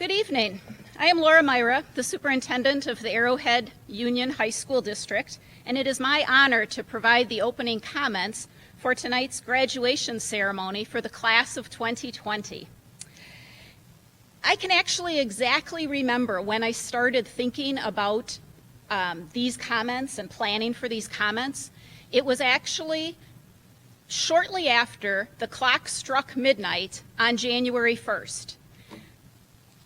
Good evening. I am Myrah, the superintendent of the Arrowhead Union High School District, and it is my honor to provide the opening comments for tonight's graduation ceremony for the class of 2020. I can actually exactly remember when I started thinking about these comments and planning for these comments. It was actually shortly after the clock struck midnight on January 1st.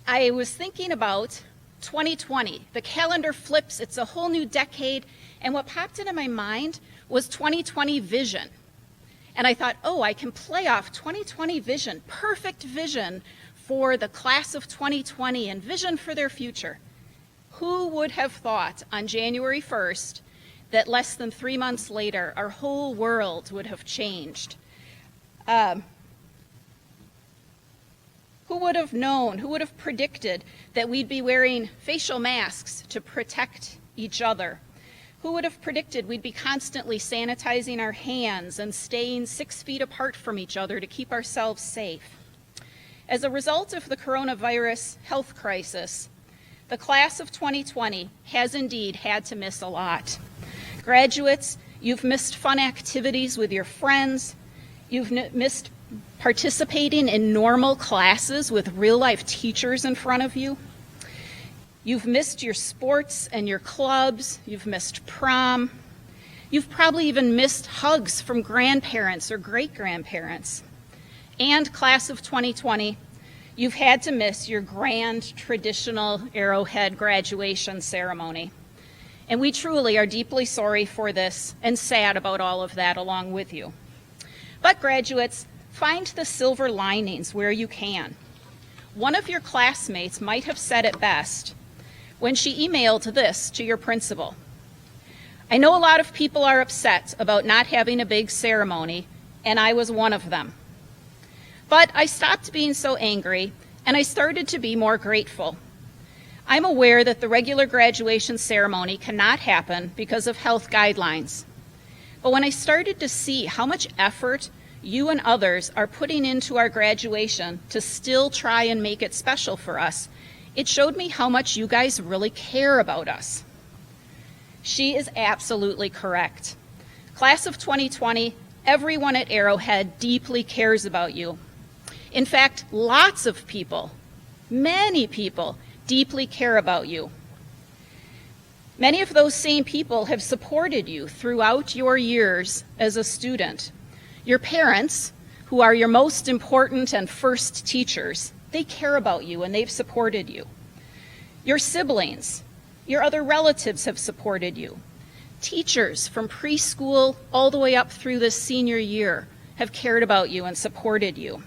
I was thinking about 2020. The calendar flips, it's a whole new decade, and what popped into my mind was 2020 vision. And I thought, oh, I can play off 2020 vision, perfect vision for the class of 2020 and vision for their future. Who would have thought on January 1st that less than 3 months later, our whole world would have changed? Who would have known, who would have predicted that we'd be wearing facial masks to protect each other? Who would have predicted we'd be constantly sanitizing our hands and staying 6 feet apart from each other to keep ourselves safe? As a result of the coronavirus health crisis, the class of 2020 has indeed had to miss a lot. Graduates, you've missed fun activities with your friends. You've missed participating in normal classes with real-life teachers in front of you. You've missed your sports and your clubs. You've missed prom. You've probably even missed hugs from grandparents or great-grandparents. And class of 2020, you've had to miss your grand traditional Arrowhead graduation ceremony. And we truly are deeply sorry for this and sad about all of that along with you. But graduates, find the silver linings where you can. One of your classmates might have said it best when she emailed this to your principal. I know a lot of people are upset about not having a big ceremony, and I was one of them. But I stopped being so angry, and I started to be more grateful. I'm aware that the regular graduation ceremony cannot happen because of health guidelines. But when I started to see how much effort you and others are putting into our graduation to still try and make it special for us, it showed me how much you guys really care about us. She is absolutely correct. Class of 2020, everyone at Arrowhead deeply cares about you. In fact, lots of people, many people, deeply care about you. Many of those same people have supported you throughout your years as a student. Your parents, who are your most important and first teachers, they care about you and they've supported you. Your siblings, your other relatives have supported you. Teachers from preschool all the way up through this senior year have cared about you and supported you.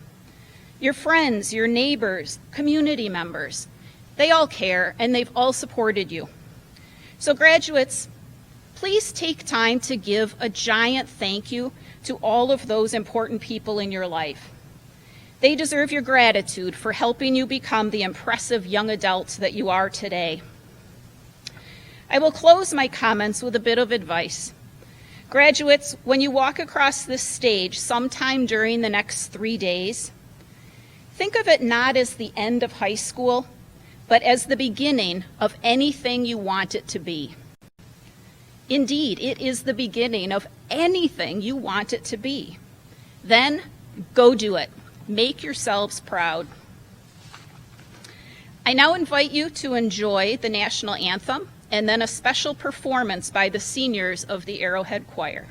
Your friends, your neighbors, community members, they all care and they've all supported you. So graduates, please take time to give a giant thank you to all of those important people in your life. They deserve your gratitude for helping you become the impressive young adults that you are today. I will close my comments with a bit of advice. Graduates, when you walk across this stage sometime during the next 3 days, think of it not as the end of high school, but as the beginning of anything you want it to be. Indeed, it is the beginning of anything you want it to be. Then, go do it. Make yourselves proud. I now invite you to enjoy the national anthem and then a special performance by the seniors of the Arrowhead Choir.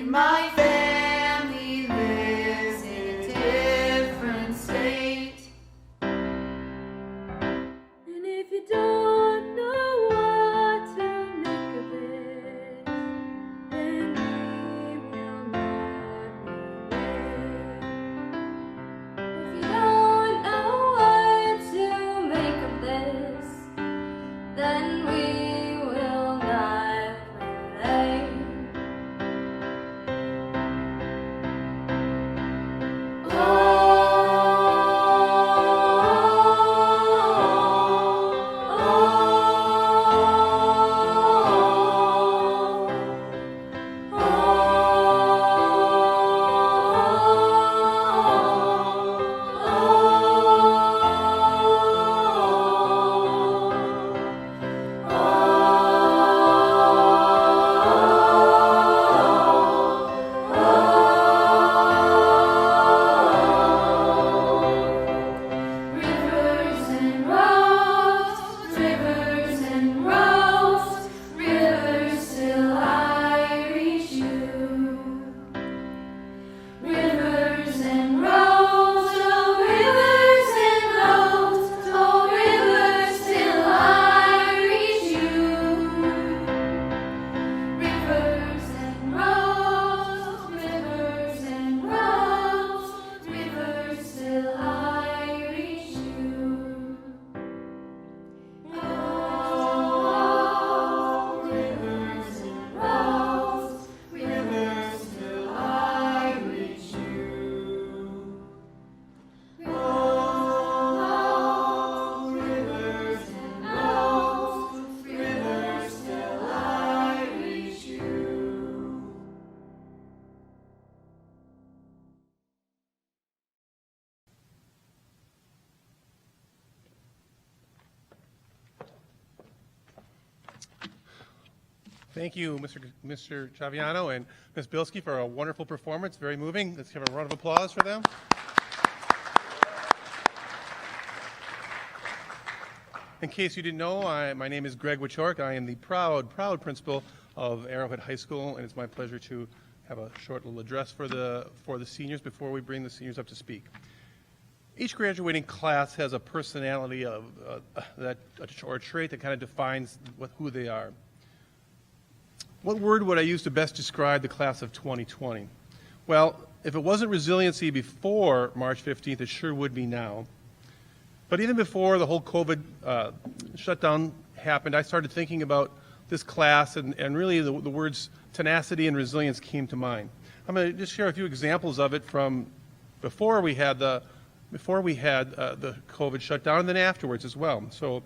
and my family lives in a different state. And if you don't know what to make of it, then we will not relate. If you don't know what to make of this, then we will not relate. Thank you, Mr. Chaviano and Ms. Bilski, for a wonderful performance. Very moving. Let's give a round of applause for them. In case you didn't know, my name is Gregg Wieczorek. I am the proud principal of Arrowhead High School, and it's my pleasure to have a short little address for the seniors before we bring the seniors up to speak. Each graduating class has a personality or a trait that kind of defines who they are. What word would I use to best describe the class of 2020? Well, if it wasn't resiliency before March 15th, it sure would be now. But even before the whole COVID shutdown happened, I started thinking about this class, and really the words tenacity and resilience came to mind. I'm going to just share a few examples of it from before we had the COVID shutdown, and then afterwards as well. So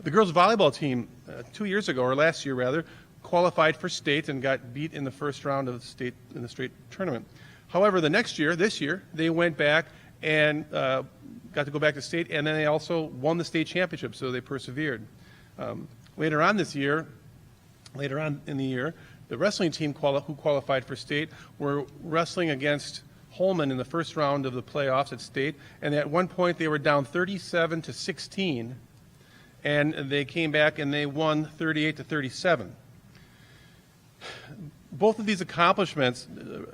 the girls volleyball team 2 years ago, or last year rather, qualified for state and got beat in the first round of the state tournament. However, this year, they went back and got to go back to state, and then they also won the state championship, so they persevered. Later on in the year, the wrestling team who qualified for state were wrestling against Holman in the first round of the playoffs at state, and at one point they were down 37-16, and they came back and they won 38-37. Both of these accomplishments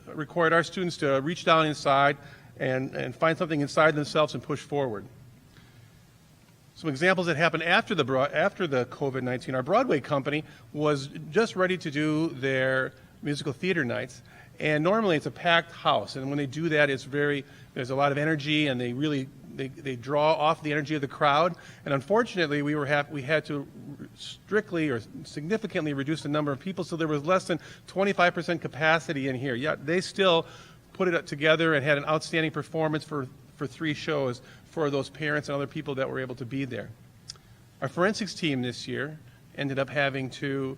required our students to reach down inside and find something inside themselves and push forward. Some examples that happened after the COVID-19, our Broadway company was just ready to do their musical theater nights, and normally it's a packed house, and when they do that, there's a lot of energy, and they draw off the energy of the crowd. And unfortunately, we had to strictly or significantly reduce the number of people, so there was less than 25% capacity in here. Yet they still put it together and had an outstanding performance for 3 shows for those parents and other people that were able to be there. Our forensics team this year ended up having to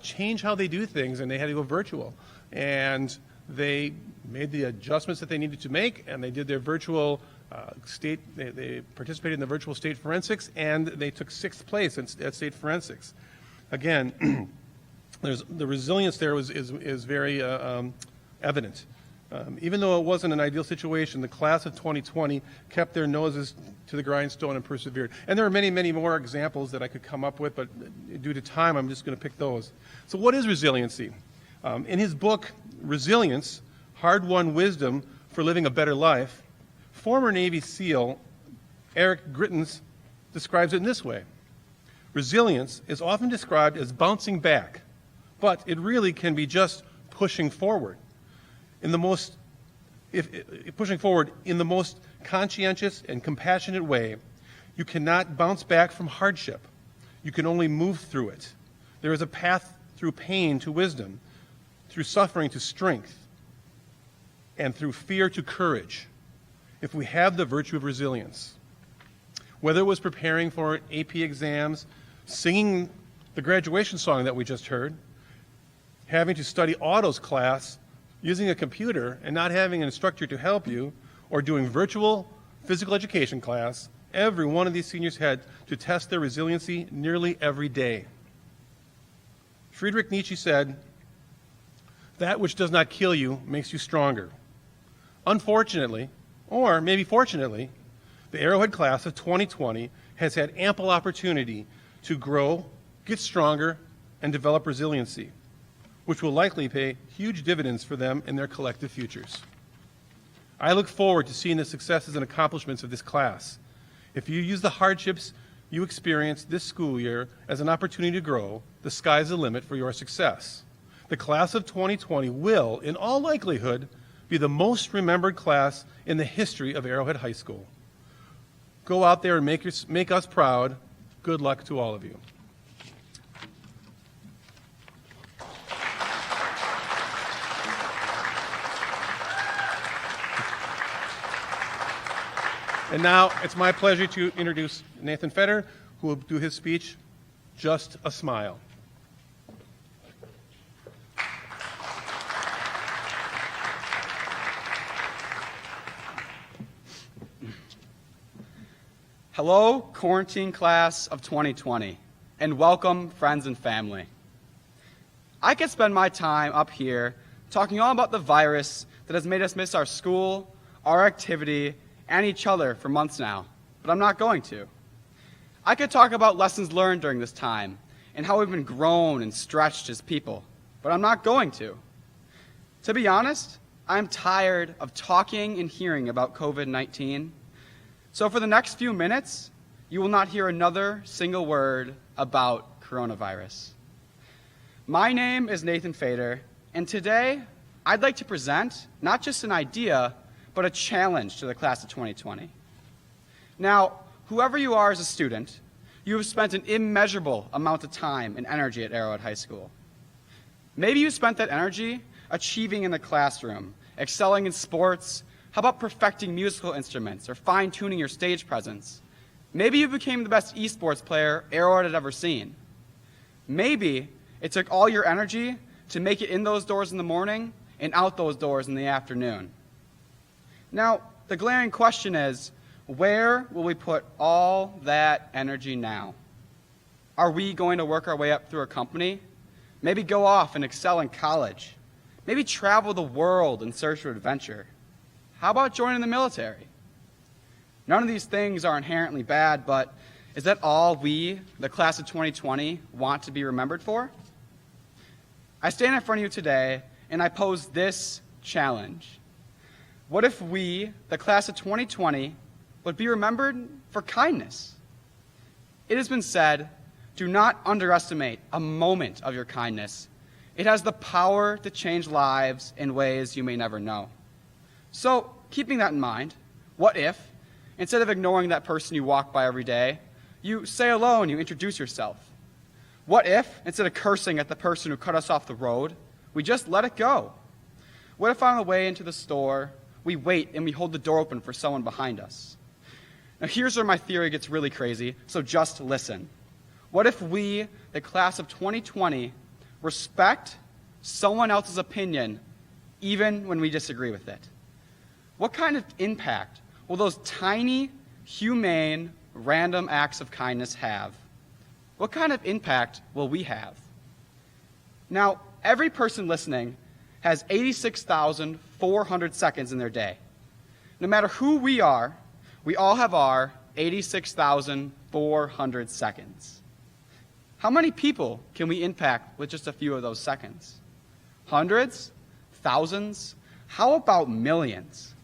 change how they do things, and they had to go virtual. And they made the adjustments that they needed to make, and they did their virtual they participated in the virtual state forensics, and they took 6th place at state forensics. Again, the resilience there is very evident. Even though it wasn't an ideal situation, the class of 2020 kept their noses to the grindstone and persevered. And there are many, many more examples that I could come up with, but due to time, I'm just going to pick those. So what is resiliency? In his book, resilience, hard-won wisdom for living a better life, former Navy SEAL Eric Grittens describes it in this way. Resilience is often described as bouncing back, but it really can be just pushing forward. Pushing forward in the most conscientious and compassionate way. You cannot bounce back from hardship. You can only move through it. There is a path through pain to wisdom, through suffering to strength, and through fear to courage, if we have the virtue of resilience. Whether it was preparing for AP exams, singing the graduation song that we just heard, having to study autos class, using a computer and not having an instructor to help you, or doing virtual physical education class, every one of these seniors had to test their resiliency nearly every day. Friedrich Nietzsche said, "That which does not kill you makes you stronger." Unfortunately, or maybe fortunately, the Arrowhead class of 2020 has had ample opportunity to grow, get stronger, and develop resiliency, which will likely pay huge dividends for them in their collective futures. I look forward to seeing the successes and accomplishments of this class. If you use the hardships you experienced this school year as an opportunity to grow, the sky's the limit for your success. The class of 2020 will, in all likelihood, be the most remembered class in the history of Arrowhead High School. Go out there and make us proud. Good luck to all of you. And now it's my pleasure to introduce Nathan Fetter, who will do his speech, Just a Smile. Hello, quarantine class of 2020, and welcome, friends and family. I could spend my time up here talking all about the virus that has made us miss our school, our activity, and each other for months now, but I'm not going to. I could talk about lessons learned during this time and how we've been grown and stretched as people, but I'm not going to. To be honest, I'm tired of talking and hearing about COVID-19. So for the next few minutes, you will not hear another single word about coronavirus. My name is Nathan Fetter, and today I'd like to present not just an idea, but a challenge to the class of 2020. Now, whoever you are as a student, you have spent an immeasurable amount of time and energy at Arrowhead High School. Maybe you spent that energy achieving in the classroom, excelling in sports. How about perfecting musical instruments or fine-tuning your stage presence? Maybe you became the best esports player Arrowhead had ever seen. Maybe it took all your energy to make it in those doors in the morning and out those doors in the afternoon. Now, the glaring question is, where will we put all that energy now? Are we going to work our way up through a company? Maybe go off and excel in college? Maybe travel the world in search of adventure? How about joining the military? None of these things are inherently bad, but is that all we, the class of 2020, want to be remembered for? I stand in front of you today and I pose this challenge. What if we, the class of 2020, would be remembered for kindness? It has been said, do not underestimate a moment of your kindness. It has the power to change lives in ways you may never know. So, keeping that in mind, what if, instead of ignoring that person you walk by every day, you say hello and you introduce yourself? What if, instead of cursing at the person who cut us off the road, we just let it go? What if on the way into the store, we wait and we hold the door open for someone behind us? Now here's where my theory gets really crazy, so just listen. What if we, the class of 2020, respect someone else's opinion even when we disagree with it? What kind of impact will those tiny, humane, random acts of kindness have? What kind of impact will we have? Now, every person listening has 86,400 seconds in their day. No matter who we all have our 86,400 seconds. How many people can we impact with just a few of those seconds? Hundreds? thousands? How about millions?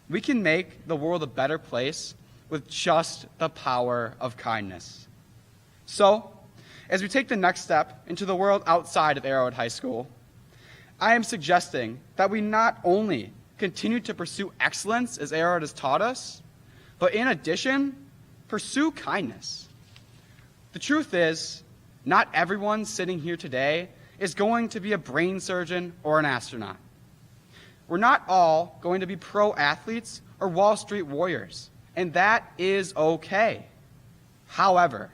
We can make the world a better place with just the power of kindness. So, as we take the next step into the world outside of Arrowhead High School, I am suggesting that we not only continue to pursue excellence as Arrowhead has taught us, but in addition, pursue kindness. The truth is, not everyone sitting here today is going to be a brain surgeon or an astronaut. We're not all going to be pro athletes or Wall Street warriors, and that is okay. However,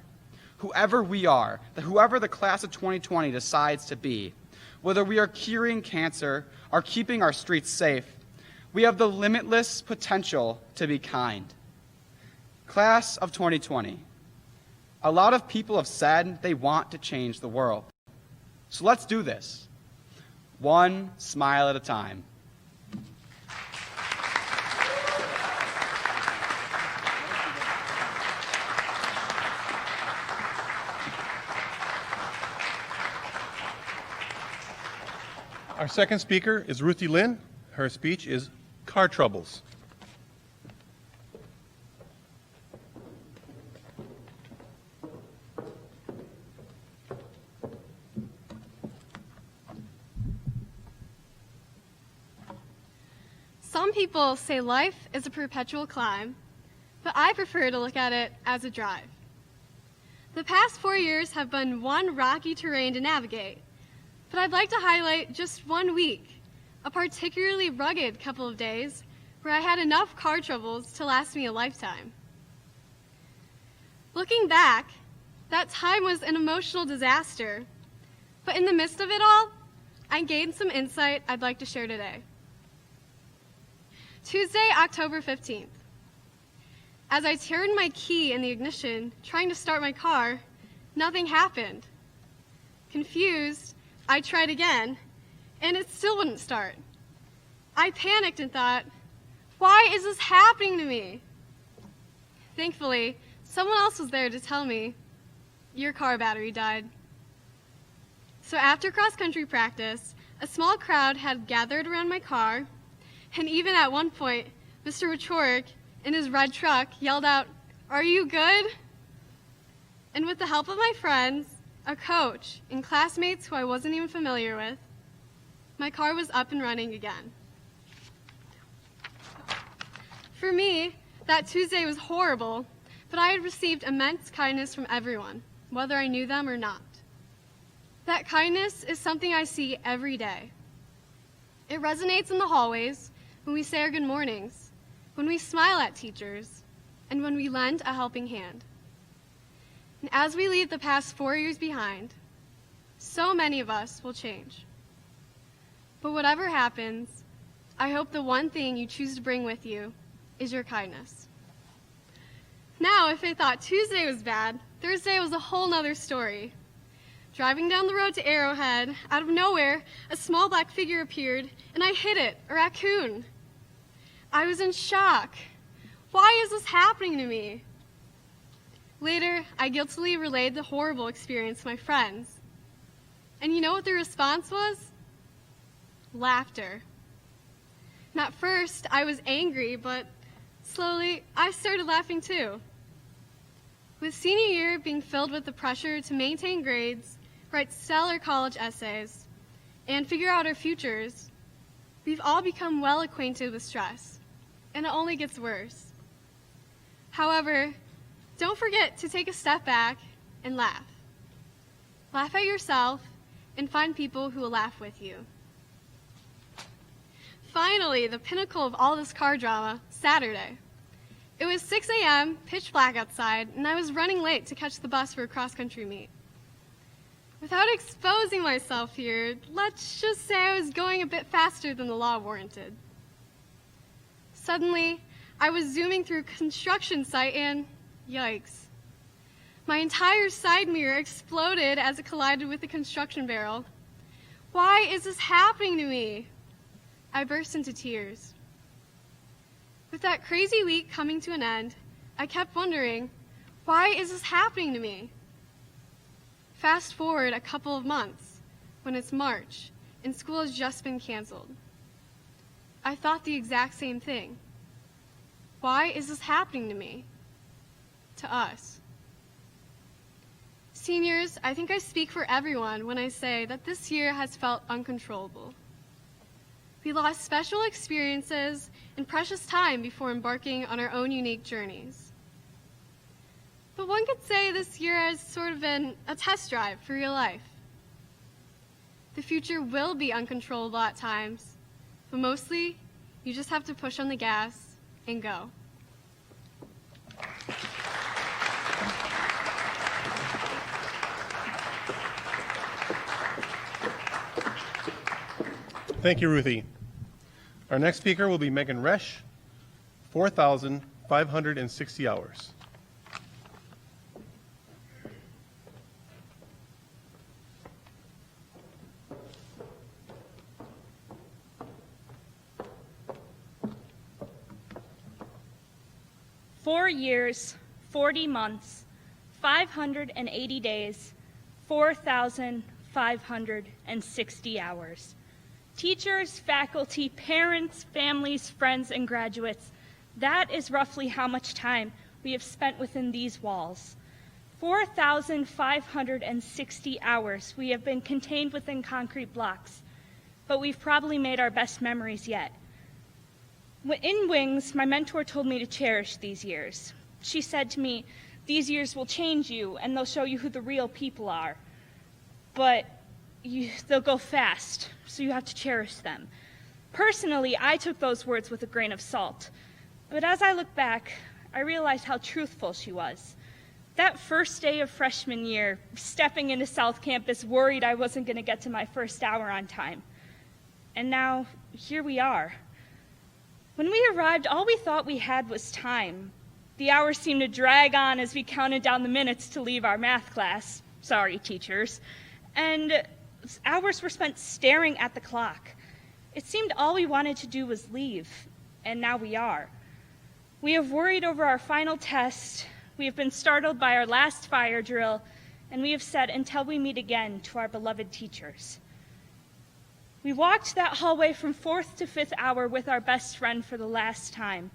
whoever we are, whoever the class of 2020 decides to be, whether we are curing cancer or keeping our streets safe, we have the limitless potential to be kind. Class of 2020. A lot of people have said they want to change the world. So let's do this. One smile at a time. Our second speaker is Ruthie Lins. Her speech is Car Troubles. Some people say life is a perpetual climb, but I prefer to look at it as a drive. The past 4 years have been one rocky terrain to navigate, but I'd like to highlight just 1 week, a particularly rugged couple of days where I had enough car troubles to last me a lifetime. Looking back, that time was an emotional disaster, but in the midst of it all, I gained some insight I'd like to share today. Tuesday, October 15th. As I turned my key in the ignition, trying to start my car, nothing happened. Confused, I tried again, and it still wouldn't start. I panicked and thought, why is this happening to me? Thankfully, someone else was there to tell me, your car battery died. So after cross-country practice, a small crowd had gathered around my car, and even at one point, Mr. Wieczorek in his red truck yelled out, "Are you good?" And with the help of my friends, a coach, and classmates who I wasn't even familiar with, my car was up and running again. For me, that Tuesday was horrible, but I had received immense kindness from everyone, whether I knew them or not. That kindness is something I see every day. It resonates in the hallways, when we say our good mornings, when we smile at teachers, and when we lend a helping hand. And as we leave the past 4 years behind, so many of us will change. But whatever happens, I hope the one thing you choose to bring with you is your kindness. Now, if I thought Tuesday was bad, Thursday was a whole nother story. Driving down the road to Arrowhead, out of nowhere, a small black figure appeared, and I hit it, a raccoon. I was in shock. Why is this happening to me? Later, I guiltily relayed the horrible experience to my friends. And you know what their response was? Laughter. And at first, I was angry, but slowly, I started laughing too. With senior year being filled with the pressure to maintain grades, write stellar college essays, and figure out our futures, we've all become well acquainted with stress, and it only gets worse. However, don't forget to take a step back and laugh. Laugh at yourself and find people who will laugh with you. Finally, the pinnacle of all this car drama, Saturday. It was 6 a.m., pitch black outside, and I was running late to catch the bus for a cross-country meet. Without exposing myself here, let's just say I was going a bit faster than the law warranted. Suddenly, I was zooming through a construction site and, yikes. My entire side mirror exploded as it collided with the construction barrel. Why is this happening to me? I burst into tears. With that crazy week coming to an end, I kept wondering, why is this happening to me? Fast forward a couple of months, when it's March, and school has just been canceled. I thought the exact same thing. Why is this happening to me? To us. Seniors, I think I speak for everyone when I say that this year has felt uncontrollable. We lost special experiences and precious time before embarking on our own unique journeys. But one could say this year has sort of been a test drive for real life. The future will be uncontrollable at times, but mostly you just have to push on the gas and go. Thank you, Ruthie. Our next speaker will be Megan Resch, 4,560 hours. "4 years, 40 months, 580 days, 4,560 hours. Teachers, faculty, parents, families, friends, and graduates, that is roughly how much time we have spent within these walls. 4,560 hours we have been contained within concrete blocks, but we've probably made our best memories yet. In Wings, my mentor told me to cherish these years. She said to me, "These years will change you, and they'll show you who the real people are. But they'll go fast, so you have to cherish them." Personally, I took those words with a grain of salt. But as I look back, I realized how truthful she was. That first day of freshman year, stepping into South Campus, worried I wasn't going to get to my first hour on time. And now, here we are. When we arrived, all we thought we had was time. The hours seemed to drag on as we counted down the minutes to leave our math class. Sorry, teachers. And hours were spent staring at the clock. It seemed all we wanted to do was leave, and now we are. We have worried over our final test, we have been startled by our last fire drill, and we have said until we meet again to our beloved teachers. We walked that hallway from 4th to 5th hour with our best friend for the last time,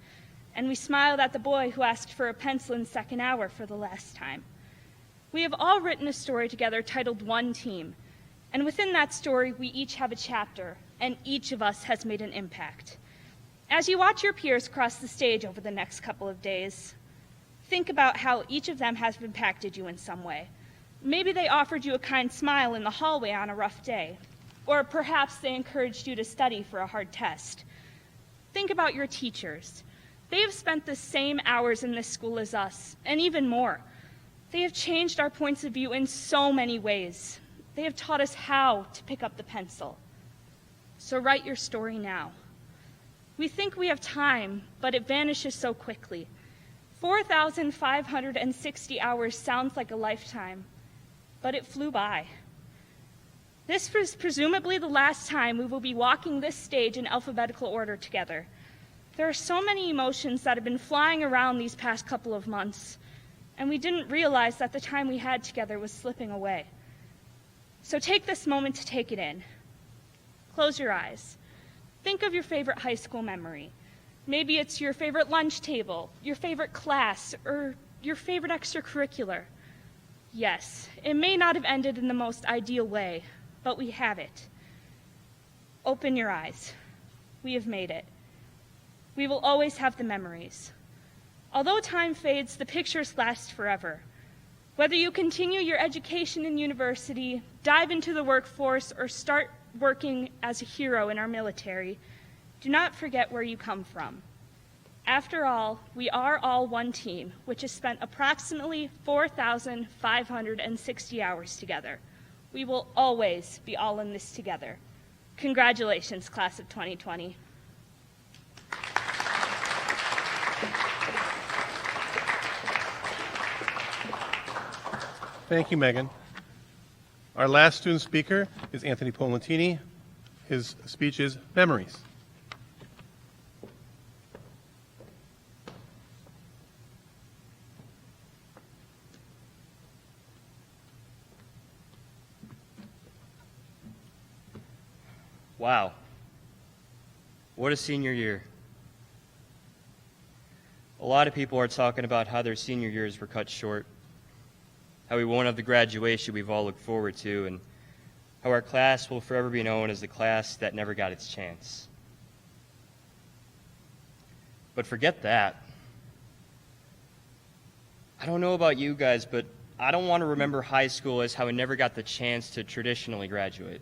and we smiled at the boy who asked for a pencil in 2nd hour for the last time. We have all written a story together titled One Team, and within that story, we each have a chapter, and each of us has made an impact. As you watch your peers cross the stage over the next couple of days, think about how each of them has impacted you in some way. Maybe they offered you a kind smile in the hallway on a rough day, or perhaps they encouraged you to study for a hard test. Think about your teachers. They have spent the same hours in this school as us, and even more. They have changed our points of view in so many ways. They have taught us how to pick up the pencil. So write your story now. We think we have time, but it vanishes so quickly. 4,560 hours sounds like a lifetime, but it flew by. This is presumably the last time we will be walking this stage in alphabetical order together. There are so many emotions that have been flying around these past couple of months, and we didn't realize that the time we had together was slipping away. So take this moment to take it in. Close your eyes. Think of your favorite high school memory. Maybe it's your favorite lunch table, your favorite class, or your favorite extracurricular. Yes, it may not have ended in the most ideal way, but we have it. Open your eyes. We have made it. We will always have the memories. Although time fades, the pictures last forever. Whether you continue your education in university, dive into the workforce, or start working as a hero in our military, do not forget where you come from. After all, we are all one team, which has spent approximately 4,560 hours together. We will always be all in this together. Congratulations, class of 2020. Thank you, Megan. Our last student speaker is Anthony Polentini. His speech is Memories. Wow. What a senior year. A lot of people are talking about how their senior years were cut short, how we won't have the graduation we've all looked forward to, and how our class will forever be known as the class that never got its chance. But forget that. I don't know about you guys, but I don't want to remember high school as how I never got the chance to traditionally graduate.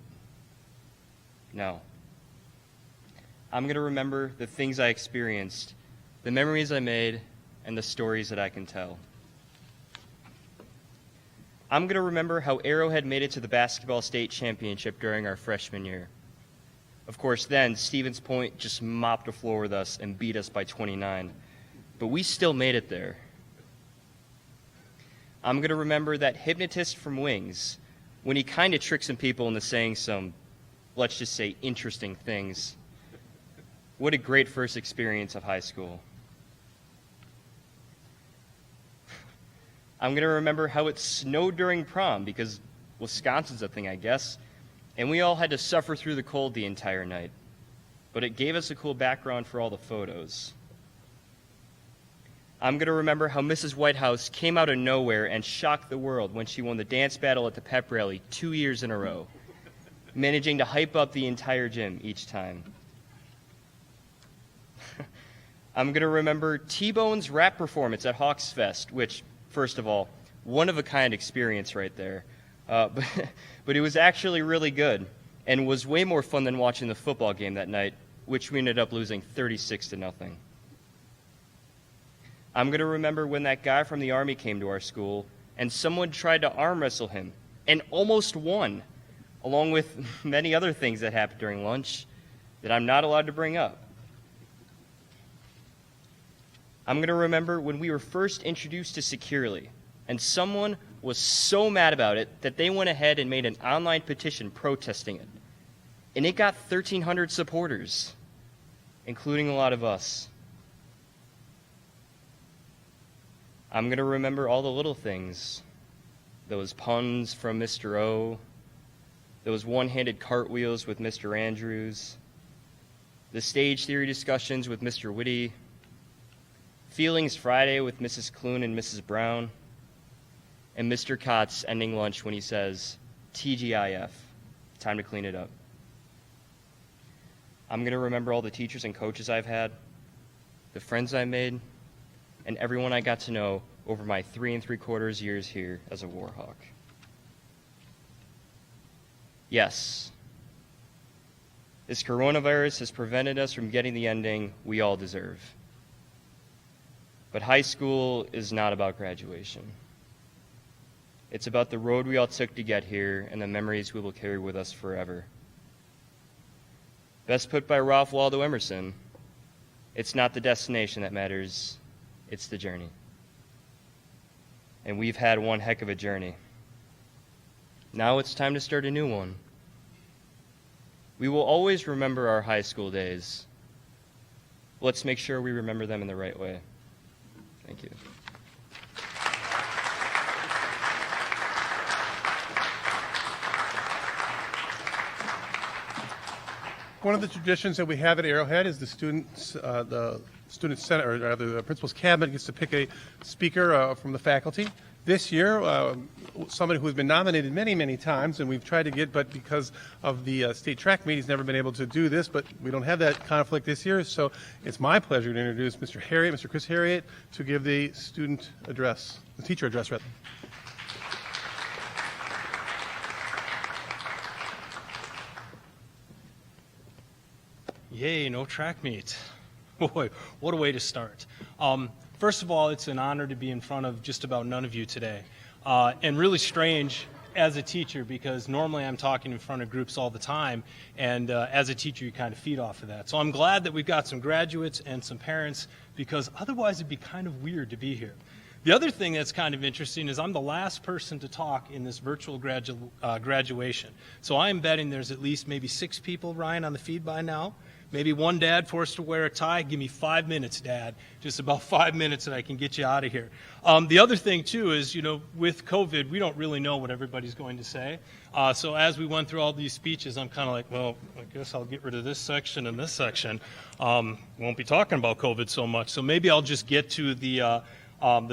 No. I'm going to remember the things I experienced, the memories I made, and the stories that I can tell. I'm going to remember how Arrowhead made it to the basketball state championship during our freshman year. Of course, then, Stevens Point just mopped the floor with us and beat us by 29. But we still made it there. I'm going to remember that hypnotist from Wings, when he kind of tricked some people into saying some, let's just say, interesting things. What a great first experience of high school. I'm going to remember how it snowed during prom, because Wisconsin's a thing, I guess, and we all had to suffer through the cold the entire night. But it gave us a cool background for all the photos. I'm going to remember how Mrs. Whitehouse came out of nowhere and shocked the world when she won the dance battle at the pep rally 2 years in a row, managing to hype up the entire gym each time. I'm going to remember T-Bone's rap performance at Hawks Fest, which, first of all, one-of-a-kind experience right there. But it was actually really good and was way more fun than watching the football game that night, which we ended up losing 36-0. I'm going to remember when that guy from the Army came to our school and someone tried to arm wrestle him and almost won, along with many other things that happened during lunch that I'm not allowed to bring up. I'm going to remember when we were first introduced to Securely, and someone was so mad about it that they went ahead and made an online petition protesting it. And it got 1,300 supporters, including a lot of us. I'm going to remember all the little things. Those puns from Mr. O, those one-handed cartwheels with Mr. Andrews, the stage theory discussions with Mr. Whitty, Feelings Friday with Mrs. Clune and Mrs. Brown, and Mr. Kotz ending lunch when he says, TGIF, time to clean it up. I'm going to remember all the teachers and coaches I've had, the friends I made, and everyone I got to know over my 3 3/4 years here as a Warhawk. Yes, this coronavirus has prevented us from getting the ending we all deserve. But high school is not about graduation. It's about the road we all took to get here and the memories we will carry with us forever. Best put by Ralph Waldo Emerson, it's not the destination that matters, it's the journey. And we've had one heck of a journey. Now it's time to start a new one. We will always remember our high school days. Let's make sure we remember them in the right way. Thank you. One of the traditions that we have at Arrowhead is the student senate, or rather the principal's cabinet gets to pick a speaker from the faculty. This year, somebody who has been nominated many, many times, and we've tried to get, but because of the state track meet, he's never been able to do this, but we don't have that conflict this year, so it's my pleasure to introduce Mr. Heriot, Mr. Chris Heriot, to give the student address, the teacher address, rather. Yay, no track meet. Boy, what a way to start. First of all, it's an honor to be in front of just about none of you today. And really strange as a teacher, because normally I'm talking in front of groups all the time, and as a teacher you kind of feed off of that. So I'm glad that we've got some graduates and some parents, because otherwise it'd be kind of weird to be here. The other thing that's kind of interesting is I'm the last person to talk in this virtual graduation. So I'm betting there's at least maybe 6 people, Ryan, on the feed by now. Maybe one dad forced to wear a tie. Give me 5 minutes, Dad. Just about 5 minutes and I can get you out of here. The other thing, too, is, with COVID, we don't really know what everybody's going to say. So as we went through all these speeches, I'm kind of like, well, I guess I'll get rid of this section and this section. Won't be talking about COVID so much. So maybe I'll just get to the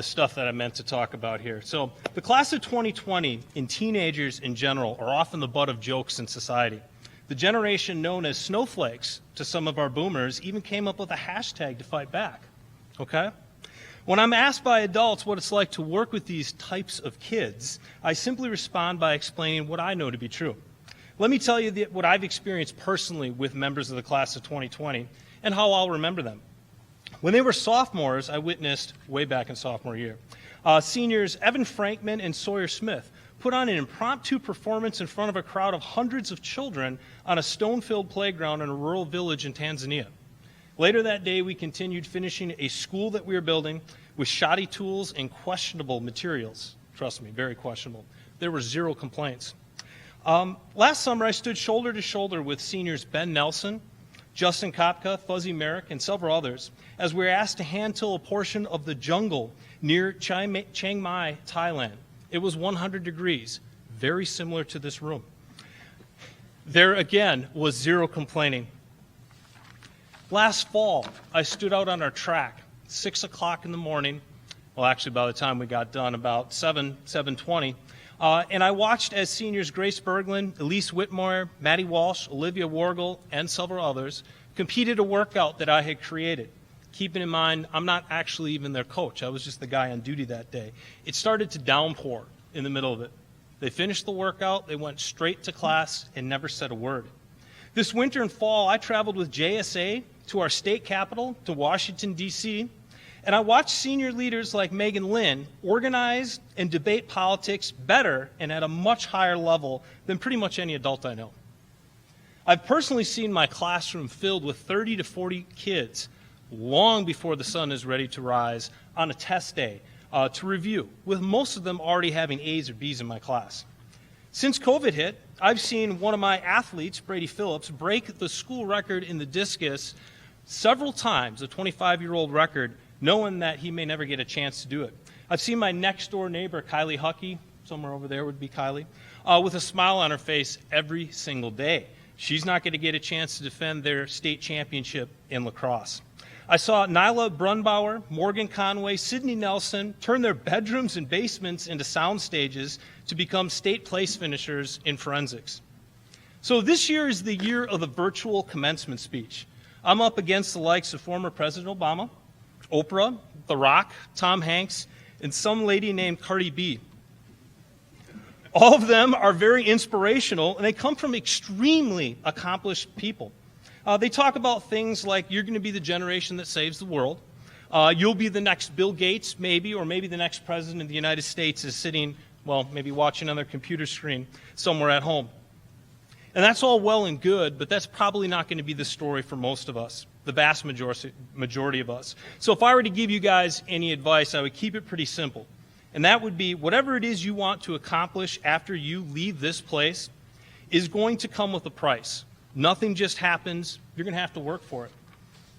stuff that I meant to talk about here. So the class of 2020 and teenagers in general are often the butt of jokes in society. The generation known as snowflakes to some of our boomers even came up with a hashtag to fight back. Okay? When I'm asked by adults what it's like to work with these types of kids, I simply respond by explaining what I know to be true. Let me tell you what I've experienced personally with members of the class of 2020 and how I'll remember them. When they were sophomores, I witnessed, way back in sophomore year, seniors Evan Frankman and Sawyer Smith put on an impromptu performance in front of a crowd of hundreds of children on a stone-filled playground in a rural village in Tanzania. Later that day, we continued finishing a school that we were building with shoddy tools and questionable materials. Trust me, very questionable. There were 0 complaints. Last summer, I stood shoulder to shoulder with seniors Ben Nelson, Justin Kopka, Fuzzy Merrick, and several others as we were asked to hand-till a portion of the jungle near Chiang Mai, Thailand. It was 100 degrees, very similar to this room. There again was 0 complaining. Last fall, I stood out on our track, 6 o'clock in the morning. Well, actually, by the time we got done, about 7:20. And I watched as seniors Grace Berglund, Elise Whitmore, Maddie Walsh, Olivia Wargle, and several others competed a workout that I had created. Keeping in mind, I'm not actually even their coach. I was just the guy on duty that day. It started to downpour in the middle of it. They finished the workout, they went straight to class, and never said a word. This winter and fall, I traveled with JSA to our state capital, to Washington, D.C., and I watched senior leaders like Megan Lynn organize and debate politics better and at a much higher level than pretty much any adult I know. I've personally seen my classroom filled with 30 to 40 kids long before the sun is ready to rise on a test day to review, with most of them already having A's or B's in my class. Since COVID hit, I've seen one of my athletes, Brady Phillips, break the school record in the discus several times, a 25-year-old record, knowing that he may never get a chance to do it. I've seen my next-door neighbor, Kylie Huckey, somewhere over there would be Kylie, with a smile on her face every single day. She's not going to get a chance to defend their state championship in lacrosse. I saw Nyla Brunbauer, Morgan Conway, Sydney Nelson turn their bedrooms and basements into sound stages to become state place finishers in forensics. So this year is the year of the virtual commencement speech. I'm up against the likes of former President Obama, Oprah, The Rock, Tom Hanks, and some lady named Cardi B. All of them are very inspirational, and they come from extremely accomplished people. They talk about things like, you're going to be the generation that saves the world. You'll be the next Bill Gates, maybe, or maybe the next president of the United States is sitting, well, maybe watching on their computer screen somewhere at home. And that's all well and good, but that's probably not going to be the story for most of us, the vast majority of us. So if I were to give you guys any advice, I would keep it pretty simple. And that would be, whatever it is you want to accomplish after you leave this place is going to come with a price. Nothing just happens. You're going to have to work for it.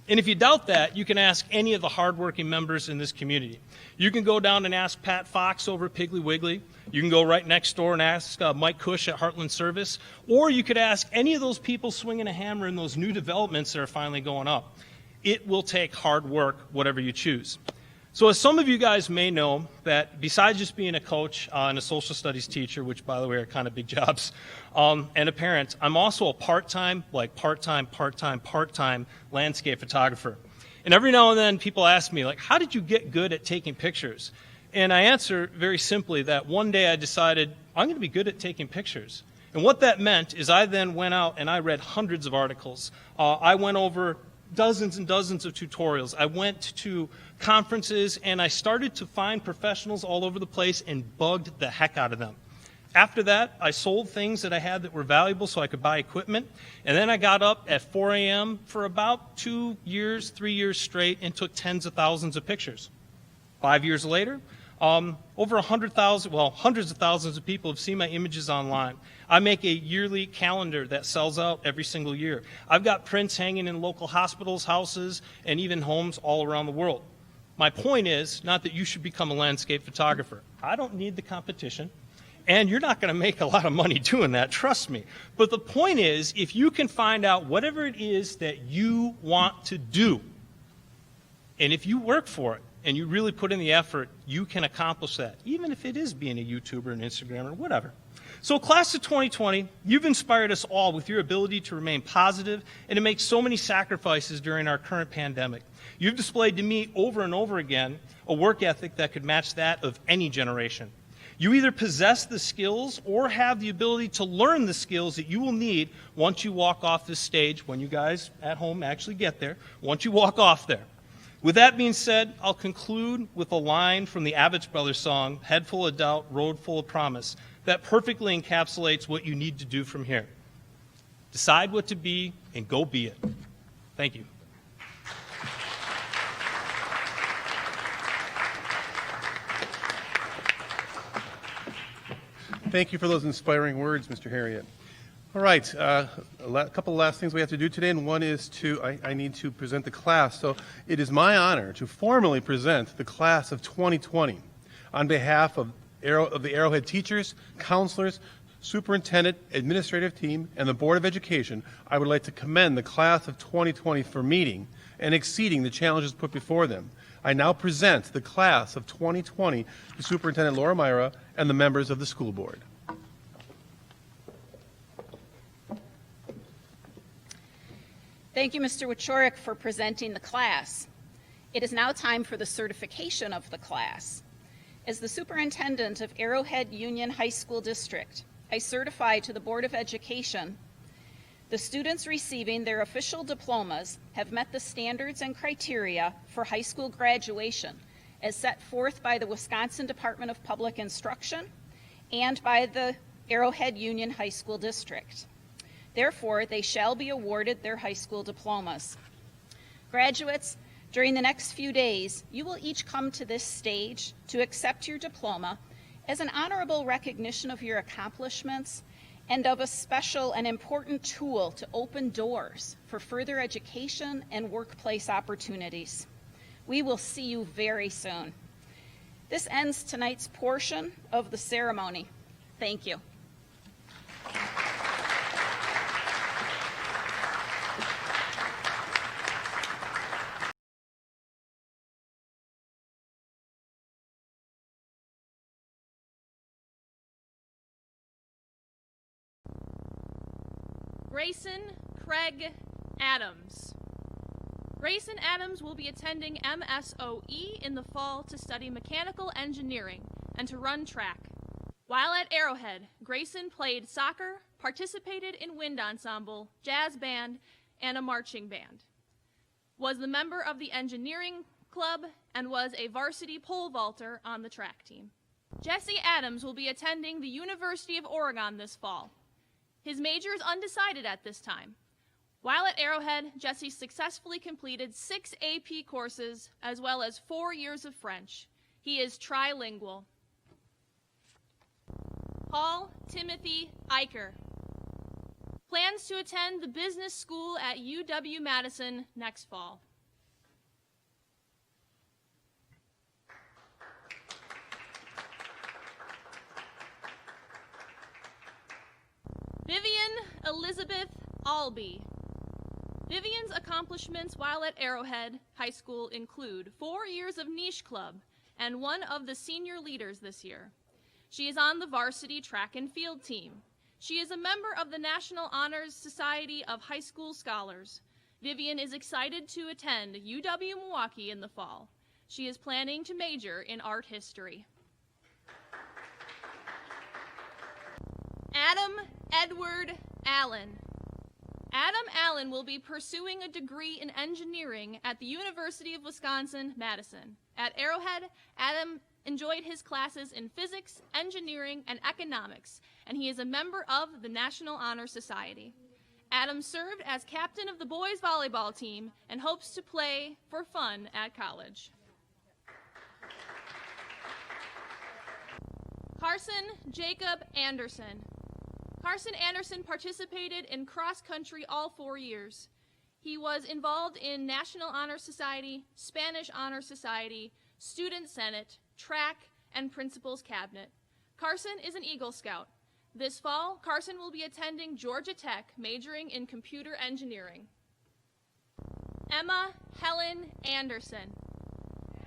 And if you doubt that, you can ask any of the hardworking members in this community. You can go down and ask Pat Fox over at Piggly Wiggly. You can go right next door and ask Mike Cush at Heartland Service. Or you could ask any of those people swinging a hammer in those new developments that are finally going up. It will take hard work, whatever you choose. So as some of you guys may know, that besides just being a coach and a social studies teacher, which by the way are kind of big jobs, and a parent, I'm also a part-time landscape photographer. And every now and then people ask me, like, how did you get good at taking pictures? And I answer very simply that one day I decided I'm going to be good at taking pictures. And what that meant is I then went out and I read hundreds of articles. I went over dozens and dozens of tutorials. I went to conferences and I started to find professionals all over the place and bugged the heck out of them. After that, I sold things that I had that were valuable so I could buy equipment. And then I got up at 4 a.m. for about 2 years, 3 years straight and took tens of thousands of pictures. 5 years later, Over 100,000, well, hundreds of thousands of people have seen my images online. I make a yearly calendar that sells out every single year. I've got prints hanging in local hospitals, houses, and even homes all around the world. My point is not that you should become a landscape photographer. I don't need the competition, and you're not going to make a lot of money doing that, trust me. But the point is, if you can find out whatever it is that you want to do, and if you work for it, and you really put in the effort, you can accomplish that, even if it is being a YouTuber, an Instagrammer, whatever. So class of 2020, you've inspired us all with your ability to remain positive and to make so many sacrifices during our current pandemic. You've displayed to me over and over again a work ethic that could match that of any generation. You either possess the skills or have the ability to learn the skills that you will need once you walk off this stage, when you guys at home actually get there, once you walk off there. With that being said, I'll conclude with a line from the Avett Brothers song, Head Full of Doubt, Road Full of Promise, that perfectly encapsulates what you need to do from here. Decide what to be and go be it. Thank you. Thank you for those inspiring words, Mr. Heriot. All right, a couple of last things we have to do today, and one is I need to present the class. So it is my honor to formally present the class of 2020 on behalf of the Arrowhead teachers, counselors, superintendent, administrative team, and the Board of Education. I would like to commend the class of 2020 for meeting and exceeding the challenges put before them. I now present the class of 2020 to Superintendent Laura Myrah and the members of the school board. Thank you, Mr. Wieczorek, for presenting the class. It is now time for the certification of the class. As the superintendent of Arrowhead Union High School District, I certify to the Board of Education the students receiving their official diplomas have met the standards and criteria for high school graduation as set forth by the Wisconsin Department of Public Instruction and by the Arrowhead Union High School District. Therefore, they shall be awarded their high school diplomas. Graduates, during the next few days, you will each come to this stage to accept your diploma as an honorable recognition of your accomplishments and of a special and important tool to open doors for further education and workplace opportunities. We will see you very soon. This ends tonight's portion of the ceremony. Thank you. Grayson Craig Adams. Grayson Adams will be attending MSOE in the fall to study mechanical engineering and to run track. While at Arrowhead, Grayson played soccer, participated in wind ensemble, jazz band, and a marching band. Was the member of the engineering club and was a varsity pole vaulter on the track team. Jesse Adams will be attending the University of Oregon this fall. His major is undecided at this time. While at Arrowhead, Jesse successfully completed 6 AP courses as well as 4 years of French. He is trilingual. Paul Timothy Eicher plans to attend the business school at UW-Madison next fall. Vivian Elizabeth Albee. Vivian's accomplishments while at Arrowhead High School include 4 years of niche club and one of the senior leaders this year. She is on the varsity track and field team. She is a member of the National Honors Society of High School Scholars. Vivian is excited to attend UW-Milwaukee in the fall. She is planning to major in art history. Adam Edward Allen. Adam Allen will be pursuing a degree in engineering at the University of Wisconsin-Madison. At Arrowhead, Adam enjoyed his classes in physics, engineering, and economics, and he is a member of the National Honor Society. Adam served as captain of the boys volleyball team and hopes to play for fun at college. Carson Jacob Anderson. Carson Anderson participated in cross country all 4 years. He was involved in National Honor Society, Spanish Honor Society, Student Senate, track, and Principal's Cabinet. Carson is an Eagle Scout. This fall, Carson will be attending Georgia Tech, majoring in computer engineering. Emma Helen Anderson.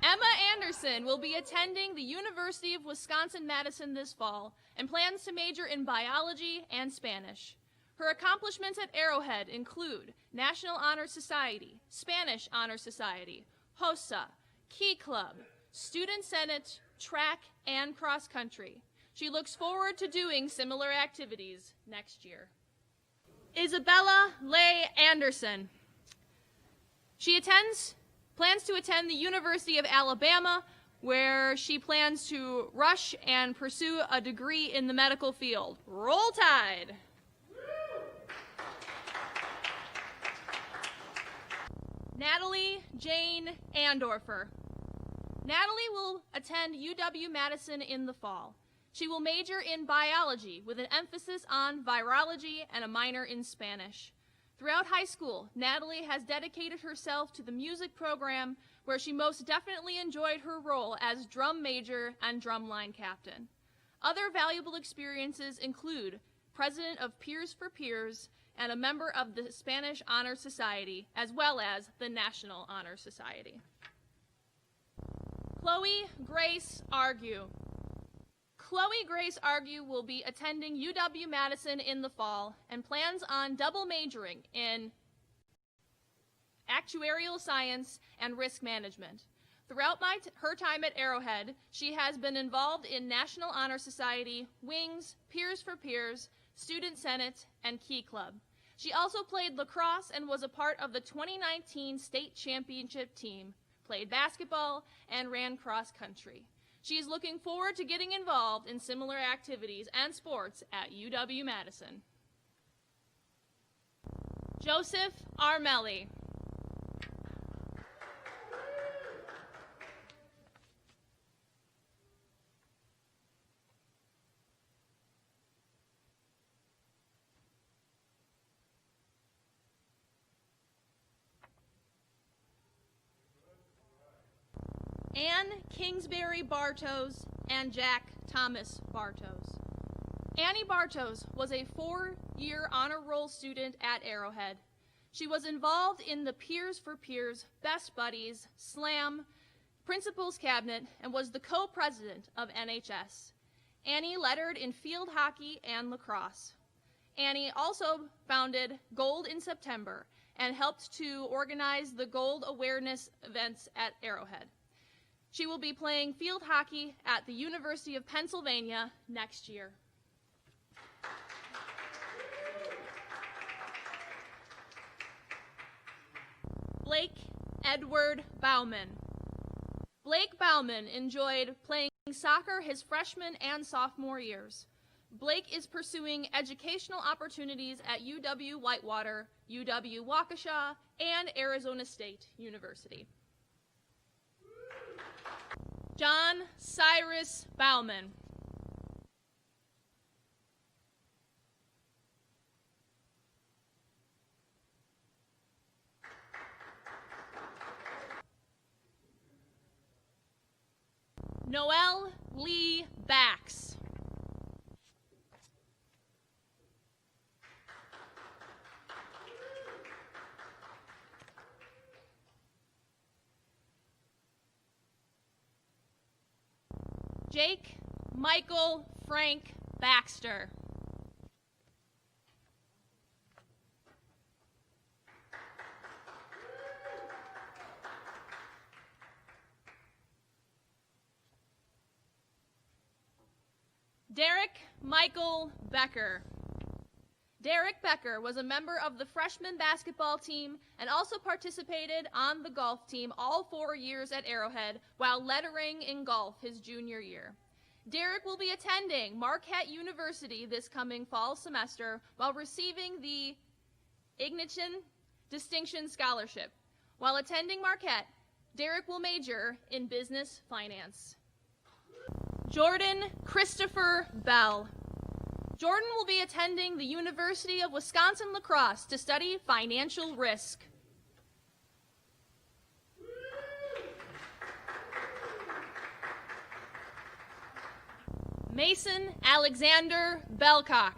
Emma Anderson will be attending the University of Wisconsin-Madison this fall and plans to major in biology and Spanish. Her accomplishments at Arrowhead include National Honor Society, Spanish Honor Society, HOSA, Key Club, Student Senate, track, and cross country. She looks forward to doing similar activities next year. Isabella Leigh Anderson. She plans to attend the University of Alabama, where she plans to rush and pursue a degree in the medical field. Roll Tide! Natalie Jane Andorfer. Natalie will attend UW-Madison in the fall. She will major in biology with an emphasis on virology and a minor in Spanish. Throughout high school, Natalie has dedicated herself to the music program, where she most definitely enjoyed her role as drum major and drumline captain. Other valuable experiences include president of Peers for Peers and a member of the Spanish Honor Society, as well as the National Honor Society. Chloe Grace Argue. Chloe Grace Argue will be attending UW-Madison in the fall and plans on double majoring in actuarial science and risk management. Throughout her time at Arrowhead, she has been involved in National Honor Society, Wings, Peers for Peers, Student Senate, and Key Club. She also played lacrosse and was a part of the 2019 state championship team, played basketball, and ran cross country. She is looking forward to getting involved in similar activities and sports at UW-Madison. Joseph Armelli. Ann Kingsbury Bartos and Jack Thomas Bartos. Annie Bartos was a 4-year honor roll student at Arrowhead. She was involved in the Peers for Peers, Best Buddies, Slam, Principal's Cabinet, and was the co-president of NHS. Annie lettered in field hockey and lacrosse. Annie also founded Gold in September and helped to organize the Gold Awareness events at Arrowhead. She will be playing field hockey at the University of Pennsylvania next year. Blake Edward Bauman. Blake Bauman enjoyed playing soccer his freshman and sophomore years. Blake is pursuing educational opportunities at UW-Whitewater, UW-Waukesha, and Arizona State University. John Cyrus Bauman. Noelle Lee Bax. Jake Michael Frank Baxter. Derek Michael Becker. Derek Becker was a member of the freshman basketball team and also participated on the golf team all 4 years at Arrowhead while lettering in golf his junior year. Derek will be attending Marquette University this coming fall semester while receiving the Ignition Distinction Scholarship. While attending Marquette, Derek will major in business finance. Jordan Christopher Bell. Jordan will be attending the University of Wisconsin-La Crosse to study financial risk. Mason Alexander Belcock.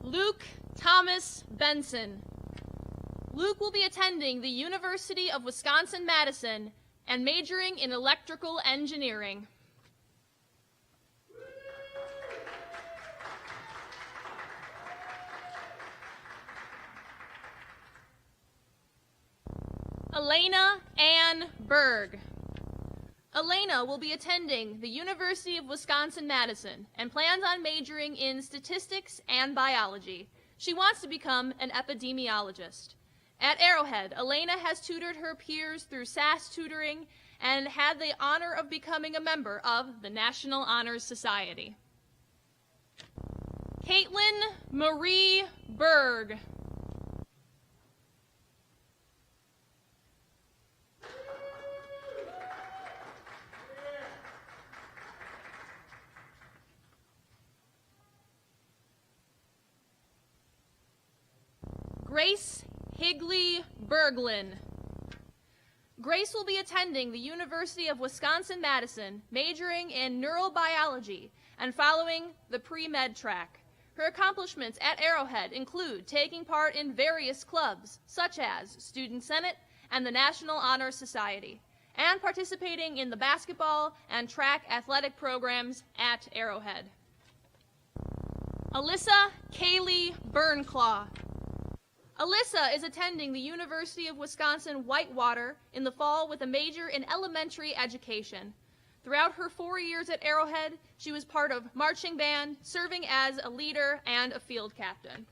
Luke Thomas Benson. Luke will be attending the University of Wisconsin-Madison and majoring in electrical engineering. Elena Ann Berg. Elena will be attending the University of Wisconsin-Madison and plans on majoring in statistics and biology. She wants to become an epidemiologist. At Arrowhead, Elena has tutored her peers through SAS tutoring and had the honor of becoming a member of the National Honors Society. Caitlin Marie Berg. Grace Higley Berglin. Grace will be attending the University of Wisconsin-Madison, majoring in neurobiology and following the pre-med track. Her accomplishments at Arrowhead include taking part in various clubs, such as Student Senate and the National Honor Society, and participating in the basketball and track athletic programs at Arrowhead. Alyssa Kaylee Burnclaw. Alyssa is attending the University of Wisconsin-Whitewater in the fall with a major in elementary education. Throughout her 4 years at Arrowhead, she was part of marching band, serving as a leader and a field captain.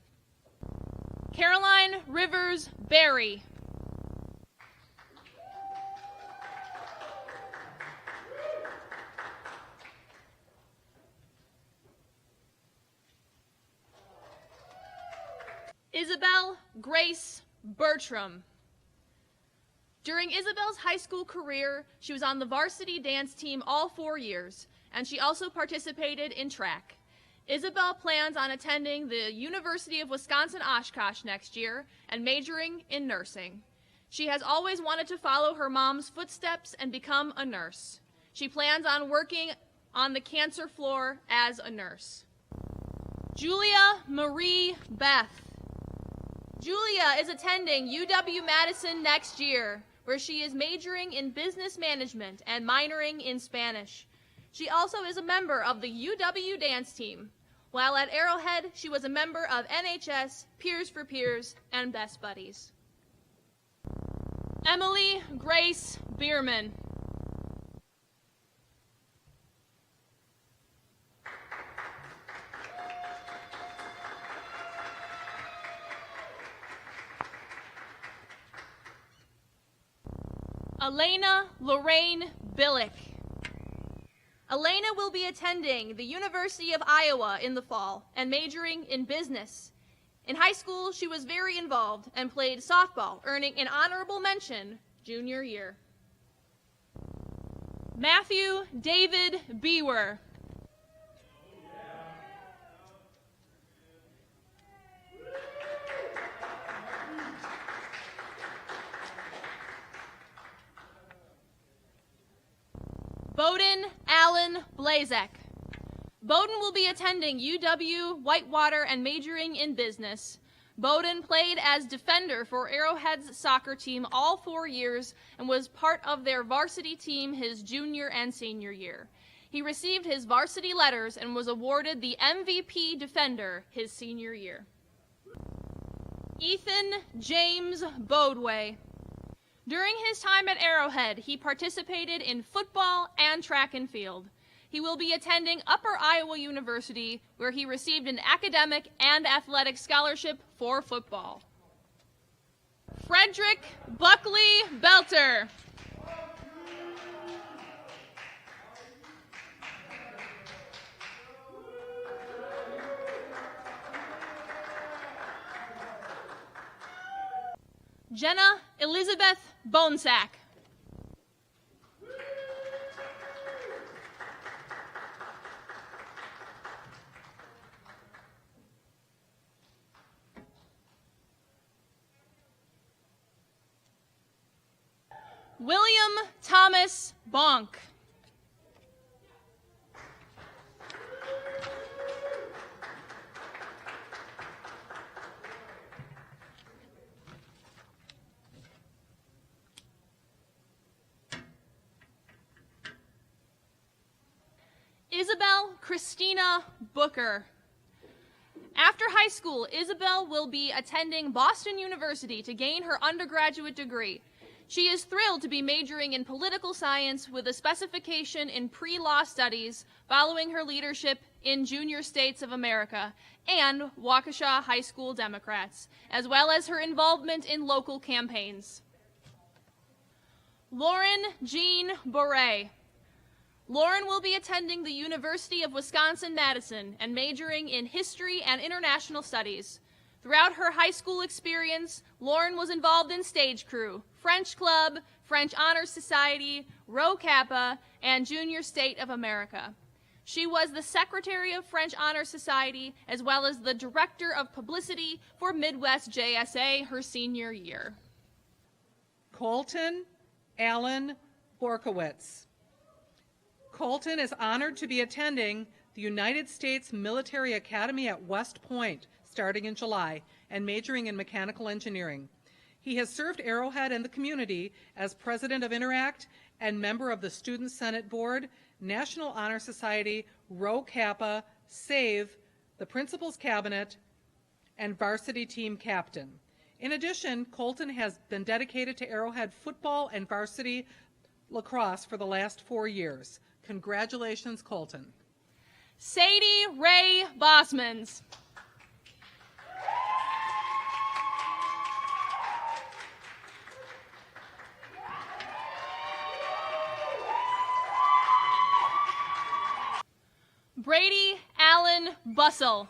Caroline Rivers Berry. Isabel Grace Bertram. During Isabel's high school career, she was on the varsity dance team all 4 years, and she also participated in track. Isabel plans on attending the University of Wisconsin-Oshkosh next year and majoring in nursing. She has always wanted to follow her mom's footsteps and become a nurse. She plans on working on the cancer floor as a nurse. Julia Marie Beth. Julia is attending UW-Madison next year, where she is majoring in business management and minoring in Spanish. She also is a member of the UW dance team. While at Arrowhead, she was a member of NHS, Peers for Peers, and Best Buddies. Emily Grace Bierman. Elena Lorraine Billick. Elena will be attending the University of Iowa in the fall and majoring in business. In high school, she was very involved and played softball, earning an honorable mention junior year. Matthew David Bewer. Bowden Allen Blazek. Bowden will be attending UW Whitewater and majoring in business. Bowden played as defender for Arrowhead's soccer team all 4 years and was part of their varsity team his junior and senior year. He received his varsity letters and was awarded the MVP defender his senior year. Ethan James Bodway. During his time at Arrowhead, he participated in football and track and field. He will be attending Upper Iowa University, where he received an academic and athletic scholarship for football. Frederick Buckley Belter. Jenna Elizabeth Bonesack. William Thomas Bonk. Isabel Christina Booker. After high school, Isabel will be attending Boston University to gain her undergraduate degree. She is thrilled to be majoring in political science with a specification in pre-law studies following her leadership in Junior States of America and Waukesha High School Democrats, as well as her involvement in local campaigns. Lauren Jean Bourret. Lauren will be attending the University of Wisconsin-Madison and majoring in history and international studies. Throughout her high school experience, Lauren was involved in stage crew, French Club, French Honor Society, Rho Kappa, and Junior State of America. She was the Secretary of French Honor Society as well as the Director of Publicity for Midwest JSA her senior year. Colton Allen Borkowitz. Colton is honored to be attending the United States Military Academy at West Point starting in July and majoring in mechanical engineering. He has served Arrowhead and the community as president of Interact and member of the Student Senate Board, National Honor Society, Rho Kappa, SAVE, the Principal's Cabinet, and varsity team captain. In addition, Colton has been dedicated to Arrowhead football and varsity lacrosse for the last 4 years. Congratulations, Colton. Sadie Ray Bosmans. Brady Allen Bussell.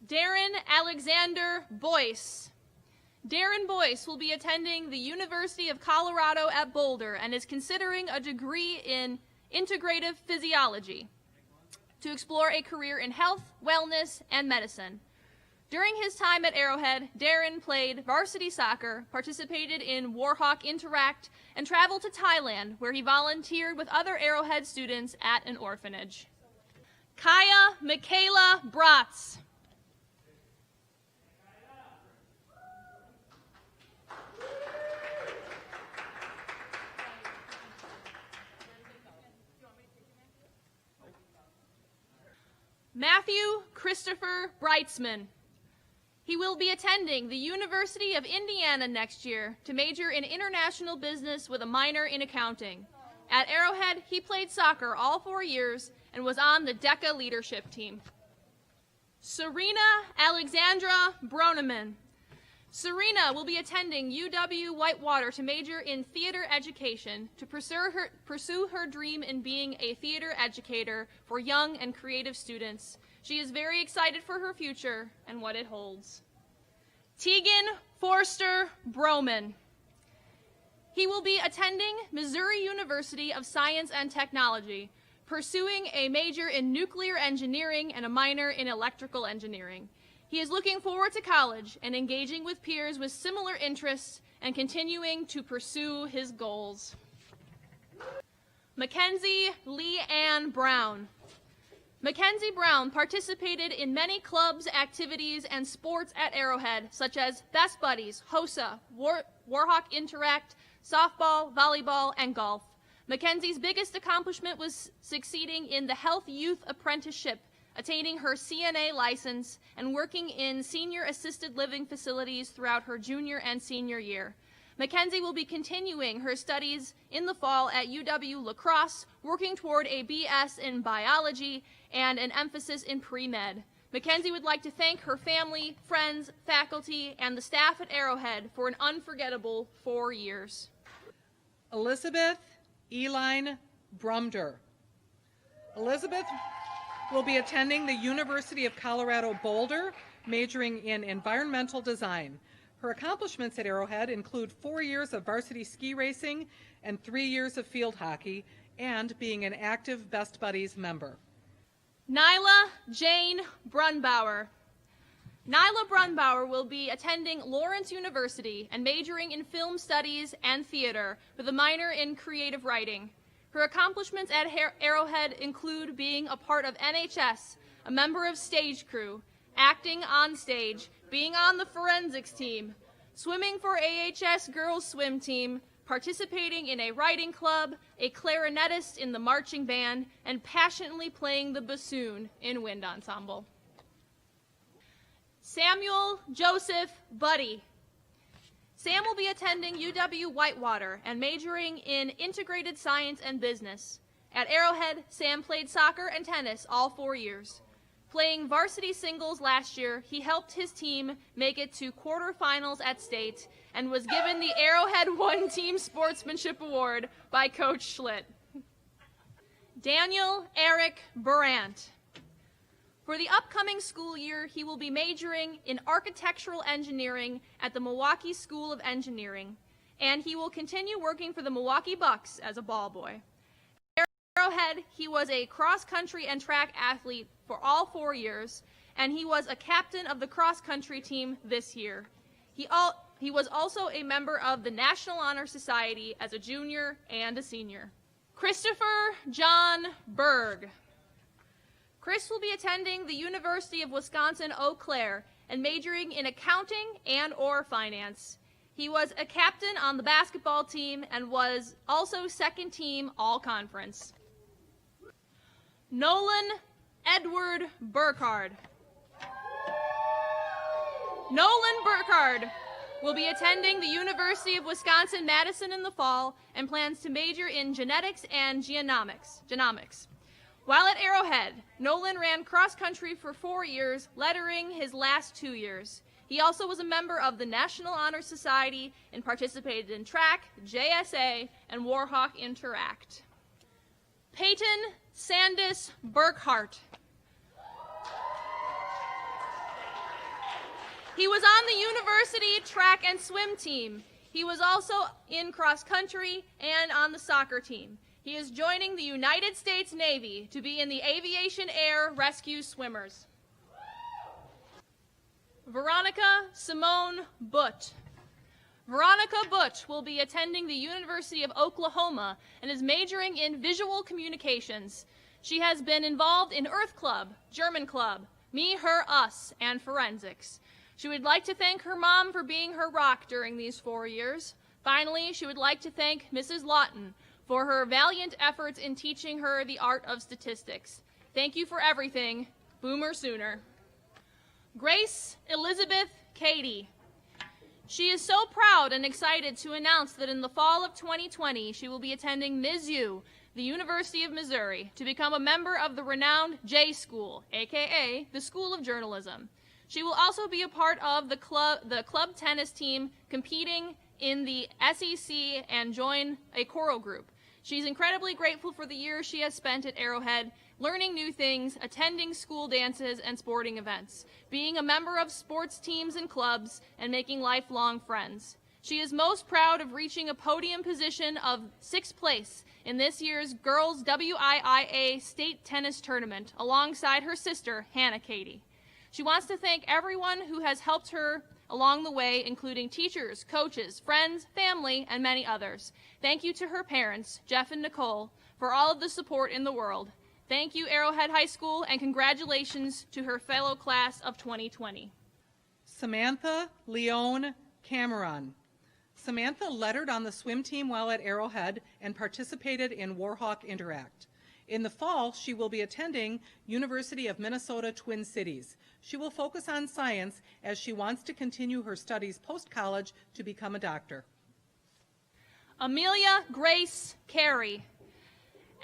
Darren Alexander Boyce. Darren Boyce will be attending the University of Colorado at Boulder and is considering a degree in integrative physiology to explore a career in health, wellness, and medicine. During his time at Arrowhead, Darren played varsity soccer, participated in Warhawk Interact, and traveled to Thailand, where he volunteered with other Arrowhead students at an orphanage. Kaya Michaela Bratz. Matthew Christopher Breitzman. He will be attending the University of Indiana next year to major in international business with a minor in accounting. At Arrowhead, he played soccer all 4 years and was on the DECA leadership team. Serena Alexandra Broneman. Serena will be attending UW-Whitewater to major in theater education to pursue her dream in being a theater educator for young and creative students. She is very excited for her future and what it holds. Tegan Forster Broman. He will be attending Missouri University of Science and Technology, pursuing a major in nuclear engineering and a minor in electrical engineering. He is looking forward to college and engaging with peers with similar interests and continuing to pursue his goals. Mackenzie Lee Ann Brown. Mackenzie Brown participated in many clubs, activities, and sports at Arrowhead, such as Best Buddies, HOSA, Warhawk Interact, softball, volleyball, and golf. Mackenzie's biggest accomplishment was succeeding in the Health Youth Apprenticeship, attaining her CNA license, and working in senior assisted living facilities throughout her junior and senior year. Mackenzie will be continuing her studies in the fall at UW-La Crosse, working toward a BS in biology and an emphasis in pre-med. Mackenzie would like to thank her family, friends, faculty, and the staff at Arrowhead for an unforgettable 4 years. Elizabeth Eline Brumder. Elizabeth will be attending the University of Colorado Boulder, majoring in environmental design. Her accomplishments at Arrowhead include 4 years of varsity ski racing and 3 years of field hockey, and being an active Best Buddies member. Nyla Jane Brunbauer. Nyla Brunbauer will be attending Lawrence University and majoring in film studies and theater with a minor in creative writing. Her accomplishments at Arrowhead include being a part of NHS, a member of stage crew, acting on stage, being on the forensics team, swimming for AHS girls swim team, participating in a writing club, a clarinetist in the marching band, and passionately playing the bassoon in wind ensemble. Samuel Joseph Buddy. Sam will be attending UW-Whitewater and majoring in integrated science and business. At Arrowhead, Sam played soccer and tennis all 4 years. Playing varsity singles last year, he helped his team make it to quarterfinals at state and was given the Arrowhead One Team Sportsmanship Award by Coach Schlitt. Daniel Eric Burant. For the upcoming school year, he will be majoring in architectural engineering at the Milwaukee School of Engineering, and he will continue working for the Milwaukee Bucks as a ball boy. Arrowhead, he was a cross-country and track athlete for all 4 years, and he was a captain of the cross-country team this year. He was also a member of the National Honor Society as a junior and a senior. Christopher John Berg. Chris will be attending the University of Wisconsin-Eau Claire and majoring in accounting and/or finance. He was a captain on the basketball team and was also second team all-conference. Nolan Edward Burkhard. Nolan Burkhard will be attending the University of Wisconsin-Madison in the fall and plans to major in genetics and genomics. While at Arrowhead, Nolan ran cross-country for 4 years, lettering his last 2 years. He also was a member of the National Honor Society and participated in track, JSA, and Warhawk Interact. Peyton Sandis Burkhart. He was on the university track and swim team. He was also in cross country and on the soccer team. He is joining the United States Navy to be in the Aviation Air Rescue Swimmers. Veronica Simone Butt. Veronica Butt will be attending the University of Oklahoma and is majoring in visual communications. She has been involved in Earth Club, German Club, Me, Her, Us, and forensics. She would like to thank her mom for being her rock during these 4 years. Finally, she would like to thank Mrs. Lawton for her valiant efforts in teaching her the art of statistics. Thank you for everything. Boomer Sooner. Grace Elizabeth Cady. She is so proud and excited to announce that in the fall of 2020, she will be attending MSU, the University of Missouri, to become a member of the renowned J School, aka the School of Journalism. She will also be a part of the club tennis team competing in the SEC and join a choral group. She's incredibly grateful for the years she has spent at Arrowhead, learning new things, attending school dances and sporting events, being a member of sports teams and clubs, and making lifelong friends. She is most proud of reaching a podium position of 6th place in this year's Girls WIIA State Tennis Tournament alongside her sister, Hannah Cady. She wants to thank everyone who has helped her along the way, including teachers, coaches, friends, family, and many others. Thank you to her parents, Jeff and Nicole, for all of the support in the world. Thank you, Arrowhead High School, and congratulations to her fellow class of 2020. Samantha Leone Cameron. Samantha lettered on the swim team while at Arrowhead and participated in Warhawk Interact. In the fall, she will be attending University of Minnesota Twin Cities. She will focus on science as she wants to continue her studies post-college to become a doctor. Amelia Grace Carey.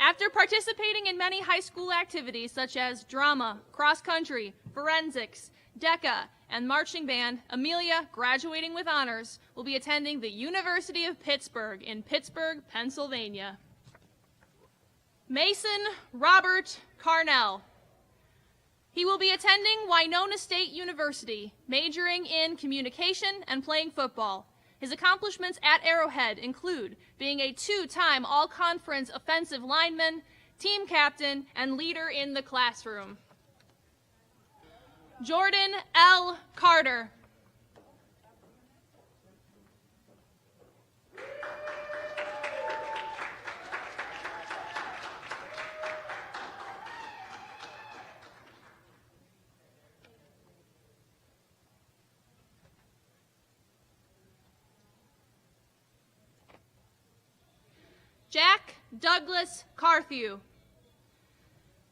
After participating in many high school activities such as drama, cross-country, forensics, DECA, and marching band, Amelia, graduating with honors, will be attending the University of Pittsburgh in Pittsburgh, Pennsylvania. Mason Robert Carnell. He will be attending Winona State University, majoring in communication and playing football. His accomplishments at Arrowhead include being a 2-time all-conference offensive lineman, team captain, and leader in the classroom. Jordan L. Carter. Jack Douglas Carthew.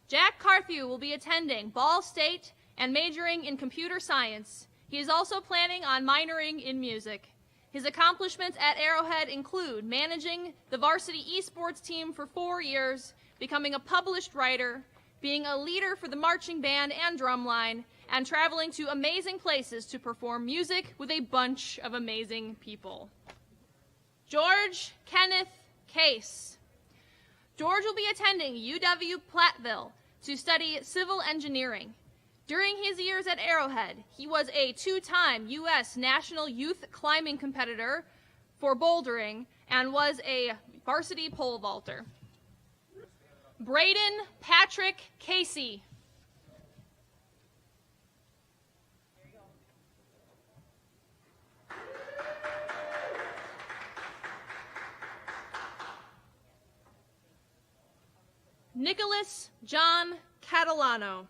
Jack Carthew will be attending Ball State and majoring in computer science. He is also planning on minoring in music. His accomplishments at Arrowhead include managing the varsity esports team for 4 years, becoming a published writer, being a leader for the marching band and drumline, and traveling to amazing places to perform music with a bunch of amazing people. George Kenneth Case. George will be attending UW-Platteville to study civil engineering. During his years at Arrowhead, he was a 2-time U.S. National Youth Climbing competitor for bouldering and was a varsity pole vaulter. Braden Patrick Casey. Nicholas John Catalano.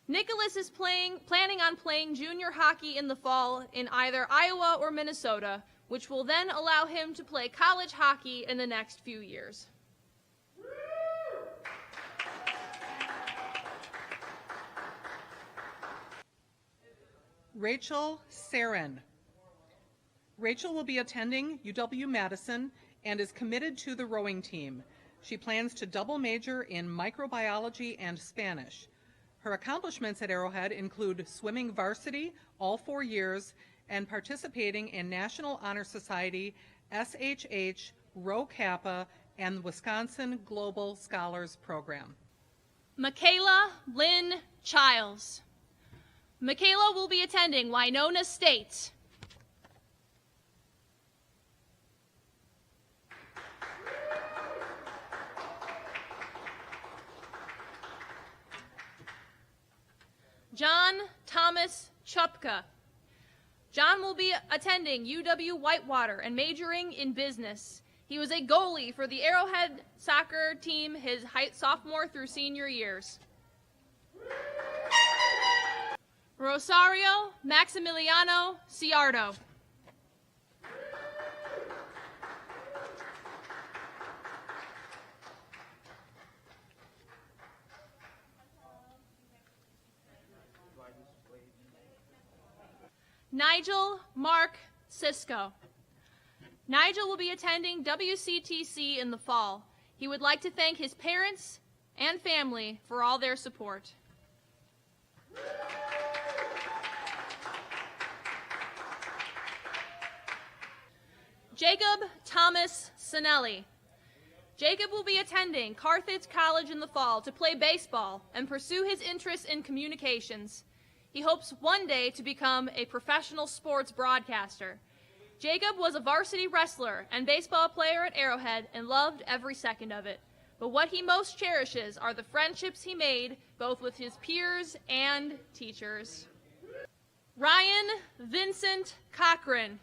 Nicholas is planning on playing junior hockey in the fall in either Iowa or Minnesota, which will then allow him to play college hockey in the next few years. Rachel Sarin. Rachel will be attending UW-Madison and is committed to the rowing team. She plans to double major in microbiology and Spanish. Her accomplishments at Arrowhead include swimming varsity all 4 years and participating in National Honor Society, SHH, Rho Kappa, and the Wisconsin Global Scholars Program. Michaela Lynn Childs. Michaela will be attending Winona State. John Thomas Chupka. John will be attending UW-Whitewater and majoring in business. He was a goalie for the Arrowhead soccer team his sophomore through senior years. Rosario Maximiliano Ciardo. Nigel Mark Sisko. Nigel will be attending WCTC in the fall. He would like to thank his parents and family for all their support. Jacob Thomas Sinelli. Jacob will be attending Carthage College in the fall to play baseball and pursue his interests in communications. He hopes one day to become a professional sports broadcaster. Jacob was a varsity wrestler and baseball player at Arrowhead and loved every second of it. But what he most cherishes are the friendships he made, both with his peers and teachers. Ryan Vincent Cochran.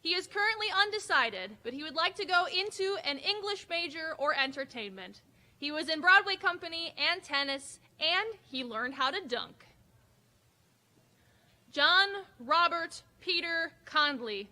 He is currently undecided, but he would like to go into an English major or entertainment. He was in Broadway company and tennis, and he learned how to dunk. John Robert Peter Condley.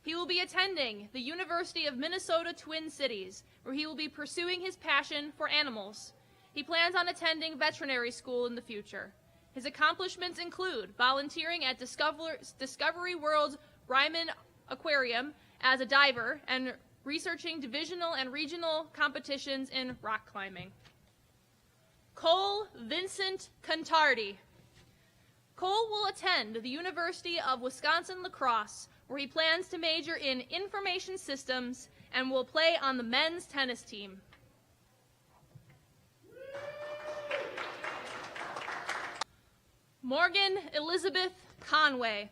He will be attending the University of Minnesota Twin Cities, where he will be pursuing his passion for animals. He plans on attending veterinary school in the future. His accomplishments include volunteering at Discovery World's Ryman Aquarium as a diver and researching divisional and regional competitions in rock climbing. Cole Vincent Contardi. Cole will attend the University of Wisconsin-La Crosse, where he plans to major in information systems and will play on the men's tennis team. Morgan Elizabeth Conway.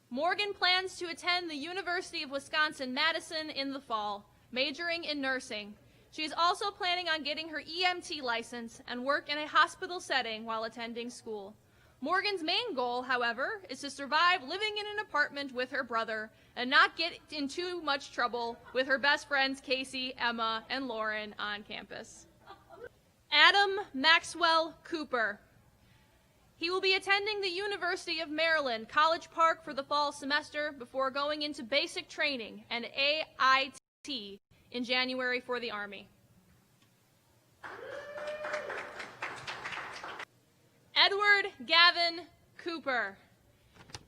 Morgan plans to attend the University of Wisconsin-Madison in the fall, majoring in nursing. She is also planning on getting her EMT license and work in a hospital setting while attending school. Morgan's main goal, however, is to survive living in an apartment with her brother and not get in too much trouble with her best friends Casey, Emma, and Lauren on campus. Adam Maxwell Cooper. He will be attending the University of Maryland, College Park for the fall semester before going into basic training and AIT in January for the Army. Edward Gavin Cooper.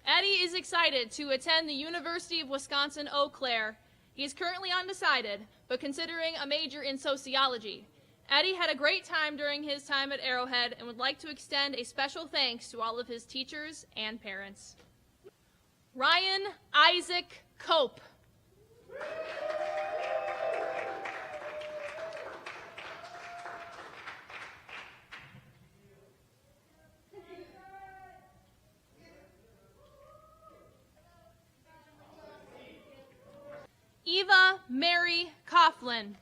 Eddie is excited to attend the University of Wisconsin-Eau Claire. He is currently undecided, but considering a major in sociology. Eddie had a great time during his time at Arrowhead and would like to extend a special thanks to all of his teachers and parents. Ryan Isaac Cope. Eva Mary Coughlin.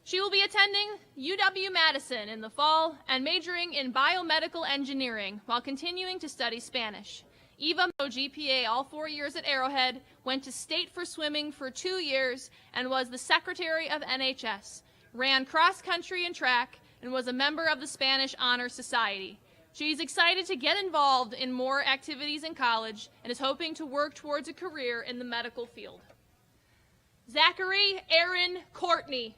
She will be attending UW-Madison in the fall and majoring in biomedical engineering while continuing to study Spanish. Eva GPA all 4 years at Arrowhead, went to state for swimming for 2 years, and was the secretary of NHS, ran cross country and track, and was a member of the Spanish Honor Society. She's excited to get involved in more activities in college and is hoping to work towards a career in the medical field. Zachary Aaron Courtney.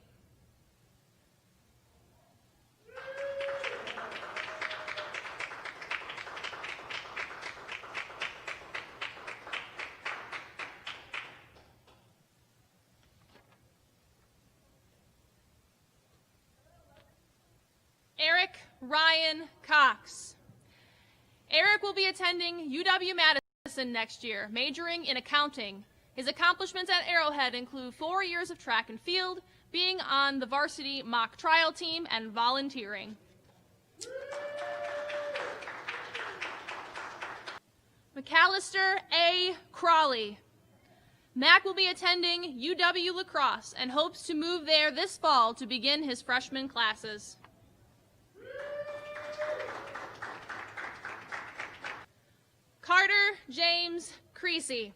Eric Ryan Cox. Eric will be attending UW-Madison next year, majoring in accounting. His accomplishments at Arrowhead include 4 years of track and field, being on the varsity mock trial team, and volunteering. McAllister A. Crawley. Mac will be attending UW-La Crosse and hopes to move there this fall to begin his freshman classes. Carter James Creasy.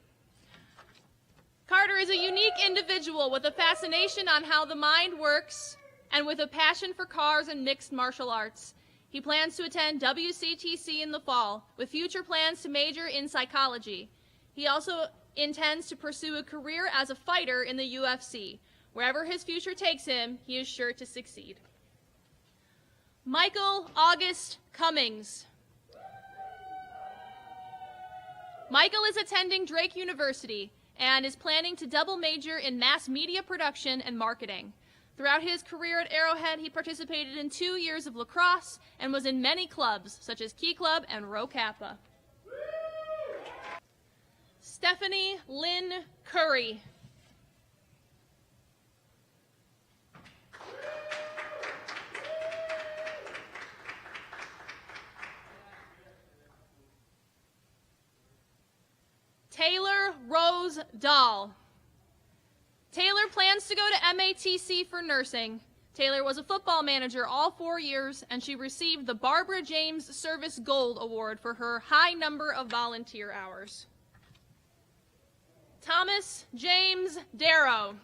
Carter is a unique individual with a fascination on how the mind works and with a passion for cars and mixed martial arts. He plans to attend WCTC in the fall, with future plans to major in psychology. He also intends to pursue a career as a fighter in the UFC. Wherever his future takes him, he is sure to succeed. Michael August Cummings. Michael is attending Drake University and is planning to double major in mass media production and marketing. Throughout his career at Arrowhead, he participated in 2 years of lacrosse and was in many clubs, such as Key Club and Rho Kappa. Stephanie Lynn Curry. Taylor Rose Dahl. Taylor plans to go to MATC for nursing. Taylor was a football manager all 4 years, and she received the Barbara James Service Gold Award for her high number of volunteer hours. Thomas James Darrow.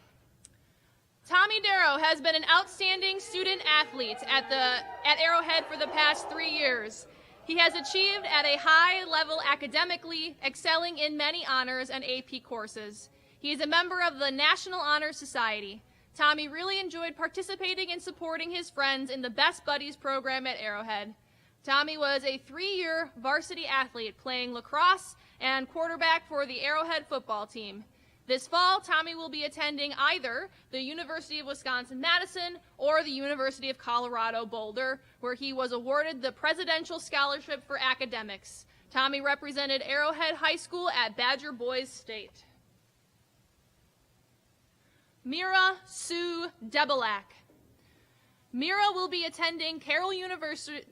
Tommy Darrow has been an outstanding student athlete at Arrowhead for the past 3 years. He has achieved at a high level academically, excelling in many honors and AP courses. He is a member of the National Honor Society. Tommy really enjoyed participating and supporting his friends in the Best Buddies program at Arrowhead. Tommy was a 3-year varsity athlete playing lacrosse and quarterback for the Arrowhead football team. This fall, Tommy will be attending either the University of Wisconsin-Madison or the University of Colorado Boulder, where he was awarded the Presidential Scholarship for Academics. Tommy represented Arrowhead High School at Badger Boys State. Myrah Sue Debelak. Myrah will be attending Carroll University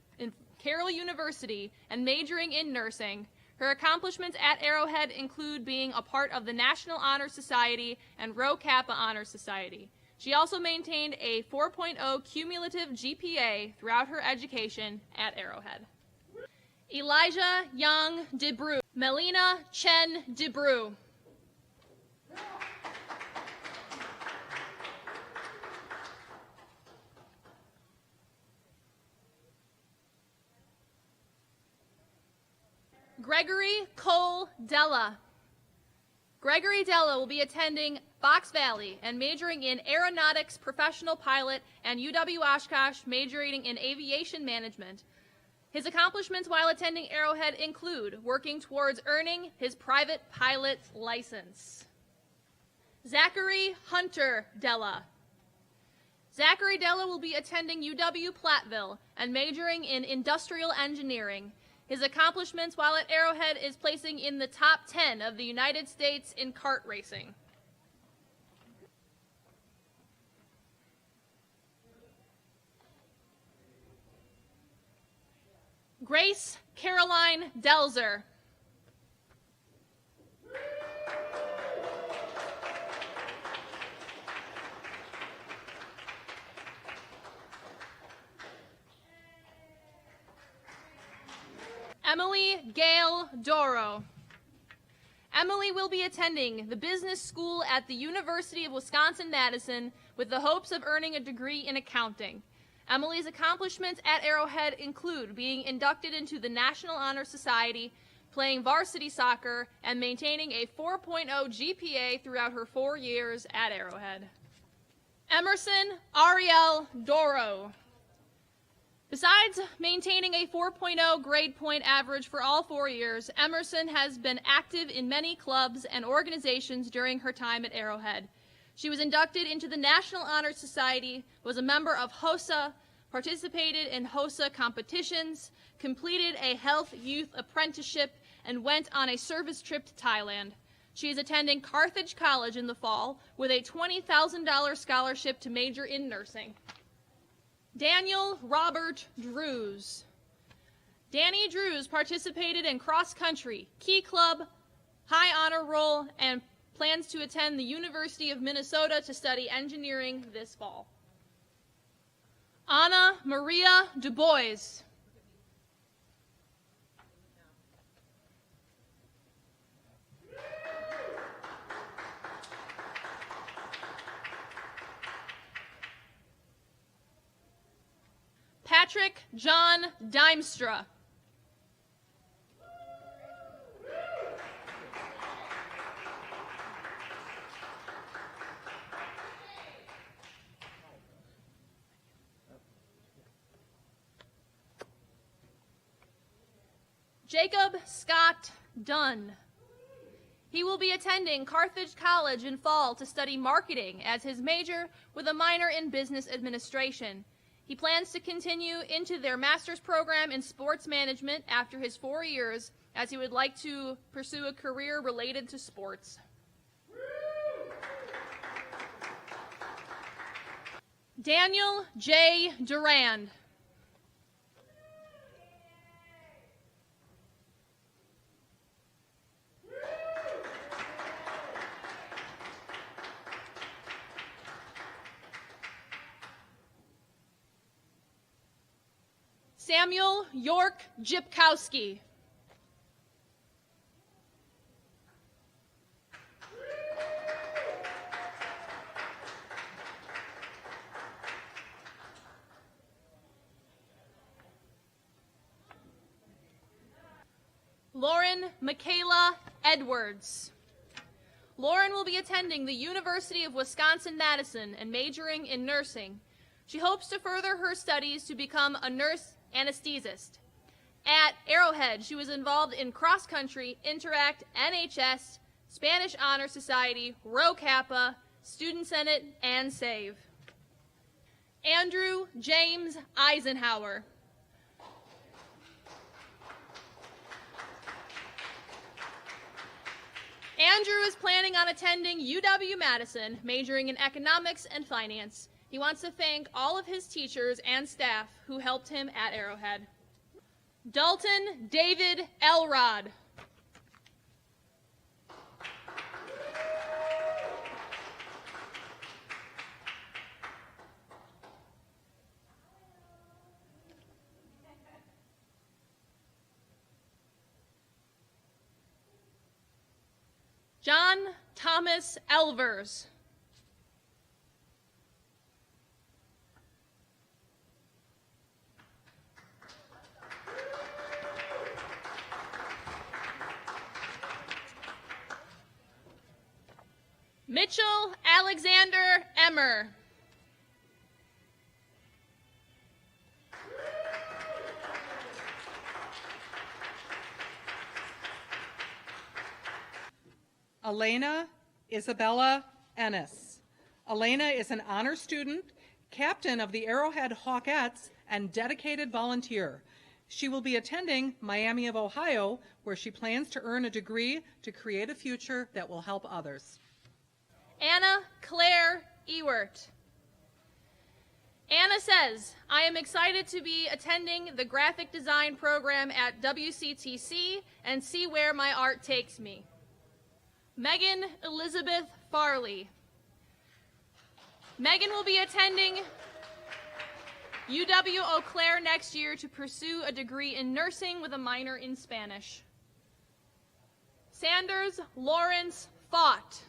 and majoring in nursing. Her accomplishments at Arrowhead include being a part of the National Honor Society and Rho Kappa Honor Society. She also maintained a 4.0 cumulative GPA throughout her education at Arrowhead. Elijah Young DeBrew. Melina Chen DeBrew. Gregory Cole Della. Gregory Della will be attending Fox Valley and majoring in aeronautics professional pilot and UW Oshkosh majoring in aviation management. His accomplishments while attending Arrowhead include working towards earning his private pilot's license. Zachary Hunter Della. Zachary Della will be attending UW Platteville and majoring in industrial engineering. His accomplishments while at Arrowhead is placing in the top 10 of the United States in kart racing. Grace Caroline Delzer. Emily Gail Doro. Emily will be attending the business school at the University of Wisconsin-Madison with the hopes of earning a degree in accounting. Emily's accomplishments at Arrowhead include being inducted into the National Honor Society, playing varsity soccer, and maintaining a 4.0 GPA throughout her 4 years at Arrowhead. Emerson Ariel Doro. Besides maintaining a 4.0 grade point average for all 4 years, Emerson has been active in many clubs and organizations during her time at Arrowhead. She was inducted into the National Honor Society, was a member of HOSA, participated in HOSA competitions, completed a health youth apprenticeship, and went on a service trip to Thailand. She is attending Carthage College in the fall with a $20,000 scholarship to major in nursing. Daniel Robert Drews. Danny Drews participated in cross country, key club, high honor roll, and plans to attend the University of Minnesota to study engineering this fall. Anna Maria DuBois. Patrick John Dimstra. Jacob Scott Dunn. He will be attending Carthage College in fall to study marketing as his major with a minor in business administration. He plans to continue into their master's program in sports management after his 4 years, as he would like to pursue a career related to sports. Daniel J. Durand. Samuel York Jipkowski. Lauren Michaela Edwards. Lauren will be attending the University of Wisconsin-Madison and majoring in nursing. She hopes to further her studies to become a nurse anesthesist. At Arrowhead, she was involved in cross-country, interact, NHS, Spanish Honor Society, Rho Kappa, Student Senate, and SAVE. Andrew James Eisenhower. Andrew is planning on attending UW-Madison, majoring in economics and finance. He wants to thank all of his teachers and staff who helped him at Arrowhead. Dalton David Elrod. John Thomas Elvers. Mitchell Alexander Emmer. Elena Isabella Ennis. Elena is an honor student, captain of the Arrowhead Hawkettes, and dedicated volunteer. She will be attending Miami of Ohio, where she plans to earn a degree to create a future that will help others. Anna Claire Ewert. Anna says, I am excited to be attending the graphic design program at WCTC and see where my art takes me. Megan Elizabeth Farley. Megan will be attending UW Eau Claire next year to pursue a degree in nursing with a minor in Spanish. Sanders Lawrence Fott.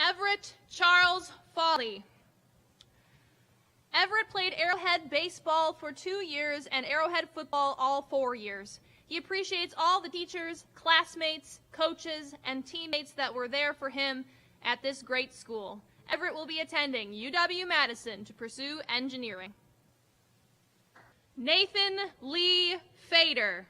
Everett Charles Foley. Everett played Arrowhead baseball for 2 years and Arrowhead football all 4 years. He appreciates all the teachers, classmates, coaches, and teammates that were there for him at this great school. Everett will be attending UW-Madison to pursue engineering. Nathan Lee Fader.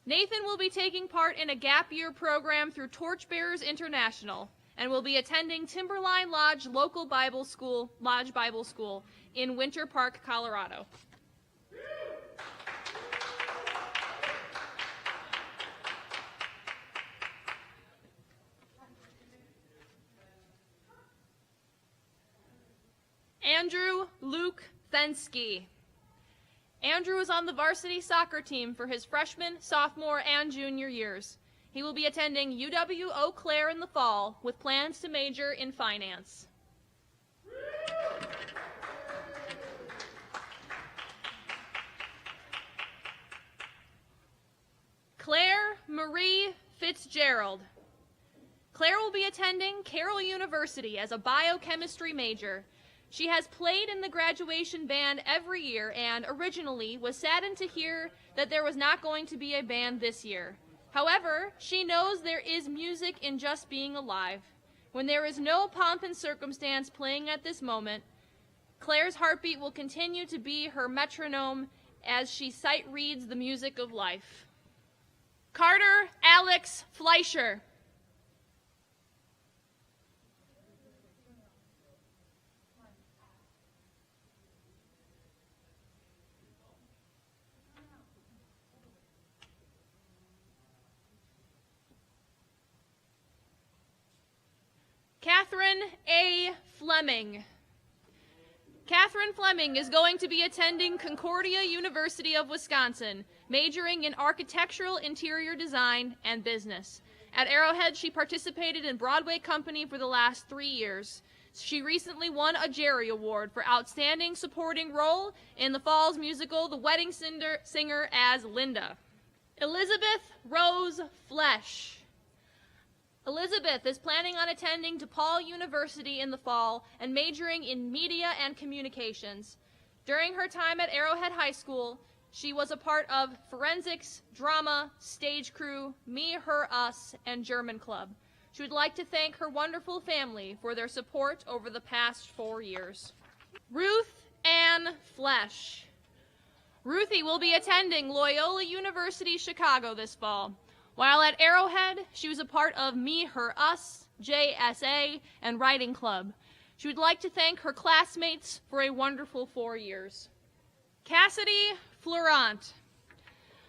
Nathan will be taking part in a gap year program through Torchbearers International and will be attending Timberline Lodge Local Bible School, Lodge Bible School in Winter Park, Colorado. Andrew Luke Fensky. Andrew is on the varsity soccer team for his freshman, sophomore, and junior years. He will be attending UW Eau Claire in the fall with plans to major in finance. Claire Marie Fitzgerald. Claire will be attending Carroll University as a biochemistry major. She has played in the graduation band every year and originally was saddened to hear that there was not going to be a band this year. However, she knows there is music in just being alive. When there is no pomp and circumstance playing at this moment, Claire's heartbeat will continue to be her metronome as she sight reads the music of life. Carter Alex Fleischer. Catherine A. Fleming. Catherine Fleming is going to be attending Concordia University of Wisconsin, majoring in architectural interior design and business. At Arrowhead, she participated in Broadway Company for the last 3 years. She recently won a Jerry Award for Outstanding Supporting Role in the fall's musical The Wedding Singer as Linda. Elizabeth Rose Flesh. Elizabeth is planning on attending DePaul University in the fall and majoring in media and communications. During her time at Arrowhead High School, She was a part of forensics, drama, stage crew, me, her, us, and German club. She would like to thank her wonderful family for their support over the past 4 years. Ruth Ann Flesch. Ruthie will be attending Loyola University Chicago this fall. While at Arrowhead, she was a part of Me, Her, Us, JSA, and Writing Club. She would like to thank her classmates for a wonderful 4 years. Cassidy Florent.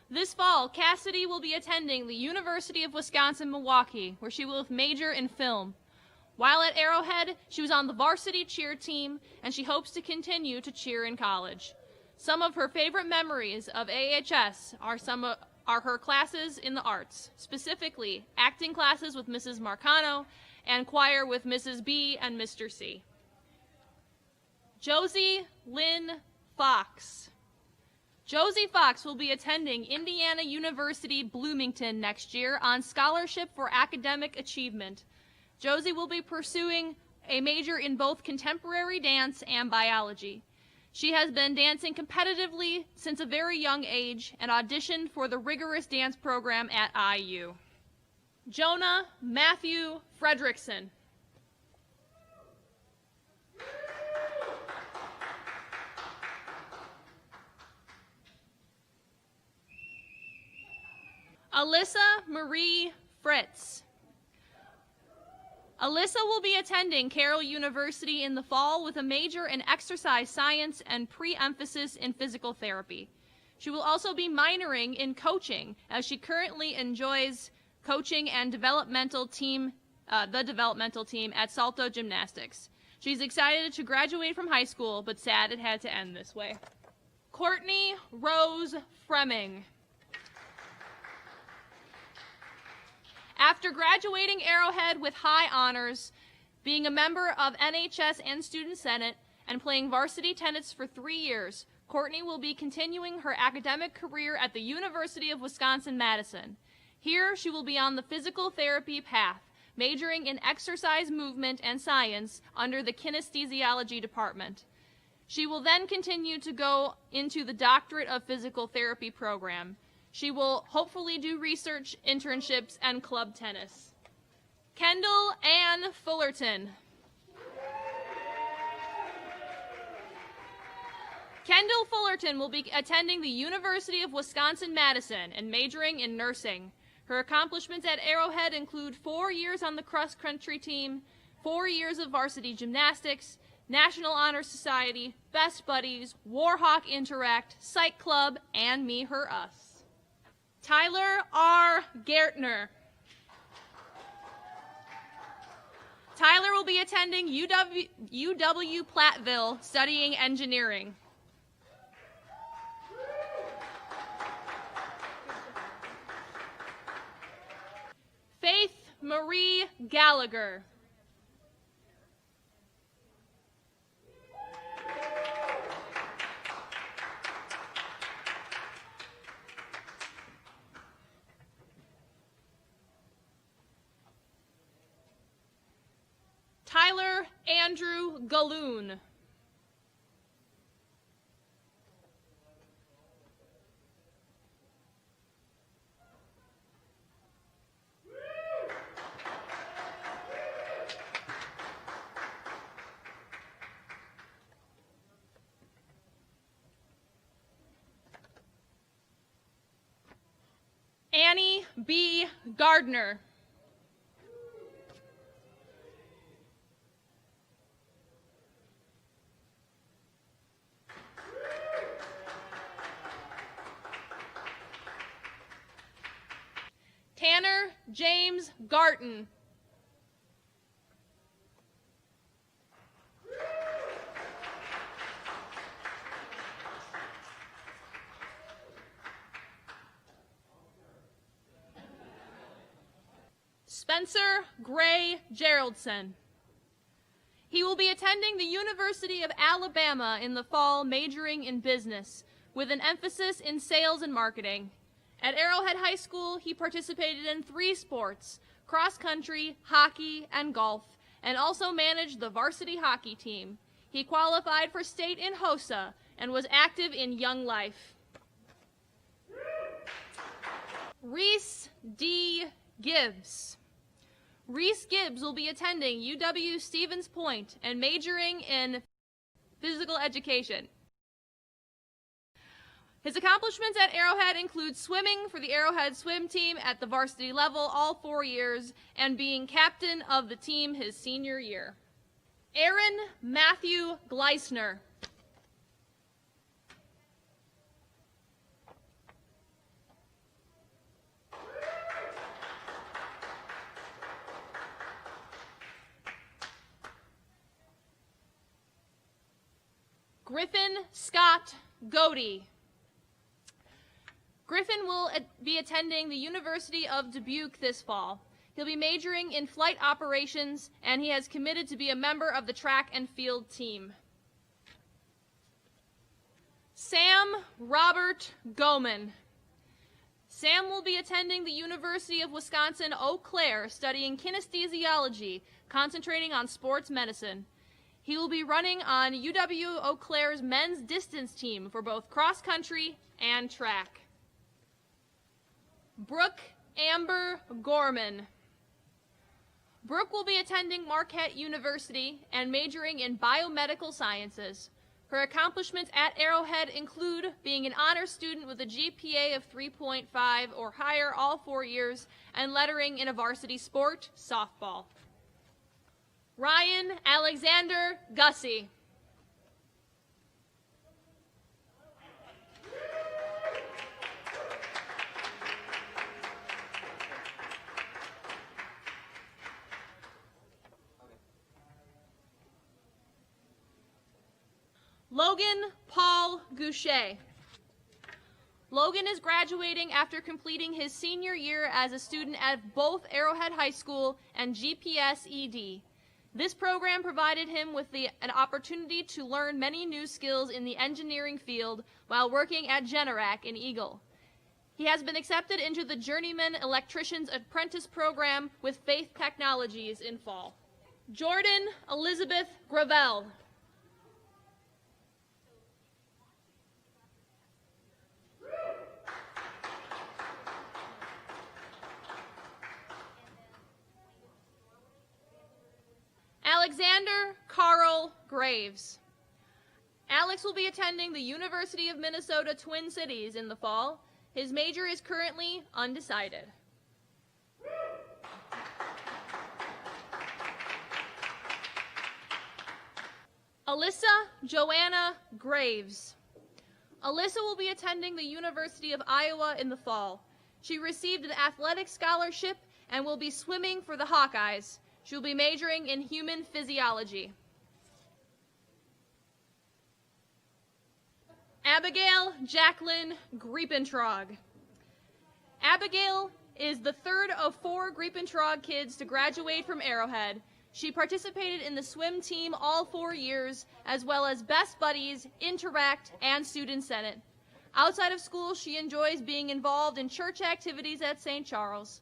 This fall, Cassidy will be attending the University of Wisconsin-Milwaukee, where she will major in film. While at Arrowhead, she was on the varsity cheer team, and she hopes to continue to cheer in college. Some of her favorite memories of AHS are her classes in the arts, specifically acting classes with Mrs. Marcano and choir with Mrs. B and Mr. C. Josie Lynn Fox. Josie Fox will be attending Indiana University Bloomington next year on scholarship for academic achievement. Josie will be pursuing a major in both contemporary dance and biology. She has been dancing competitively since a very young age and auditioned for the rigorous dance program at IU. Jonah Matthew Fredrickson. Alyssa Marie Fritz. Alyssa will be attending Carroll University in the fall with a major in exercise science and pre-emphasis in physical therapy. She will also be minoring in coaching, as she currently enjoys coaching and the developmental team at Salto Gymnastics. She's excited to graduate from high school, but sad it had to end this way. Courtney Rose Fremming. After graduating Arrowhead with high honors, being a member of NHS and Student Senate, and playing varsity tennis for 3 years, Courtney will be continuing her academic career at the University of Wisconsin-Madison. Here, she will be on the physical therapy path, majoring in exercise movement and science under the kinesthesiology department. She will then continue to go into the Doctorate of Physical Therapy program. She will hopefully do research, internships, and club tennis. Kendall Ann Fullerton. Kendall Fullerton will be attending the University of Wisconsin-Madison and majoring in nursing. Her accomplishments at Arrowhead include 4 years on the cross-country team, 4 years of varsity gymnastics, National Honor Society, Best Buddies, Warhawk Interact, Psych Club, and Me, Her, Us. Tyler R. Gertner. Tyler will be attending UW Platteville studying engineering. Faith Marie Gallagher. Tyler Andrew Galloon. Annie B. Gardner. Tanner James Garton. Spencer Gray Geraldson. He will be attending the University of Alabama in the fall, majoring in business, with an emphasis in sales and marketing. At Arrowhead High School, he participated in 3 sports, cross-country, hockey, and golf, and also managed the varsity hockey team. He qualified for state in HOSA and was active in Young Life. Reese D. Gibbs. Reese Gibbs will be attending UW Stevens Point and majoring in physical education. His accomplishments at Arrowhead include swimming for the Arrowhead swim team at the varsity level all 4 years and being captain of the team his senior year. Aaron Matthew Gleisner. Griffin Scott Godey. Griffin will be attending the University of Dubuque this fall. He'll be majoring in flight operations, and he has committed to be a member of the track and field team. Sam Robert Goman. Sam will be attending the University of Wisconsin-Eau Claire, studying kinesthesiology, concentrating on sports medicine. He will be running on UW-Eau Claire's men's distance team for both cross-country and track. Brooke Amber Gorman. Brooke will be attending Marquette University and majoring in biomedical sciences. Her accomplishments at Arrowhead include being an honor student with a GPA of 3.5 or higher all 4 years and lettering in a varsity sport, softball. Ryan Alexander Gussie. Logan Paul Goucher. Logan is graduating after completing his senior year as a student at both Arrowhead High School and GPS ED. This program provided him with an opportunity to learn many new skills in the engineering field while working at Generac in Eagle. He has been accepted into the Journeyman Electrician's Apprentice Program with Faith Technologies in fall. Jordan Elizabeth Gravel. Alexander Carl Graves. Alex will be attending the University of Minnesota Twin Cities in the fall. His major is currently undecided. Alyssa Joanna Graves. Alyssa will be attending the University of Iowa in the fall. She received an athletic scholarship and will be swimming for the Hawkeyes. She will be majoring in human physiology. Abigail Jacqueline Griepentrog. Abigail is the third of 4 Griepentrog kids to graduate from Arrowhead. She participated in the swim team all 4 years, as well as Best Buddies, Interact, and Student Senate. Outside of school, she enjoys being involved in church activities at St. Charles.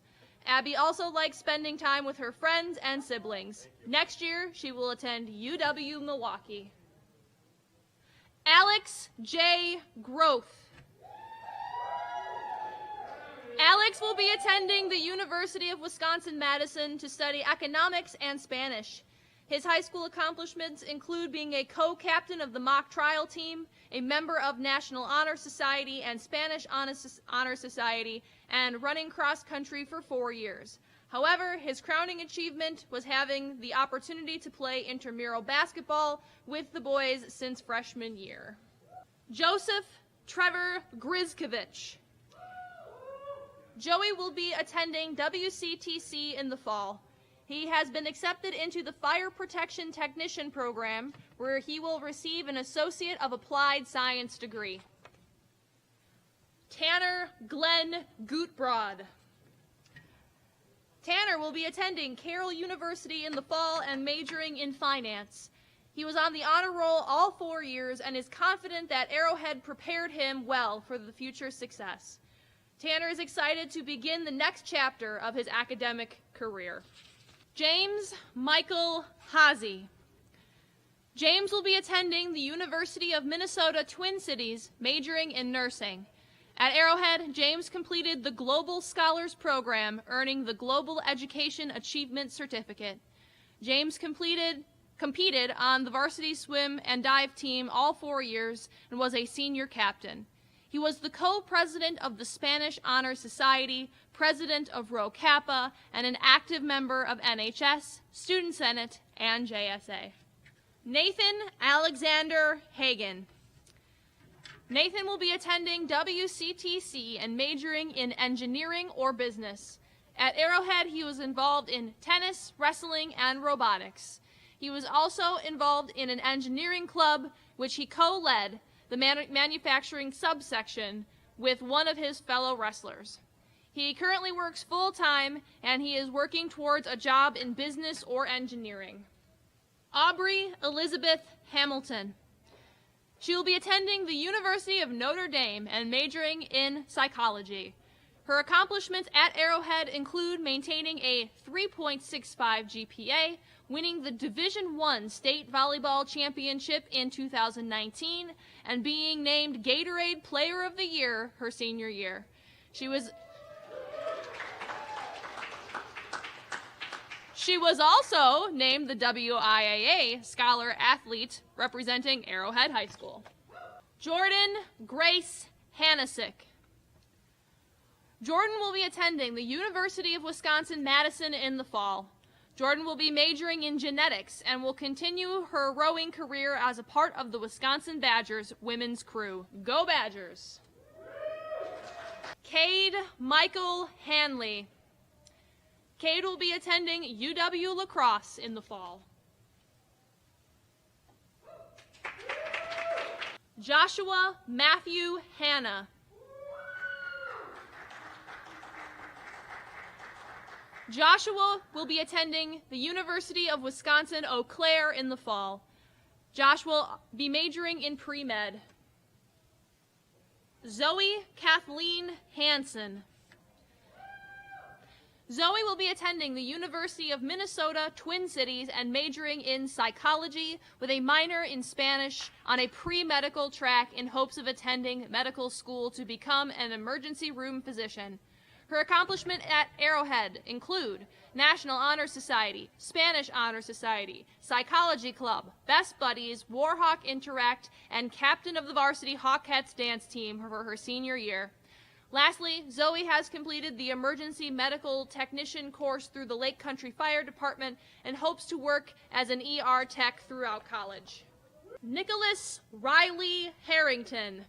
Abby also likes spending time with her friends and siblings. Next year, she will attend UW Milwaukee. Alex J. Groth. Alex will be attending the University of Wisconsin-Madison to study economics and Spanish. His high school accomplishments include being a co-captain of the mock trial team, a member of National Honor Society and Spanish Honor Society, and running cross-country for 4 years. However, his crowning achievement was having the opportunity to play intramural basketball with the boys since freshman year. Joseph Trevor Grizkovich. Joey will be attending WCTC in the fall. He has been accepted into the Fire Protection Technician program, where he will receive an Associate of Applied Science degree. Tanner Glenn Gutbrod. Tanner will be attending Carroll University in the fall and majoring in finance. He was on the honor roll all 4 years and is confident that Arrowhead prepared him well for the future success. Tanner is excited to begin the next chapter of his academic career. James Michael Hazy. James will be attending the University of Minnesota Twin Cities, majoring in nursing. At Arrowhead, James completed the Global Scholars Program, earning the Global Education Achievement Certificate. James competed on the varsity swim and dive team all 4 years and was a senior captain. He was the co-president of the Spanish Honor Society, president of Rho Kappa, and an active member of NHS, Student Senate, and JSA. Nathan Alexander Hagen. Nathan will be attending WCTC and majoring in engineering or business. At Arrowhead, he was involved in tennis, wrestling, and robotics. He was also involved in an engineering club, which he co-led, the manufacturing subsection, with one of his fellow wrestlers. He currently works full-time, and he is working towards a job in business or engineering. Aubrey Elizabeth Hamilton. She will be attending the University of Notre Dame and majoring in psychology. Her accomplishments at Arrowhead include maintaining a 3.65 GPA, winning the Division I State Volleyball Championship in 2019, and being named Gatorade Player of the Year her senior year. She was also named the WIAA Scholar Athlete representing Arrowhead High School. Jordan Grace Hanasick. Jordan will be attending the University of Wisconsin-Madison in the fall. Jordan will be majoring in genetics and will continue her rowing career as a part of the Wisconsin Badgers women's crew. Go Badgers! Cade Michael Hanley. Cade will be attending UW La Crosse in the fall. Joshua Matthew Hanna. Joshua will be attending the University of Wisconsin-Eau Claire in the fall. Josh will be majoring in pre-med. Zoe Kathleen Hansen. Zoe will be attending the University of Minnesota Twin Cities and majoring in psychology with a minor in Spanish on a pre-medical track in hopes of attending medical school to become an emergency room physician. Her accomplishments at Arrowhead include National Honor Society, Spanish Honor Society, Psychology Club, Best Buddies, Warhawk Interact, and captain of the varsity Hawkettes dance team for her senior year. Lastly, Zoe has completed the emergency medical technician course through the Lake Country Fire Department and hopes to work as an ER tech throughout college. Nicholas Riley Harrington.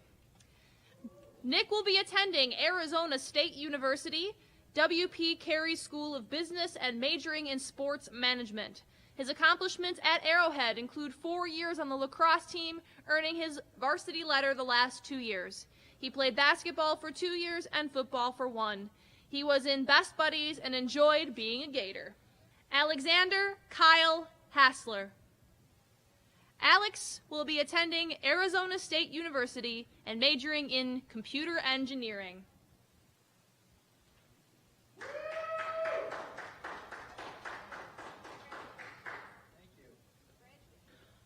Nick will be attending Arizona State University, W.P. Carey School of Business, and majoring in sports management. His accomplishments at Arrowhead include 4 years on the lacrosse team, earning his varsity letter the last 2 years. He played basketball for 2 years and football for 1. He was in Best Buddies and enjoyed being a Gator. Alexander Kyle Hassler. Alex will be attending Arizona State University and majoring in computer engineering.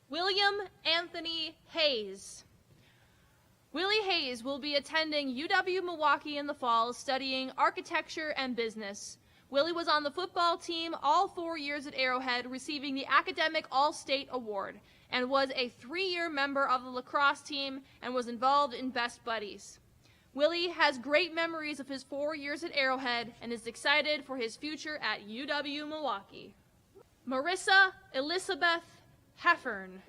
William Anthony Hayes. Willie Hayes will be attending UW-Milwaukee in the fall, studying architecture and business. Willie was on the football team all 4 years at Arrowhead, receiving the Academic All-State Award, and was a 3-year member of the lacrosse team and was involved in Best Buddies. Willie has great memories of his 4 years at Arrowhead and is excited for his future at UW-Milwaukee. Marissa Elizabeth Heffern.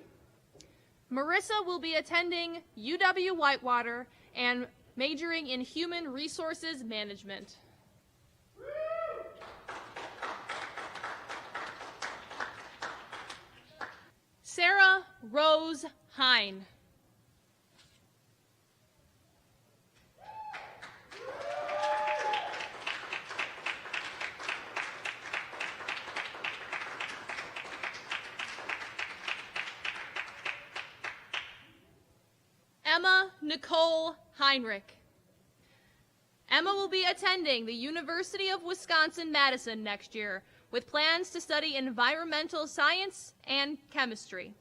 Marissa will be attending UW-Whitewater and majoring in human resources management. Sarah Rose Hine. Emma Nicole Heinrich. Emma will be attending the University of Wisconsin-Madison next year, with plans to study environmental science and chemistry.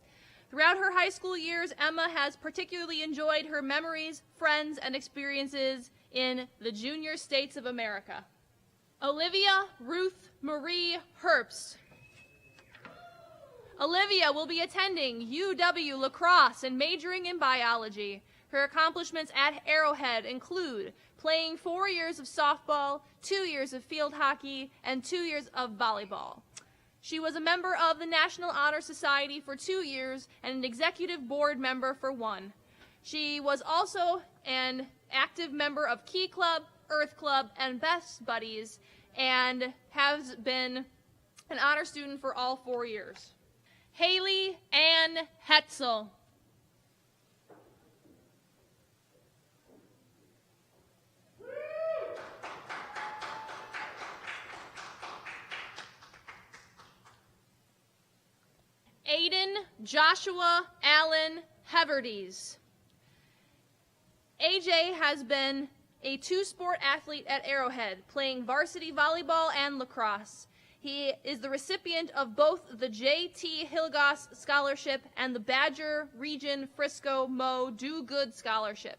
Throughout her high school years, Emma has particularly enjoyed her memories, friends, and experiences in the Junior States of America. Olivia Ruth Marie Herbst. Olivia will be attending UW lacrosse and majoring in biology. Her accomplishments at Arrowhead include playing 4 years of softball, 2 years of field hockey, and 2 years of volleyball. She was a member of the National Honor Society for 2 years and an executive board member for 1. She was also an active member of Key Club, Earth Club, and Best Buddies, and has been an honor student for all 4 years. Haley Ann Hetzel. Aiden Joshua Allen Heverdes. AJ has been a two-sport athlete at Arrowhead, playing varsity volleyball and lacrosse. He is the recipient of both the J.T. Hilgoss Scholarship and the Badger Region Frisco Mo Do Good Scholarship.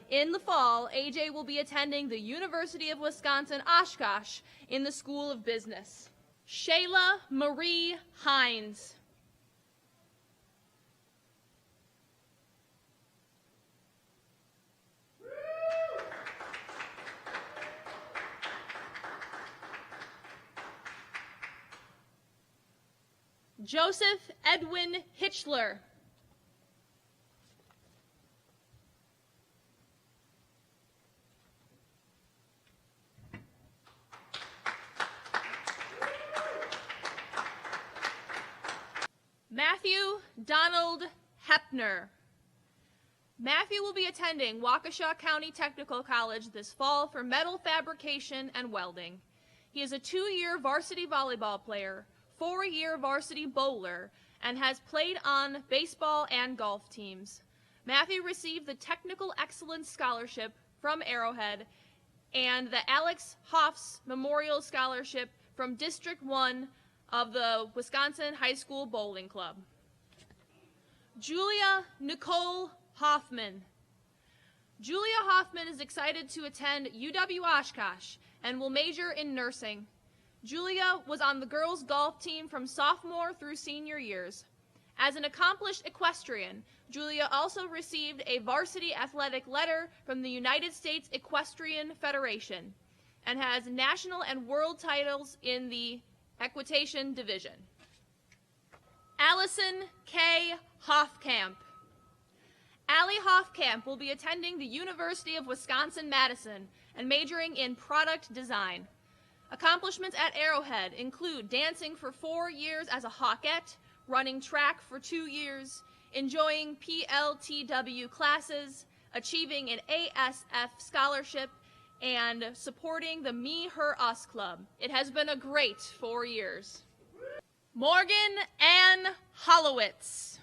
In the fall, AJ will be attending the University of Wisconsin-Oshkosh in the School of Business. Shayla Marie Hines. Joseph Edwin Hitchler. Matthew Donald Hepner. Matthew will be attending Waukesha County Technical College this fall for metal fabrication and welding. He is a 2-year varsity volleyball player, 4-year varsity bowler, and has played on baseball and golf teams. Matthew received the Technical Excellence Scholarship from Arrowhead and the Alex Hoffs Memorial Scholarship from District 1 of the Wisconsin High School Bowling Club. Julia Nicole Hoffman. Julia Hoffman is excited to attend UW Oshkosh and will major in nursing. Julia was on the girls' golf team from sophomore through senior years. As an accomplished equestrian, Julia also received a varsity athletic letter from the United States Equestrian Federation and has national and world titles in the equitation division. Allison K. Hofkamp. Allie Hofkamp will be attending the University of Wisconsin-Madison and majoring in product design. Accomplishments at Arrowhead include dancing for 4 years as a Hawkette, running track for 2 years, enjoying PLTW classes, achieving an ASF scholarship, and supporting the Me, Her, Us Club. It has been a great 4 years. Morgan Ann Hollowitz.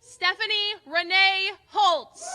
Stephanie Renee Holtz.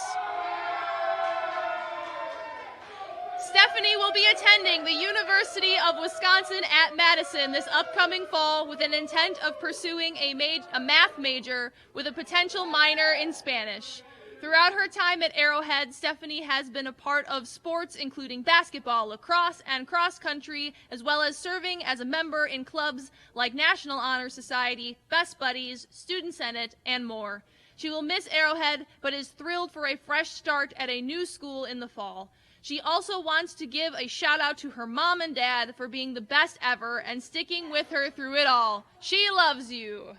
Stephanie will be attending the University of Wisconsin at Madison this upcoming fall with an intent of pursuing a math major with a potential minor in Spanish. Throughout her time at Arrowhead, Stephanie has been a part of sports including basketball, lacrosse, and cross country, as well as serving as a member in clubs like National Honor Society, Best Buddies, Student Senate, and more. She will miss Arrowhead, but is thrilled for a fresh start at a new school in the fall. She also wants to give a shout out to her mom and dad for being the best ever and sticking with her through it all. She loves you.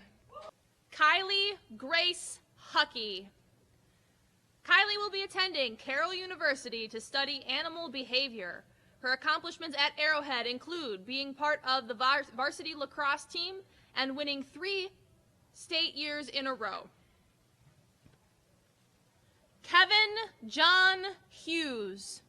Kylie Grace Huckey. Kylie will be attending Carroll University to study animal behavior. Her accomplishments at Arrowhead include being part of the varsity lacrosse team and winning 3 state years in a row. Kevin John Hughes.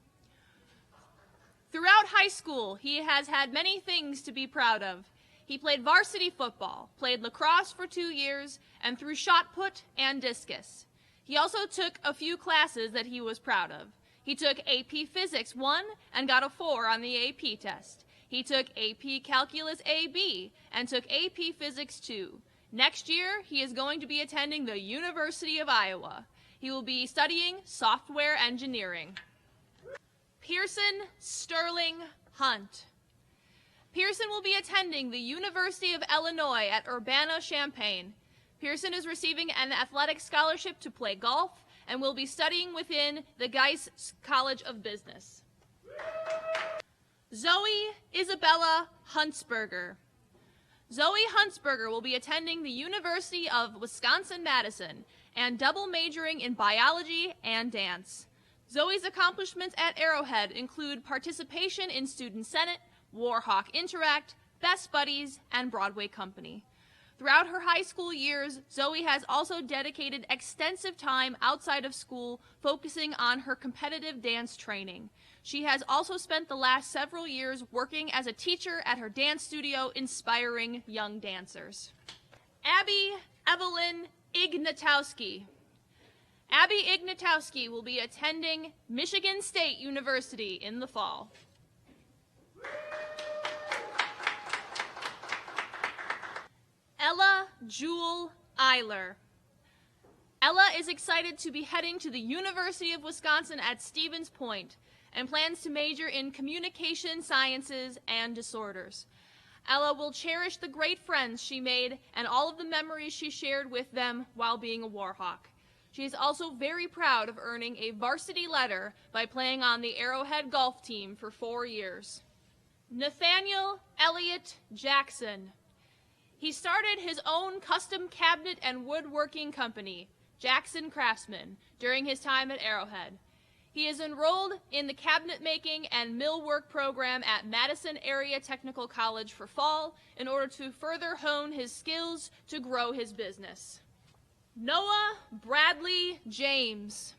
Throughout high school, he has had many things to be proud of. He played varsity football, played lacrosse for 2 years, and threw shot put and discus. He also took a few classes that he was proud of. He took AP Physics 1 and got a 4 on the AP test. He took AP Calculus AB and took AP Physics 2. Next year, he is going to be attending the University of Iowa. He will be studying software engineering. Pearson Sterling Hunt. Pearson will be attending the University of Illinois at Urbana-Champaign. Pearson is receiving an athletic scholarship to play golf and will be studying within the Geis College of Business. Zoe Isabella Huntsberger. Zoe Huntsberger will be attending the University of Wisconsin-Madison and double majoring in biology and dance. Zoe's accomplishments at Arrowhead include participation in Student Senate, Warhawk Interact, Best Buddies, and Broadway Company. Throughout her high school years, Zoe has also dedicated extensive time outside of school focusing on her competitive dance training. She has also spent the last several years working as a teacher at her dance studio, inspiring young dancers. Abby Evelyn Ignatowski. Abby Ignatowski will be attending Michigan State University in the fall. Ella Jewel Eiler. Ella is excited to be heading to the University of Wisconsin at Stevens Point and plans to major in communication sciences and disorders. Ella will cherish the great friends she made and all of the memories she shared with them while being a Warhawk. She is also very proud of earning a varsity letter by playing on the Arrowhead golf team for 4 years. Nathaniel Elliott Jackson. He started his own custom cabinet and woodworking company, Jackson Craftsman, during his time at Arrowhead. He is enrolled in the cabinet making and millwork program at Madison Area Technical College for fall in order to further hone his skills to grow his business. Noah Bradley James.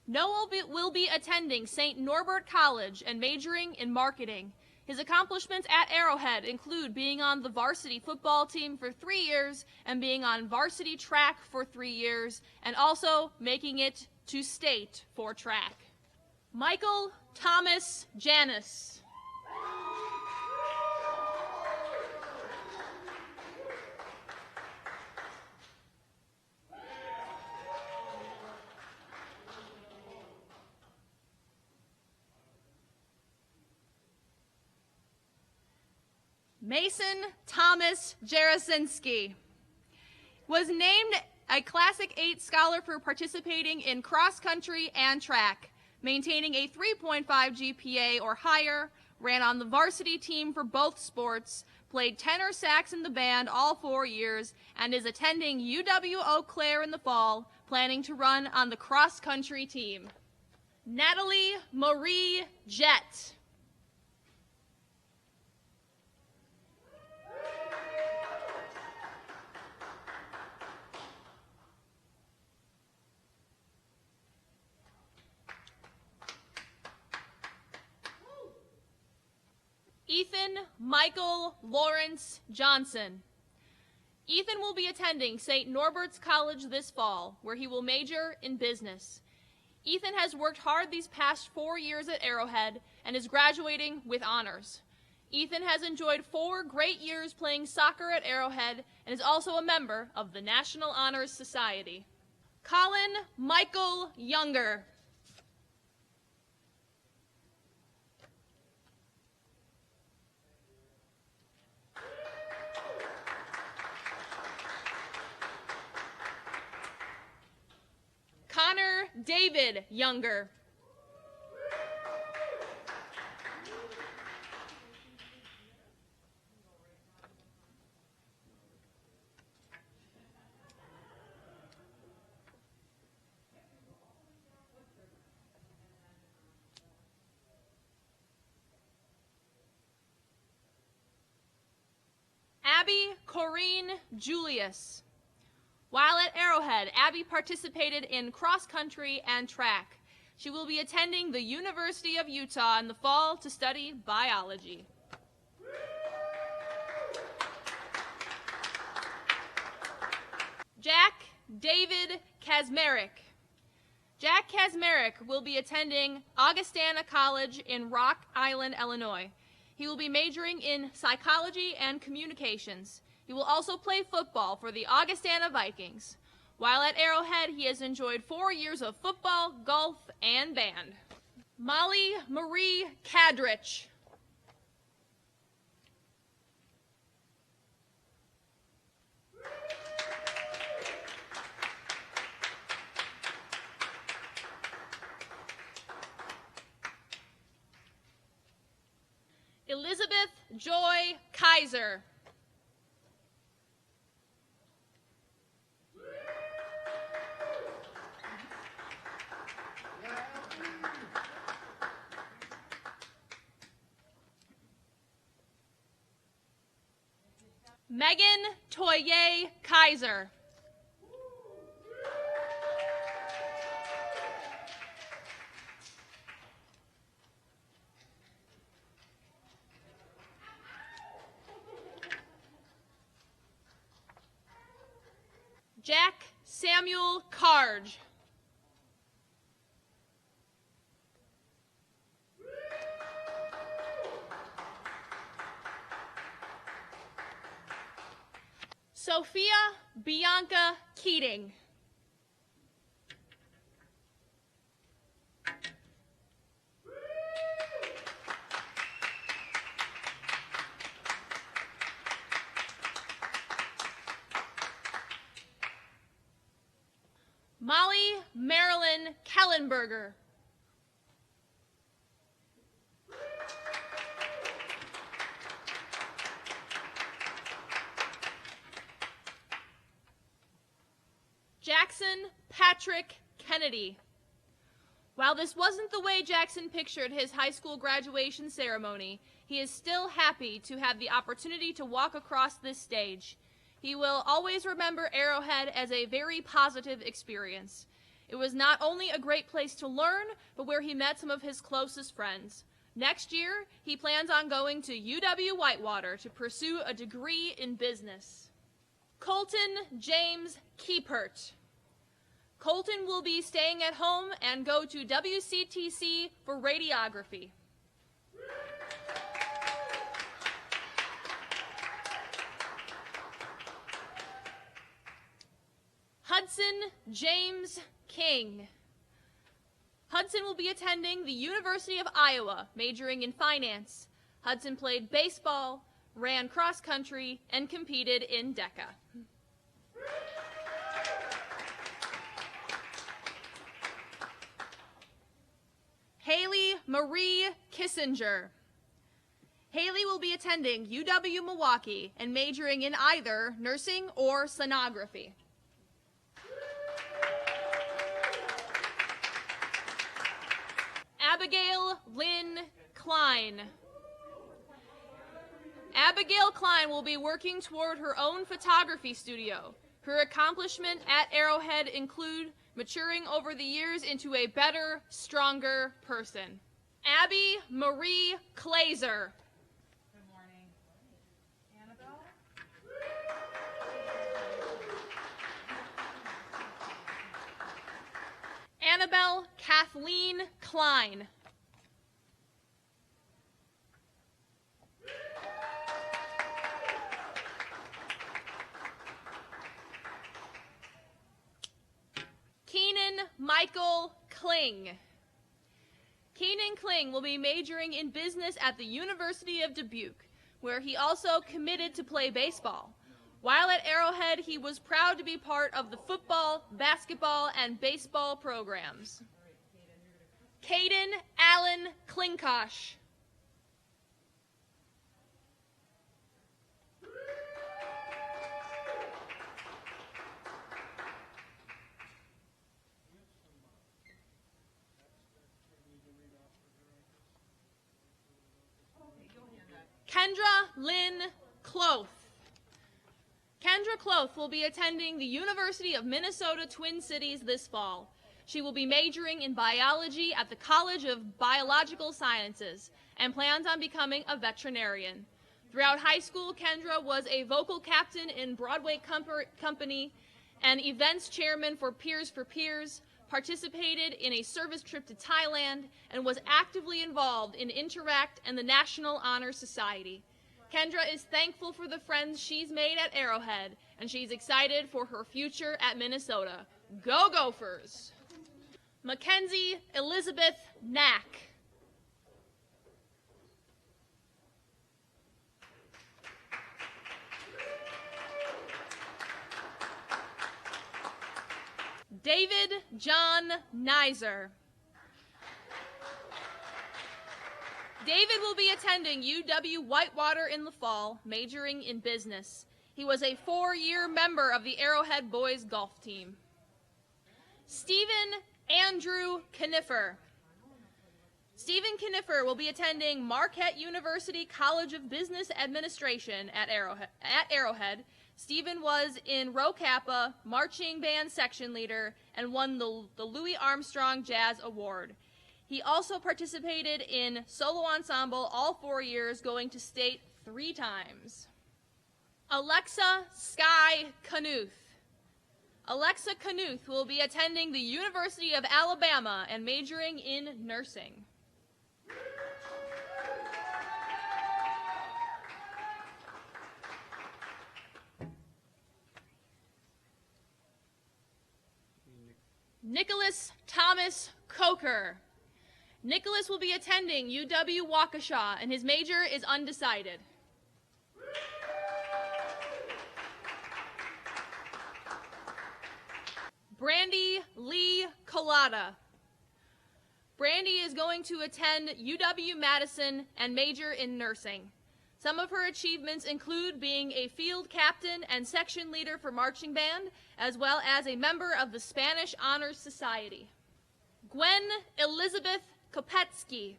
Noah will be attending St. Norbert College and majoring in marketing. His accomplishments at Arrowhead include being on the varsity football team for 3 years and being on varsity track for 3 years, and also making it to state for track. Michael Thomas Janis. Mason Thomas Jarasinski was named a Classic 8 scholar for participating in cross country and track, maintaining a 3.5 GPA or higher, ran on the varsity team for both sports, played tenor sax in the band all 4 years, and is attending UW Eau Claire in the fall, planning to run on the cross country team. Natalie Marie Jett. Ethan Michael Lawrence Johnson. Ethan will be attending St. Norbert's College this fall, where he will major in business. Ethan has worked hard these past 4 years at Arrowhead and is graduating with honors. Ethan has enjoyed 4 great years playing soccer at Arrowhead and is also a member of the National Honors Society. Colin Michael Younger. Connor David Younger. Abby Corrine Julius. While at Arrowhead, Abby participated in cross-country and track. She will be attending the University of Utah in the fall to study biology. Jack David Kazmarek. Jack Kazmarek will be attending Augustana College in Rock Island, Illinois. He will be majoring in psychology and communications. He will also play football for the Augustana Vikings. While at Arrowhead, he has enjoyed 4 years of football, golf, and band. Molly Marie Kadrich. Elizabeth Joy Kaiser. Megan Toye Kaiser. Jack Samuel Carge. Sophia Bianca Keating. Molly Marilyn Kellenberger. Jackson Patrick Kennedy. While this wasn't the way Jackson pictured his high school graduation ceremony, he is still happy to have the opportunity to walk across this stage. He will always remember Arrowhead as a very positive experience. It was not only a great place to learn, but where he met some of his closest friends. Next year, he plans on going to UW-Whitewater to pursue a degree in business. Colton James Kiepert. Colton will be staying at home and go to WCTC for radiography. Hudson James King. Hudson will be attending the University of Iowa, majoring in finance. Hudson played baseball, ran cross country, and competed in DECA. Haley Marie Kissinger. Haley will be attending UW-Milwaukee and majoring in either nursing or sonography. Abigail Lynn Klein. Abigail Klein will be working toward her own photography studio. Her accomplishments at Arrowhead include maturing over the years into a better, stronger person. Abby Marie Glazer. Good morning. Annabelle? Annabelle Kathleen Klein. Keenan Michael Kling. Keenan Kling will be majoring in business at the University of Dubuque, where he also committed to play baseball. While at Arrowhead, he was proud to be part of the football, basketball, and baseball programs. Caden Allen Klinkosh. Kendra Lynn Cloth. Kendra Cloth will be attending the University of Minnesota Twin Cities this fall. She will be majoring in biology at the College of Biological Sciences and plans on becoming a veterinarian. Throughout high school, Kendra was a vocal captain in Broadway Company and events chairman for Peers, participated in a service trip to Thailand, and was actively involved in Interact and the National Honor Society. Kendra is thankful for the friends she's made at Arrowhead, and she's excited for her future at Minnesota. Go Gophers! Mackenzie Elizabeth Knack. David John Nizer. David will be attending UW-Whitewater in the fall, majoring in business. He was a 4-year member of the Arrowhead boys golf team. Stephen Andrew Kniffer. Stephen Kniffer will be attending Marquette University College of Business Administration at Arrowhead. Stephen was in Rho Kappa, marching band section leader, and won the Louis Armstrong Jazz Award. He also participated in solo ensemble all 4 years, going to state 3 times. Alexa Sky Knuth. Alexa Knuth will be attending the University of Alabama and majoring in nursing. Nicholas Thomas Coker. Nicholas will be attending UW-Waukesha, and his major is undecided. Brandy Lee Collada. Brandy is going to attend UW-Madison and major in nursing. Some of her achievements include being a field captain and section leader for marching band, as well as a member of the Spanish Honors Society. Gwen Elizabeth Kopetsky.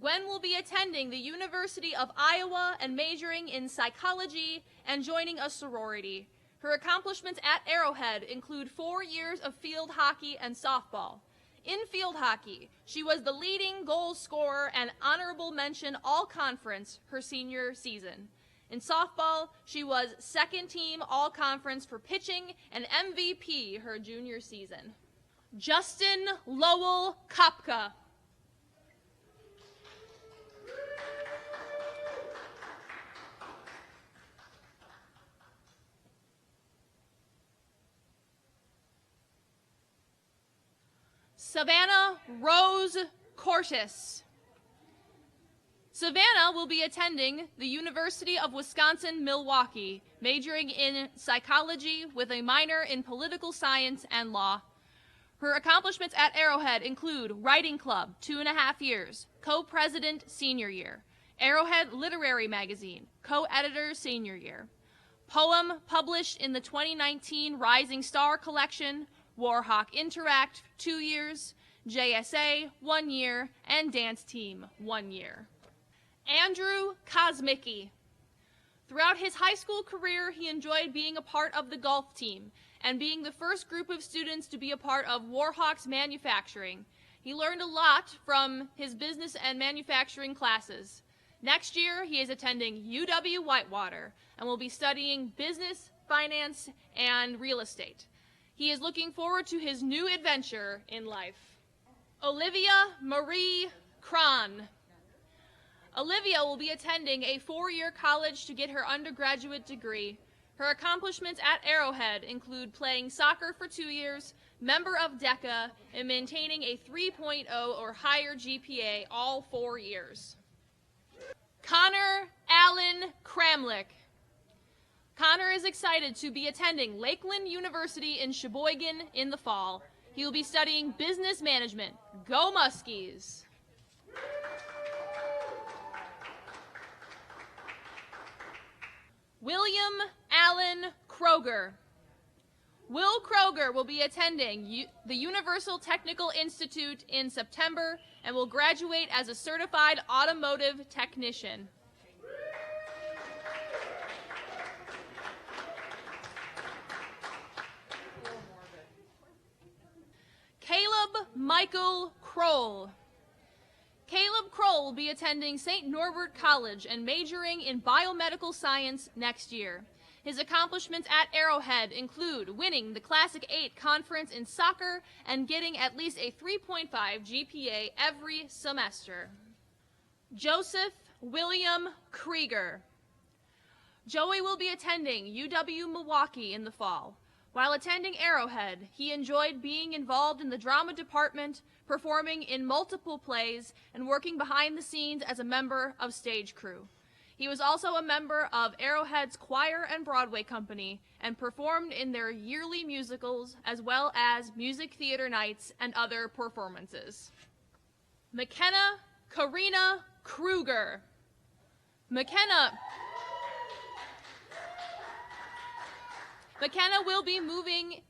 Gwen will be attending the University of Iowa and majoring in psychology and joining a sorority. Her accomplishments at Arrowhead include 4 years of field hockey and softball. In field hockey, she was the leading goal scorer and honorable mention all-conference her senior season. In softball, she was second-team all-conference for pitching and MVP her junior season. Justin Lowell Kopka. Savannah Rose Cortis. Savannah will be attending the University of Wisconsin-Milwaukee, majoring in psychology with a minor in political science and law. Her accomplishments at Arrowhead include Writing Club, 2.5 years, co-president senior year, Arrowhead Literary Magazine, co-editor senior year, poem published in the 2019 Rising Star Collection, Warhawk Interact, 2 years, JSA, 1 year, and dance team, 1 year. Andrew Kosmicki. Throughout his high school career, he enjoyed being a part of the golf team and being the first group of students to be a part of Warhawks manufacturing. He learned a lot from his business and manufacturing classes. Next year, he is attending UW-Whitewater and will be studying business, finance, and real estate. He is looking forward to his new adventure in life. Olivia Marie Cron. Olivia will be attending a 4-year college to get her undergraduate degree. Her accomplishments at Arrowhead include playing soccer for 2 years, member of DECA, and maintaining a 3.0 or higher GPA all 4 years. Connor Allen Kramlich. Connor is excited to be attending Lakeland University in Sheboygan in the fall. He will be studying business management. Go Muskies! William Allen Kroger. Will Kroger will be attending the Universal Technical Institute in September and will graduate as a certified automotive technician. Caleb Michael Kroll. Caleb Kroll will be attending St. Norbert College and majoring in biomedical science next year. His accomplishments at Arrowhead include winning the Classic 8 conference in soccer and getting at least a 3.5 GPA every semester. Joseph William Krieger. Joey will be attending UW Milwaukee in the fall. While attending Arrowhead, he enjoyed being involved in the drama department, performing in multiple plays, and working behind the scenes as a member of stage crew. He was also a member of Arrowhead's choir and Broadway company and performed in their yearly musicals as well as music theater nights and other performances. McKenna Karina Kruger. McKenna will be moving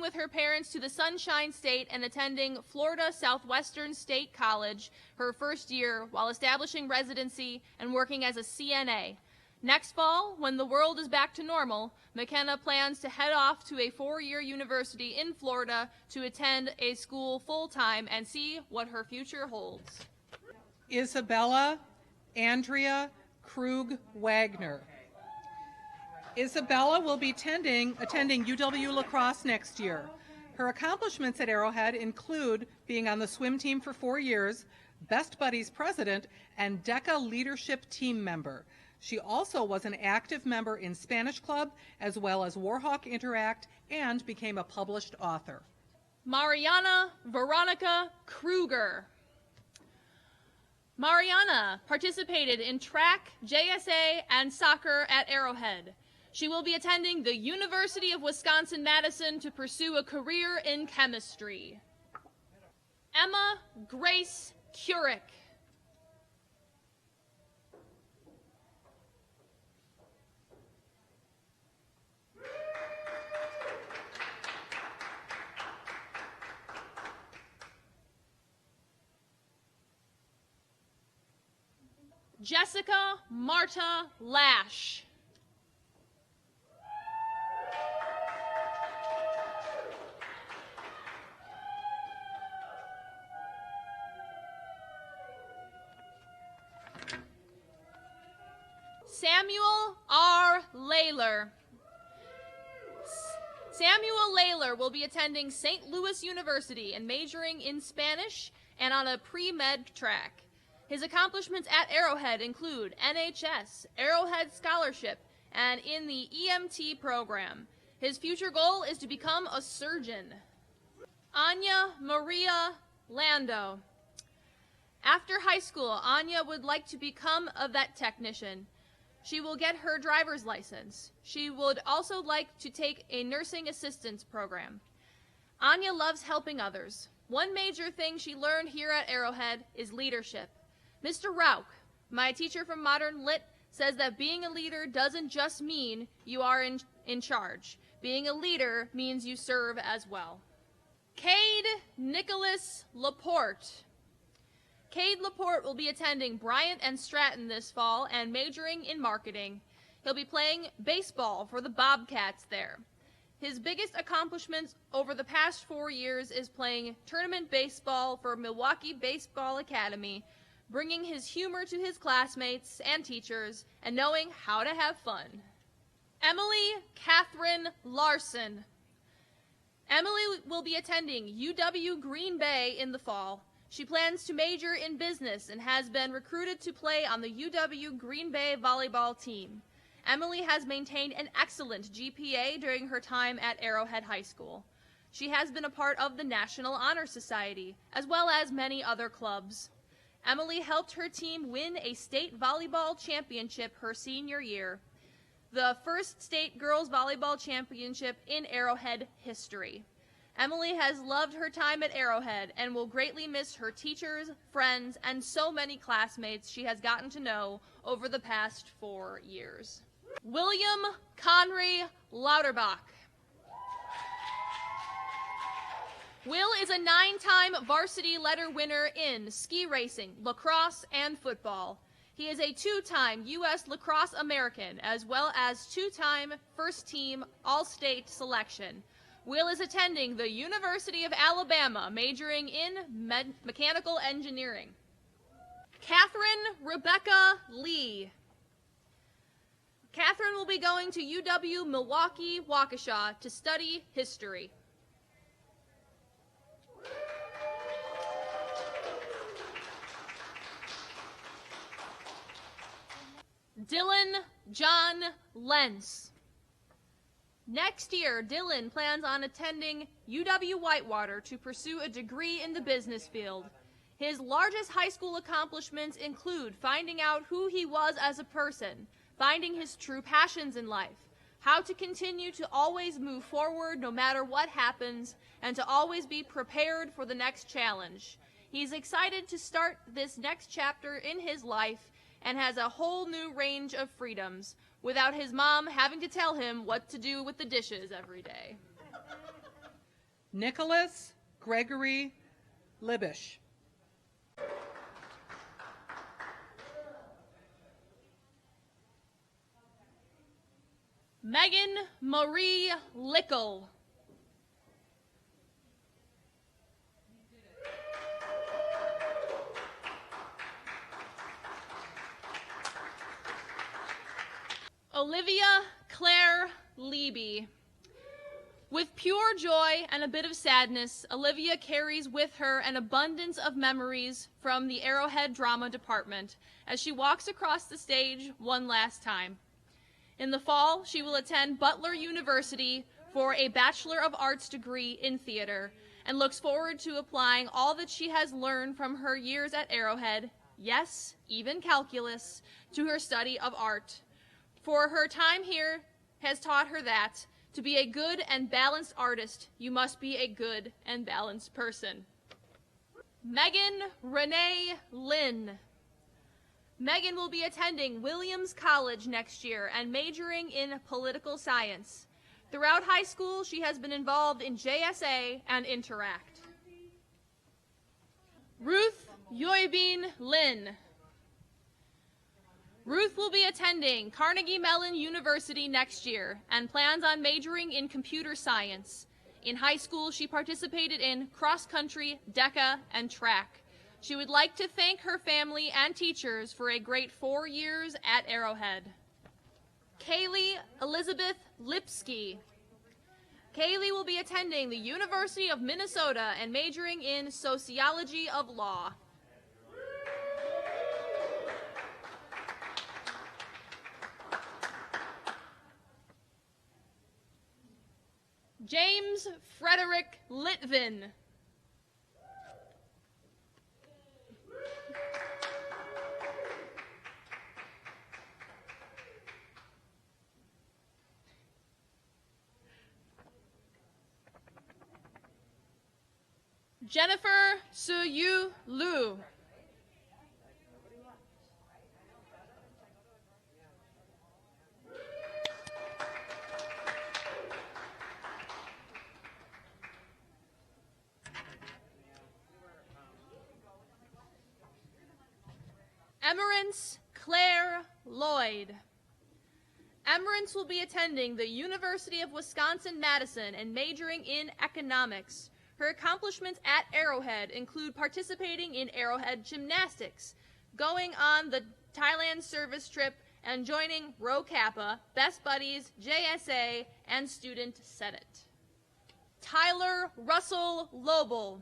with her parents to the Sunshine State and attending Florida Southwestern State College her first year while establishing residency and working as a CNA. Next fall, when the world is back to normal, McKenna plans to head off to a 4-year university in Florida to attend a school full-time and see what her future holds. Isabella Andrea Krug Wagner. Isabella will be attending UW lacrosse next year. Her accomplishments at Arrowhead include being on the swim team for 4 years, Best Buddies president, and DECA leadership team member. She also was an active member in Spanish Club as well as Warhawk Interact and became a published author. Mariana Veronica Kruger. Mariana participated in track, JSA, and soccer at Arrowhead. She will be attending the University of Wisconsin-Madison to pursue a career in chemistry. Emma Grace Curick. Jessica Marta Lash. Samuel R. Layler. Samuel Layler will be attending St. Louis University and majoring in Spanish and on a pre-med track. His accomplishments at Arrowhead include NHS, Arrowhead Scholarship, and in the EMT program. His future goal is to become a surgeon. Anya Maria Lando. After high school, Anya would like to become a vet technician. She will get her driver's license. She would also like to take a nursing assistance program. Anya loves helping others. One major thing she learned here at Arrowhead is leadership. Mr. Rauch, my teacher from Modern Lit, says that being a leader doesn't just mean you are in charge. Being a leader means you serve as well. Cade Nicholas Laporte. Cade Laporte will be attending Bryant and Stratton this fall and majoring in marketing. He'll be playing baseball for the Bobcats there. His biggest accomplishments over the past 4 years is playing tournament baseball for Milwaukee Baseball Academy, bringing his humor to his classmates and teachers, and knowing how to have fun. Emily Catherine Larson. Emily will be attending UW Green Bay in the fall. She plans to major in business and has been recruited to play on the UW Green Bay volleyball team. Emily has maintained an excellent GPA during her time at Arrowhead High School. She has been a part of the National Honor Society, as well as many other clubs. Emily helped her team win a state volleyball championship her senior year, the first state girls volleyball championship in Arrowhead history. Emily has loved her time at Arrowhead and will greatly miss her teachers, friends, and so many classmates she has gotten to know over the past 4 years. William Conry Lauterbach. Will is a 9-time varsity letter winner in ski racing, lacrosse, and football. He is a 2-time U.S. Lacrosse American, as well as 2-time first-team All-State selection. Will is attending the University of Alabama, majoring in mechanical engineering. Catherine Rebecca Lee. Catherine will be going to UW Milwaukee Waukesha to study history. Dylan John Lens. Next year, Dylan plans on attending UW Whitewater to pursue a degree in the business field. His largest high school accomplishments include finding out who he was as a person, finding his true passions in life, how to continue to always move forward no matter what happens, and to always be prepared for the next challenge. He's excited to start this next chapter in his life and has a whole new range of freedoms without his mom having to tell him what to do with the dishes every day. Nicholas Gregory Libish. Megan Marie Lickle. Olivia Claire Leby. With pure joy and a bit of sadness, Olivia carries with her an abundance of memories from the Arrowhead Drama Department as she walks across the stage one last time. In the fall, she will attend Butler University for a Bachelor of Arts degree in theater and looks forward to applying all that she has learned from her years at Arrowhead, yes, even calculus, to her study of art. For her time here has taught her that to be a good and balanced artist, you must be a good and balanced person. Megan Renee Lynn. Megan will be attending Williams College next year and majoring in political science. Throughout high school, she has been involved in JSA and Interact. Ruth Yoibin Lin. Ruth will be attending Carnegie Mellon University next year and plans on majoring in computer science. In high school, she participated in cross-country, DECA, and track. She would like to thank her family and teachers for a great 4 years at Arrowhead. Kaylee Elizabeth Lipsky. Kaylee will be attending the University of Minnesota and majoring in sociology of law. James Frederick Litvin. Jennifer Suyu Lu. Emerence Claire Lloyd. Emerence will be attending the University of Wisconsin-Madison and majoring in economics. Her accomplishments at Arrowhead include participating in Arrowhead gymnastics, going on the Thailand service trip, and joining Rho Kappa, Best Buddies, JSA, and Student Senate. Tyler Russell Lobel.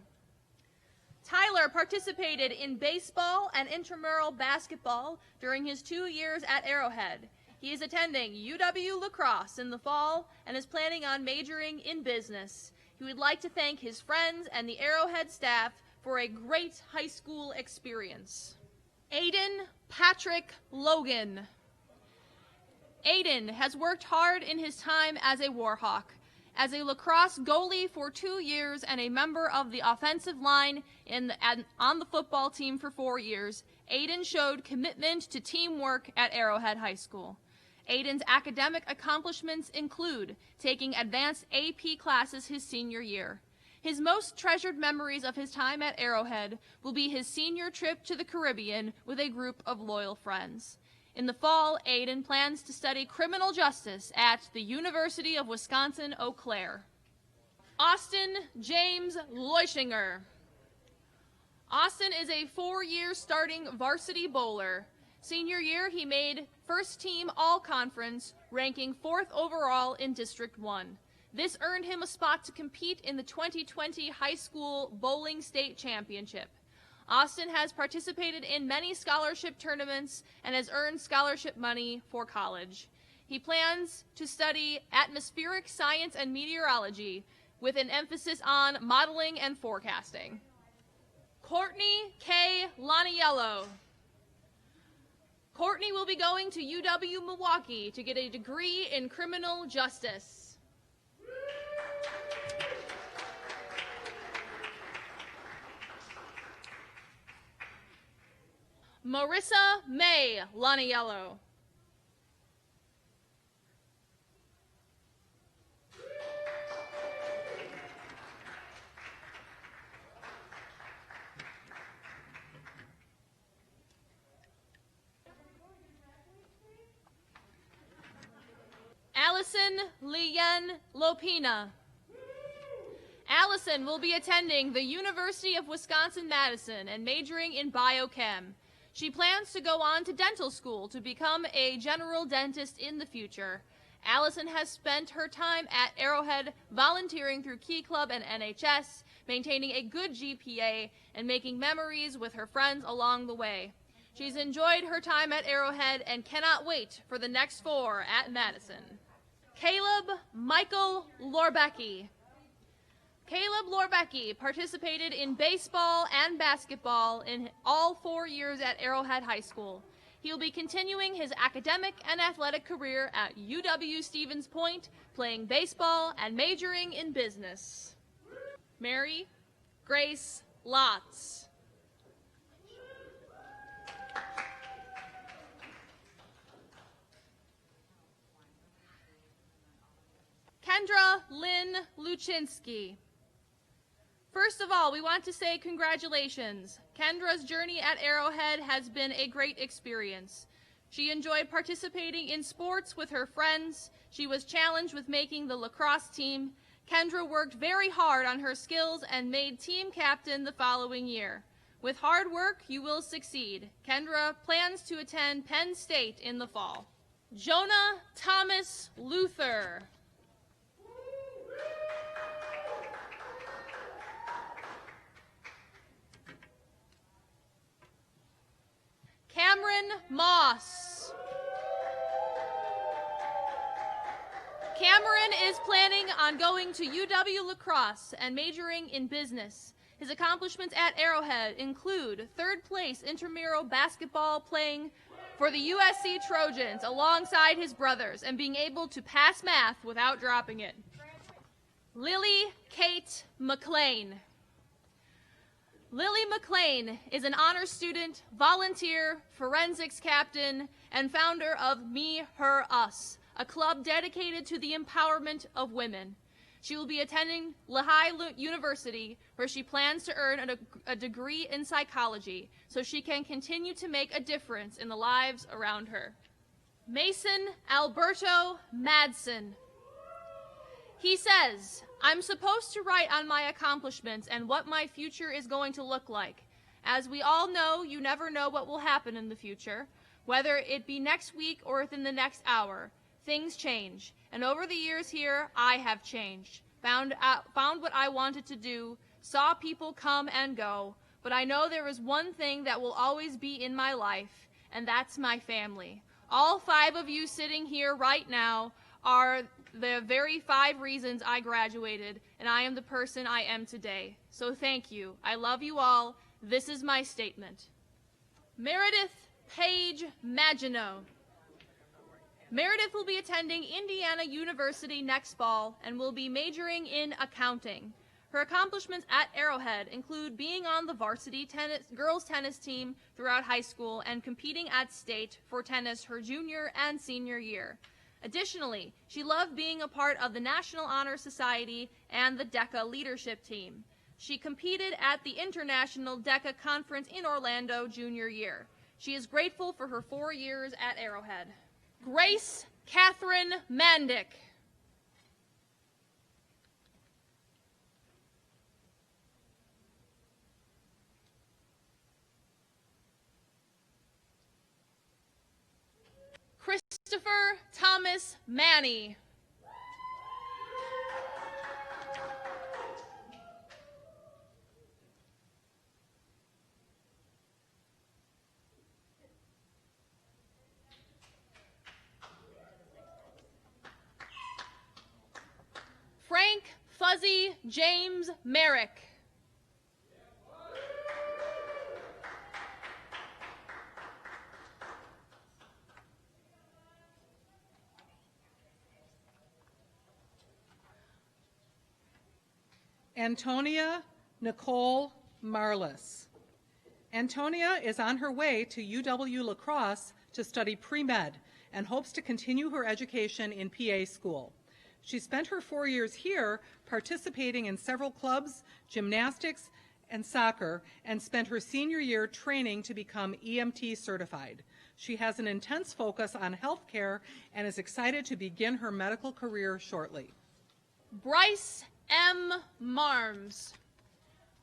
Tyler participated in baseball and intramural basketball during his 2 years at Arrowhead. He is attending UW La Crosse in the fall and is planning on majoring in business. He would like to thank his friends and the Arrowhead staff for a great high school experience. Aiden Patrick Logan. Aiden has worked hard in his time as a Warhawk. As a lacrosse goalie for 2 years and a member of the offensive line on the football team for 4 years, Aiden showed commitment to teamwork at Arrowhead High School. Aiden's academic accomplishments include taking advanced AP classes his senior year. His most treasured memories of his time at Arrowhead will be his senior trip to the Caribbean with a group of loyal friends. In the fall, Aiden plans to study criminal justice at the University of Wisconsin-Eau Claire. Austin James Leuschinger. Austin is a 4-year starting varsity bowler. Senior year, he made first team all-conference, ranking 4th overall in District 1. This earned him a spot to compete in the 2020 High School Bowling State Championship. Austin has participated in many scholarship tournaments and has earned scholarship money for college. He plans to study atmospheric science and meteorology with an emphasis on modeling and forecasting. Courtney K. Laniello. Courtney will be going to UW Milwaukee to get a degree in criminal justice. Marissa May Laniello. Allison Lien Lopina. Allison will be attending the University of Wisconsin-Madison and majoring in biochem. She plans to go on to dental school to become a general dentist in the future. Allison has spent her time at Arrowhead volunteering through Key Club and NHS, maintaining a good GPA, and making memories with her friends along the way. She's enjoyed her time at Arrowhead and cannot wait for the next 4 at Madison. Caleb Michael Lorbecki. Caleb Lorbecki participated in baseball and basketball in all 4 years at Arrowhead High School. He will be continuing his academic and athletic career at UW Stevens Point, playing baseball and majoring in business. Mary Grace Lotz. Kendra Lynn Luchinsky. First of all, we want to say congratulations. Kendra's journey at Arrowhead has been a great experience. She enjoyed participating in sports with her friends. She was challenged with making the lacrosse team. Kendra worked very hard on her skills and made team captain the following year. With hard work, you will succeed. Kendra plans to attend Penn State in the fall. Jonah Thomas Luther. Cameron Moss. Cameron is planning on going to UW La Crosse and majoring in business. His accomplishments at Arrowhead include 3rd place intramural basketball, playing for the USC Trojans alongside his brothers and being able to pass math without dropping it. Lily Kate McLean. Lily McLean is an honors student, volunteer, forensics captain, and founder of Me, Her, Us, a club dedicated to the empowerment of women. She will be attending Lehigh University, where she plans to earn a degree in psychology so she can continue to make a difference in the lives around her. Mason Alberto Madsen. He says, I'm supposed to write on my accomplishments and what my future is going to look like. As we all know, you never know what will happen in the future, whether it be next week or within the next hour. Things change, and over the years here, I have changed, found what I wanted to do, saw people come and go, but I know there is one thing that will always be in my life, and that's my family. All 5 of you sitting here right now are the very 5 reasons I graduated, and I am the person I am today. So thank you. I love you all. This is my statement. Meredith Page Maginot. Meredith will be attending Indiana University next fall and will be majoring in accounting. Her accomplishments at Arrowhead include being on the varsity girls tennis team throughout high school and competing at state for tennis her junior and senior year. Additionally, she loved being a part of the National Honor Society and the DECA leadership team. She competed at the International DECA Conference in Orlando junior year. She is grateful for her 4 years at Arrowhead. Grace Catherine Mandick. Christopher Thomas Manny. Frank Fuzzy James Merrick. Antonia Nicole Marlis. Antonia is on her way to UW La Crosse to study pre-med and hopes to continue her education in PA school. She spent her 4 years here participating in several clubs, gymnastics, and soccer, and spent her senior year training to become EMT certified. She has an intense focus on healthcare and is excited to begin her medical career shortly. Bryce M. Marms.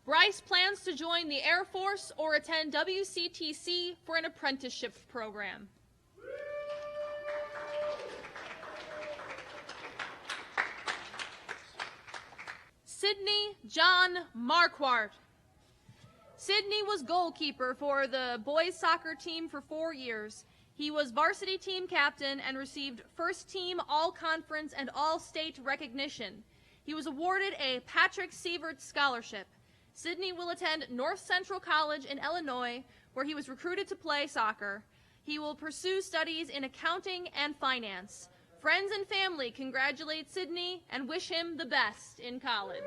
Bryce plans to join the Air Force or attend WCTC for an apprenticeship program. Sydney John Marquardt. Sydney was goalkeeper for the boys soccer team for 4 years. He was varsity team captain and received first team all-conference and all-state recognition. He was awarded a Patrick Sievert Scholarship. Sydney will attend North Central College in Illinois, where he was recruited to play soccer. He will pursue studies in accounting and finance. Friends and family congratulate Sydney and wish him the best in college.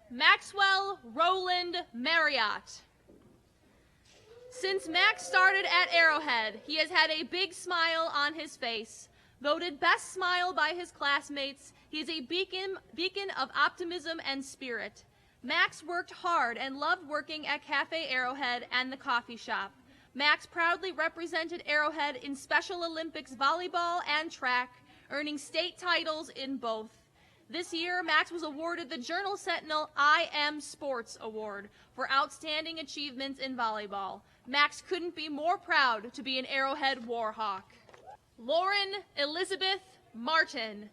Maxwell Roland Marriott. Since Max started at Arrowhead, he has had a big smile on his face. Voted best smile by his classmates, he is a beacon of optimism and spirit. Max worked hard and loved working at Cafe Arrowhead and the coffee shop. Max proudly represented Arrowhead in Special Olympics volleyball and track, earning state titles in both. This year, Max was awarded the Journal Sentinel I Am Sports Award for outstanding achievements in volleyball. Max couldn't be more proud to be an Arrowhead Warhawk. Lauren Elizabeth Martin.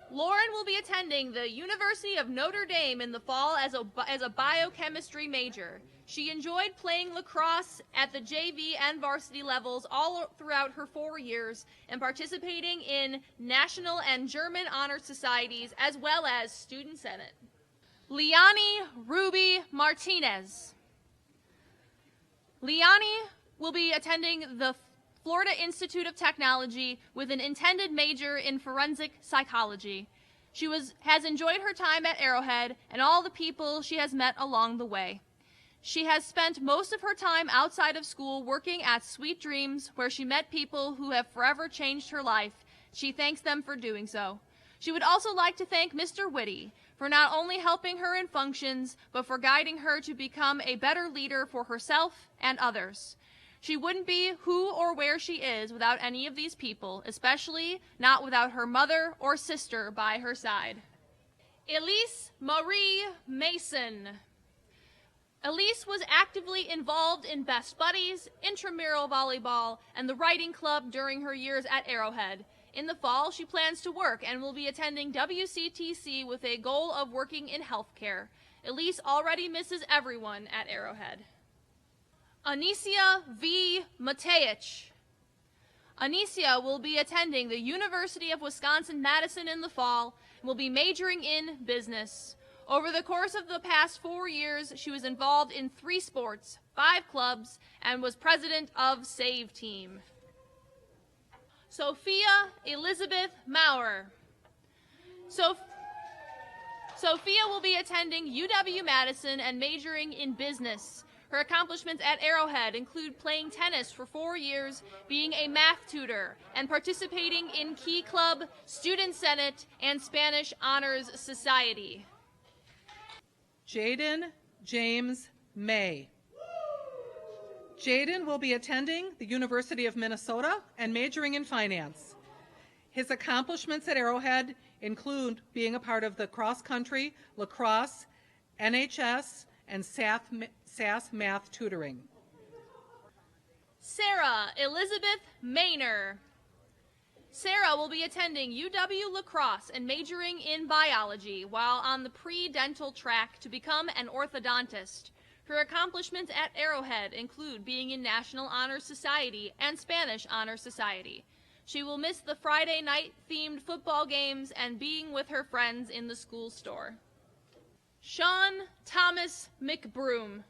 Lauren will be attending the University of Notre Dame in the fall as a biochemistry major. She enjoyed playing lacrosse at the JV and varsity levels all throughout her 4 years and participating in national and German honor societies as well as student senate. Liani Ruby Martinez. Liani will be attending the Florida Institute of Technology with an intended major in forensic psychology. She has enjoyed her time at Arrowhead and all the people she has met along the way. She has spent most of her time outside of school working at Sweet Dreams, where she met people who have forever changed her life. She thanks them for doing so. She would also like to thank Mr. Whitty for not only helping her in functions, but for guiding her to become a better leader for herself and others. She wouldn't be who or where she is without any of these people, especially not without her mother or sister by her side. Elise Marie Mason. Elise was actively involved in Best Buddies, intramural volleyball, and the writing club during her years at Arrowhead. In the fall, she plans to work and will be attending WCTC with a goal of working in healthcare. Elise already misses everyone at Arrowhead. Anicia V. Mateich. Anicia will be attending the University of Wisconsin-Madison in the fall and will be majoring in business. Over the course of the past 4 years, she was involved in 3 sports, 5 clubs, and was president of Save Team. Sophia Elizabeth Maurer. Sophia will be attending UW-Madison and majoring in business. Her accomplishments at Arrowhead include playing tennis for 4 years, being a math tutor, and participating in Key Club, Student Senate, and Spanish Honors Society. Jaden James May. Jaden will be attending the University of Minnesota and majoring in finance. His accomplishments at Arrowhead include being a part of the cross-country, lacrosse, NHS, and SAS math tutoring. Sarah Elizabeth Maynor. Sarah will be attending UW La Crosse and majoring in biology while on the pre-dental track to become an orthodontist. Her accomplishments at Arrowhead include being in National Honor Society and Spanish Honor Society. She will miss the Friday night themed football games and being with her friends in the school store. Sean Thomas McBroom.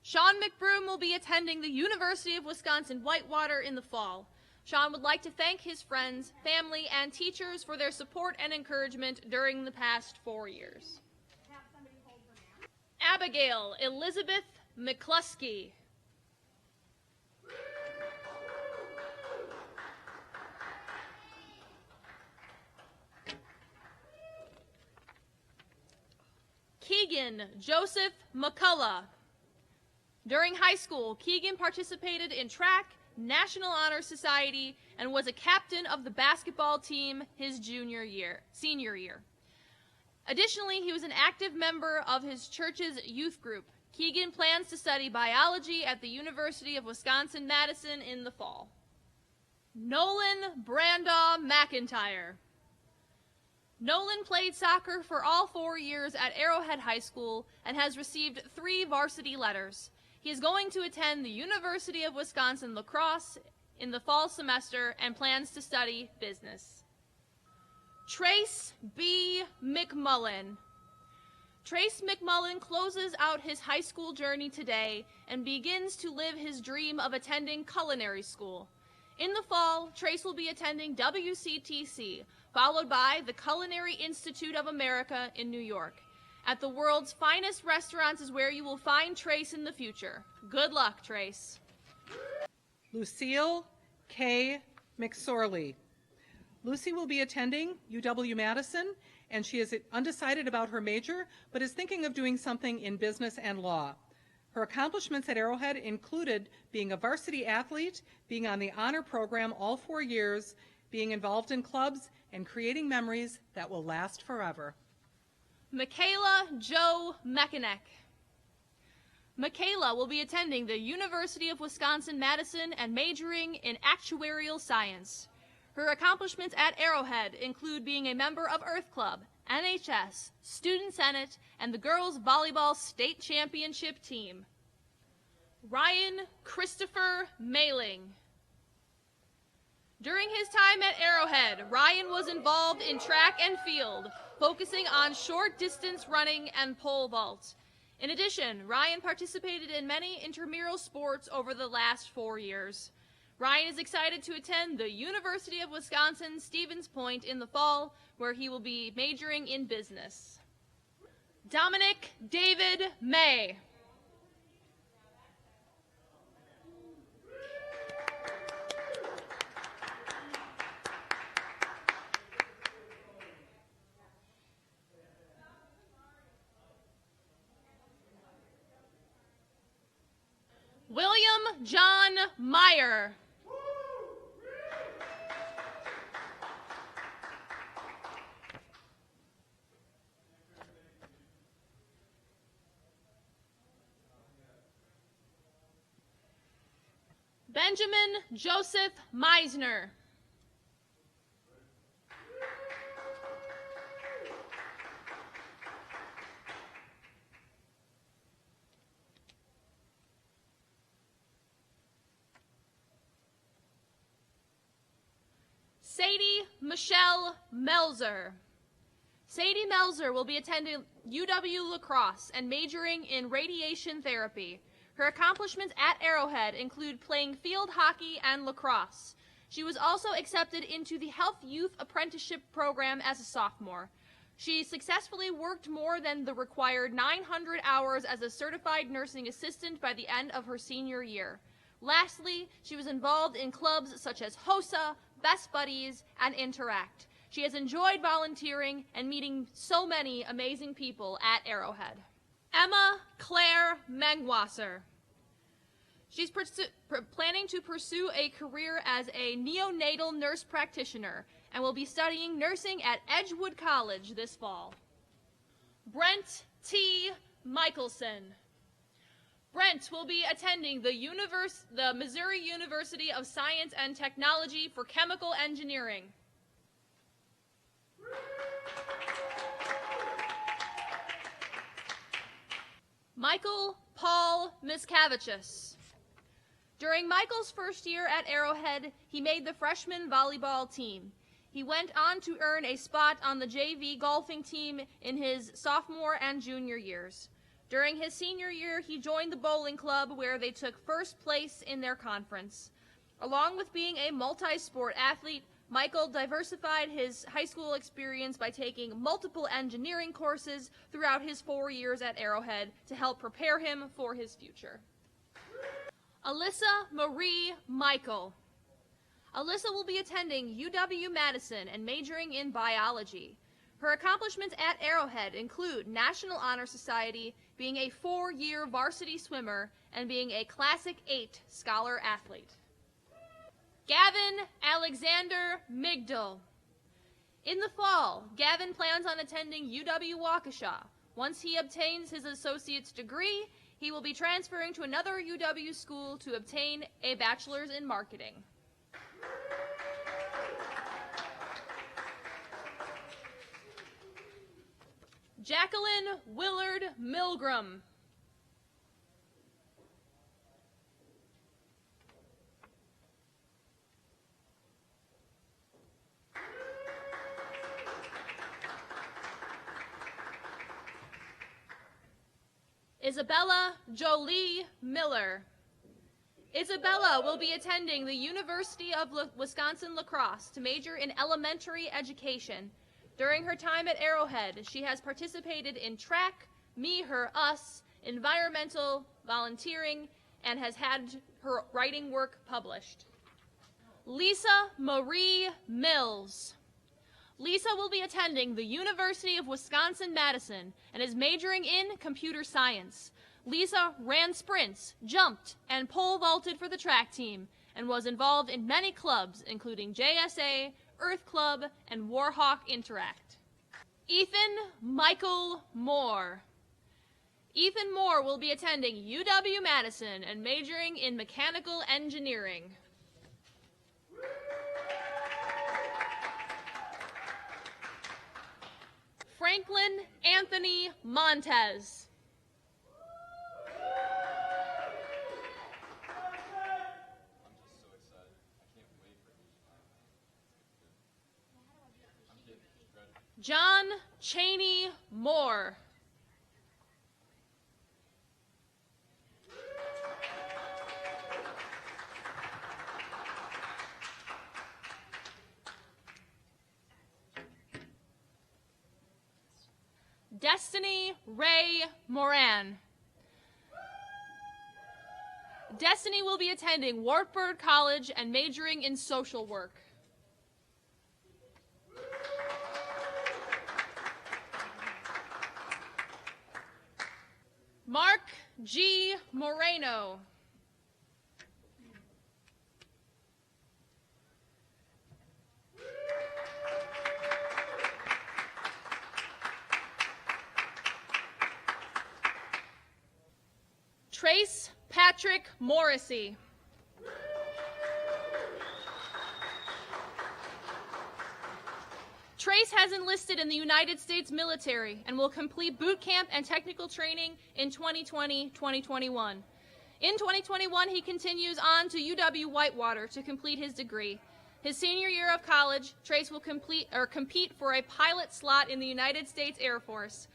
Sean McBroom will be attending the University of Wisconsin-Whitewater in the fall. Sean would like to thank his friends, family, and teachers for their support and encouragement during the past 4 years. Abigail Elizabeth McCluskey. Keegan Joseph McCullough. During high school, Keegan participated in track, National Honor Society, and was a captain of the basketball team his senior year. Additionally, he was an active member of his church's youth group. Keegan plans to study biology at the University of Wisconsin-Madison in the fall. Nolan Brandaw McIntyre. Nolan played soccer for all 4 years at Arrowhead High School and has received 3 varsity letters. He is going to attend the University of Wisconsin-La Crosse in the fall semester and plans to study business. Trace B. McMullen. Trace McMullen closes out his high school journey today and begins to live his dream of attending culinary school. In the fall, Trace will be attending WCTC, followed by the Culinary Institute of America in New York. At the world's finest restaurants is where you will find Trace in the future. Good luck, Trace. Lucille K. McSorley. Lucy will be attending UW-Madison, and she is undecided about her major, but is thinking of doing something in business and law. Her accomplishments at Arrowhead included being a varsity athlete, being on the honor program all 4 years, being involved in clubs, and creating memories that will last forever. Michaela Jo Mechanic. Michaela will be attending the University of Wisconsin-Madison and majoring in actuarial science. Her accomplishments at Arrowhead include being a member of Earth Club, NHS, Student Senate, and the girls' volleyball state championship team. Ryan Christopher Mailing. During his time at Arrowhead, Ryan was involved in track and field, focusing on short distance running and pole vault. In addition, Ryan participated in many intramural sports over the last 4 years. Ryan is excited to attend the University of Wisconsin-Stevens Point in the fall, where he will be majoring in business. Dominic David May. William John Meyer. Benjamin Joseph Meisner. Sadie Michelle Melzer. Sadie Melzer will be attending UW La Crosse and majoring in radiation therapy. Her accomplishments at Arrowhead include playing field hockey and lacrosse. She was also accepted into the Health Youth Apprenticeship Program as a sophomore. She successfully worked more than the required 900 hours as a certified nursing assistant by the end of her senior year. Lastly, she was involved in clubs such as HOSA, Best Buddies, and Interact. She has enjoyed volunteering and meeting so many amazing people at Arrowhead. Emma Claire Mengwasser. She's planning to pursue a career as a neonatal nurse practitioner and will be studying nursing at Edgewood College this fall. Brent T. Michelson. Brent will be attending the Missouri University of Science and Technology for chemical engineering. Michael Paul Miscavicius. During Michael's first year at Arrowhead, he made the freshman volleyball team. He went on to earn a spot on the JV golfing team in his sophomore and junior years. During his senior year, he joined the bowling club where they took first place in their conference. Along with being a multi-sport athlete, Michael diversified his high school experience by taking multiple engineering courses throughout his 4 years at Arrowhead to help prepare him for his future. Alyssa Marie Michael. Alyssa will be attending UW-Madison and majoring in biology. Her accomplishments at Arrowhead include National Honor Society, being a 4-year varsity swimmer, and being a Classic 8 scholar athlete. Gavin Alexander Migdal. In the fall, Gavin plans on attending UW-Waukesha. Once he obtains his associate's degree, he will be transferring to another UW school to obtain a bachelor's in marketing. Jacqueline Willard Milgram. Isabella Jolie Miller. Isabella will be attending the University of Wisconsin-La Crosse to major in elementary education. During her time at Arrowhead, she has participated in track, me, her, us, environmental volunteering, and has had her writing work published. Lisa Marie Mills. Lisa will be attending the University of Wisconsin-Madison and is majoring in computer science. Lisa ran sprints, jumped, and pole vaulted for the track team, and was involved in many clubs, including JSA, Earth Club, and Warhawk Interact. Ethan Michael Moore. Ethan Moore will be attending UW-Madison and majoring in mechanical engineering. Franklin Anthony Montez. John Cheney Moore. Destiny Ray Moran. Destiny will be attending Wartburg College and majoring in social work. Mark G. Moreno. Trace Patrick Morrissey. Trace has enlisted in the United States military and will complete boot camp and technical training in 2020-2021. In 2021, he continues on to UW-Whitewater to complete his degree. His senior year of college, Trace will compete for a pilot slot in the United States Air Force.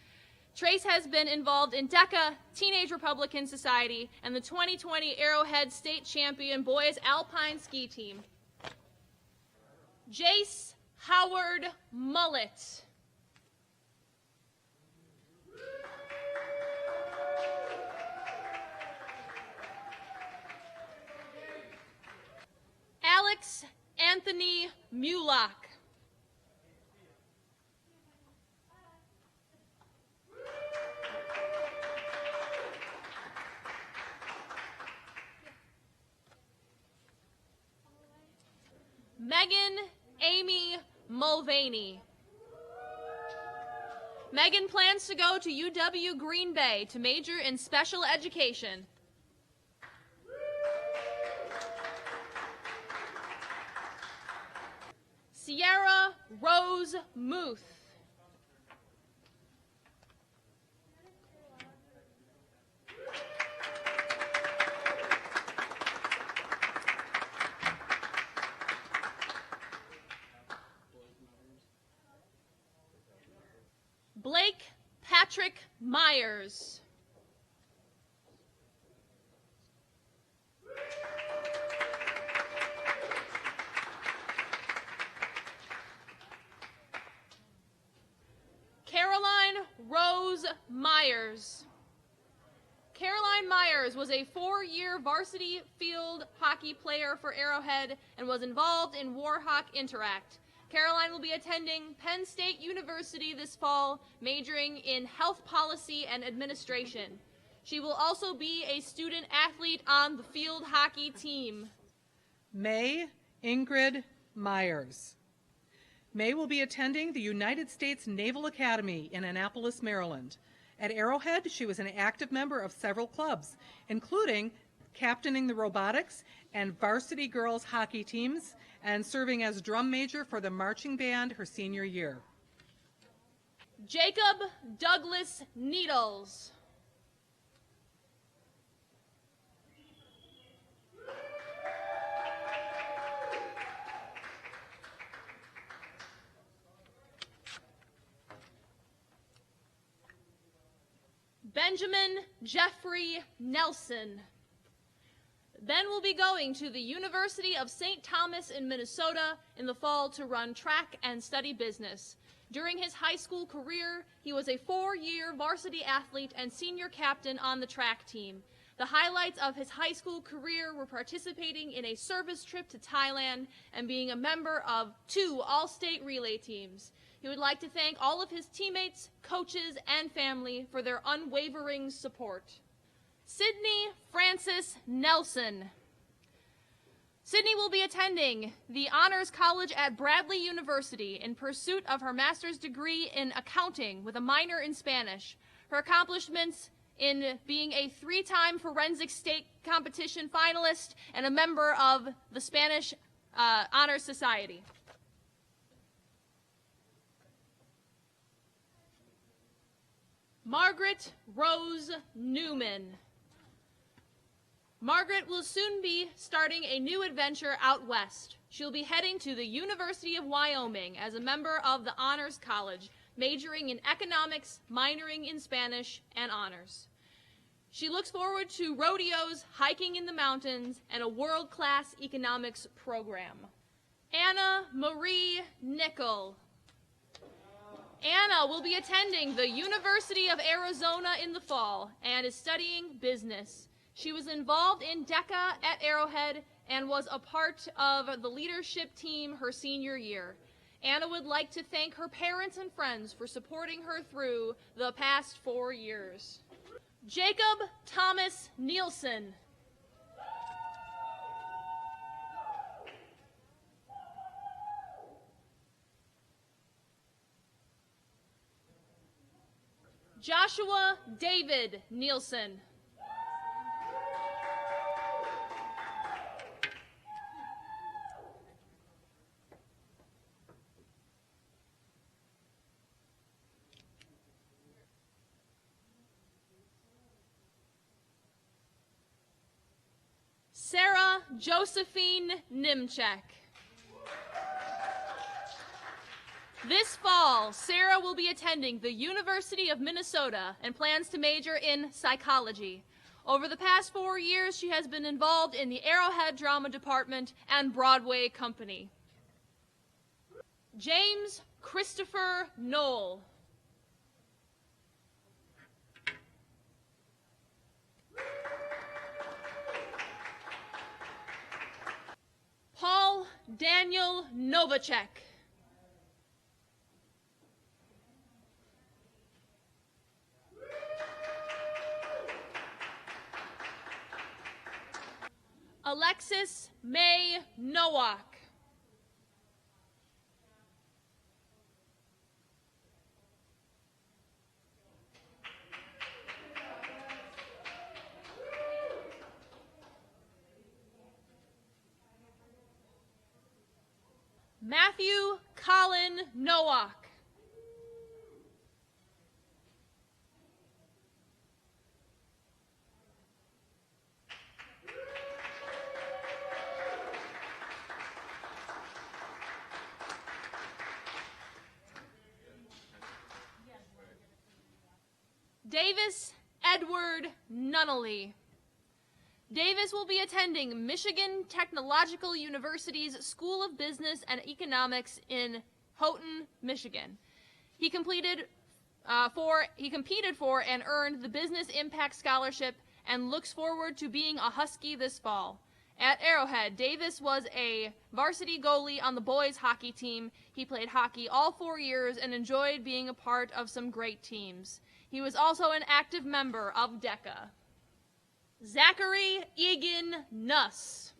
Trace has been involved in DECA, Teenage Republican Society, and the 2020 Arrowhead State Champion Boys Alpine Ski Team. Jace Howard Mullet. Alex Anthony Mulock. Megan Amy Mulvaney. Megan plans to go to UW Green Bay to major in special education. Sierra Rose Muth. Blake Patrick Myers. Caroline Rose Myers. Caroline Myers was a 4-year varsity field hockey player for Arrowhead and was involved in Warhawk Interact. Caroline will be attending Penn State University this fall, majoring in health policy and administration. She will also be a student athlete on the field hockey team. May Ingrid Myers. May will be attending the United States Naval Academy in Annapolis, Maryland. At Arrowhead, she was an active member of several clubs, including captaining the robotics and varsity girls hockey teams, and serving as drum major for the marching band her senior year. Jacob Douglas Needles. Benjamin Jeffrey Nelson. Ben will be going to the University of St. Thomas in Minnesota in the fall to run track and study business. During his high school career, he was a 4-year varsity athlete and senior captain on the track team. The highlights of his high school career were participating in a service trip to Thailand and being a member of 2 all-state relay teams. He would like to thank all of his teammates, coaches, and family for their unwavering support. Sydney Francis Nelson. Sydney will be attending the Honors College at Bradley University in pursuit of her master's degree in accounting with a minor in Spanish. Her accomplishments in being a 3-time forensic state competition finalist and a member of the Spanish Honors Society. Margaret Rose Newman. Margaret will soon be starting a new adventure out west. She'll be heading to the University of Wyoming as a member of the Honors College, majoring in economics, minoring in Spanish, and honors. She looks forward to rodeos, hiking in the mountains, and a world-class economics program. Anna Marie Nickel. Anna will be attending the University of Arizona in the fall and is studying business. She was involved in DECA at Arrowhead and was a part of the leadership team her senior year. Anna would like to thank her parents and friends for supporting her through the past 4 years. Jacob Thomas Nielsen. Joshua David Nielsen. Sarah Josephine Nimchek. This fall, Sarah will be attending the University of Minnesota and plans to major in psychology. Over the past 4 years, she has been involved in the Arrowhead Drama Department and Broadway Company. James Christopher Knoll. Paul Daniel Novacek. Alexis May Nowak. Matthew Colin Nowak. Davis Edward Nunnally. Davis will be attending Michigan Technological University's School of Business and Economics in Houghton, Michigan. He competed for and earned the Business Impact Scholarship and looks forward to being a Husky this fall. At Arrowhead, Davis was a varsity goalie on the boys hockey team. He played hockey all 4 years and enjoyed being a part of some great teams. He was also an active member of DECA. Zachary Egan Nuss.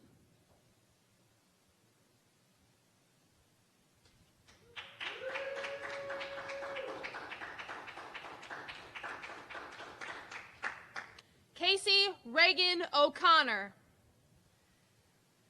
Casey Reagan O'Connor.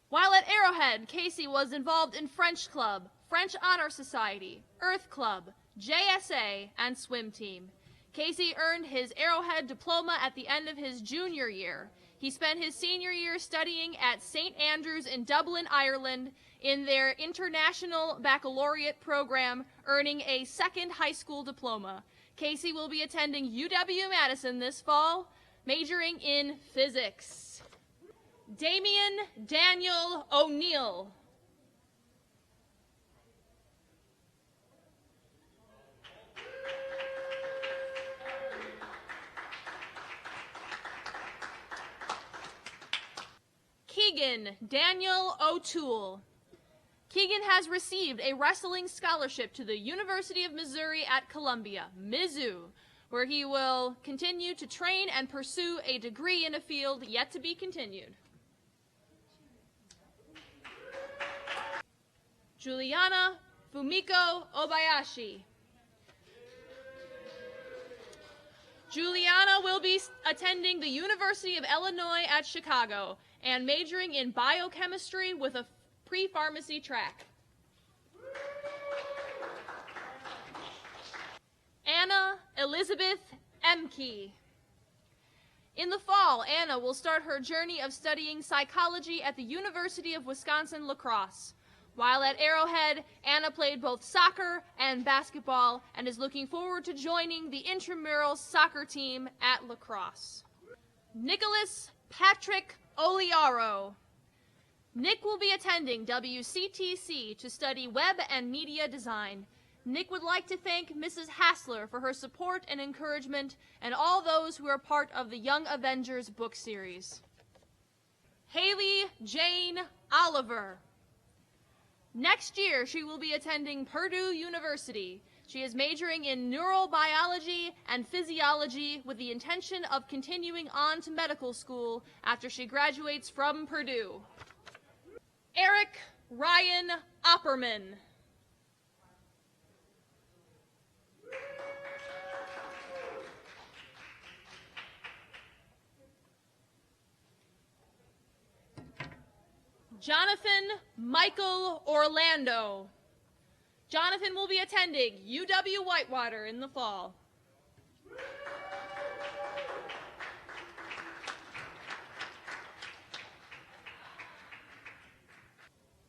While at Arrowhead, Casey was involved in French Club, French Honor Society, Earth Club, JSA, and swim team. Casey earned his Arrowhead diploma at the end of his junior year. He spent his senior year studying at St. Andrews in Dublin, Ireland, in their International Baccalaureate program, earning a second high school diploma. Casey will be attending UW-Madison this fall, majoring in physics. Damian Daniel O'Neill. Keegan Daniel O'Toole. Keegan has received a wrestling scholarship to the University of Missouri at Columbia, Mizzou, where he will continue to train and pursue a degree in a field yet to be continued. Juliana Fumiko Obayashi. Juliana will be attending the University of Illinois at Chicago and majoring in biochemistry with a pre-pharmacy track. Anna Elizabeth Emke. In the fall, Anna will start her journey of studying psychology at the University of Wisconsin-La Crosse. While at Arrowhead, Anna played both soccer and basketball and is looking forward to joining the intramural soccer team at La Crosse. Nicholas Patrick Oliaro. Nick will be attending WCTC to study web and media design. Nick would like to thank Mrs. Hassler for her support and encouragement and all those who are part of the Young Avengers book series. Haley Jane Oliver. Next year, she will be attending Purdue University. She is majoring in neurobiology and physiology with the intention of continuing on to medical school after she graduates from Purdue. Eric Ryan Opperman. Jonathan Michael Orlando. Jonathan will be attending UW-Whitewater in the fall.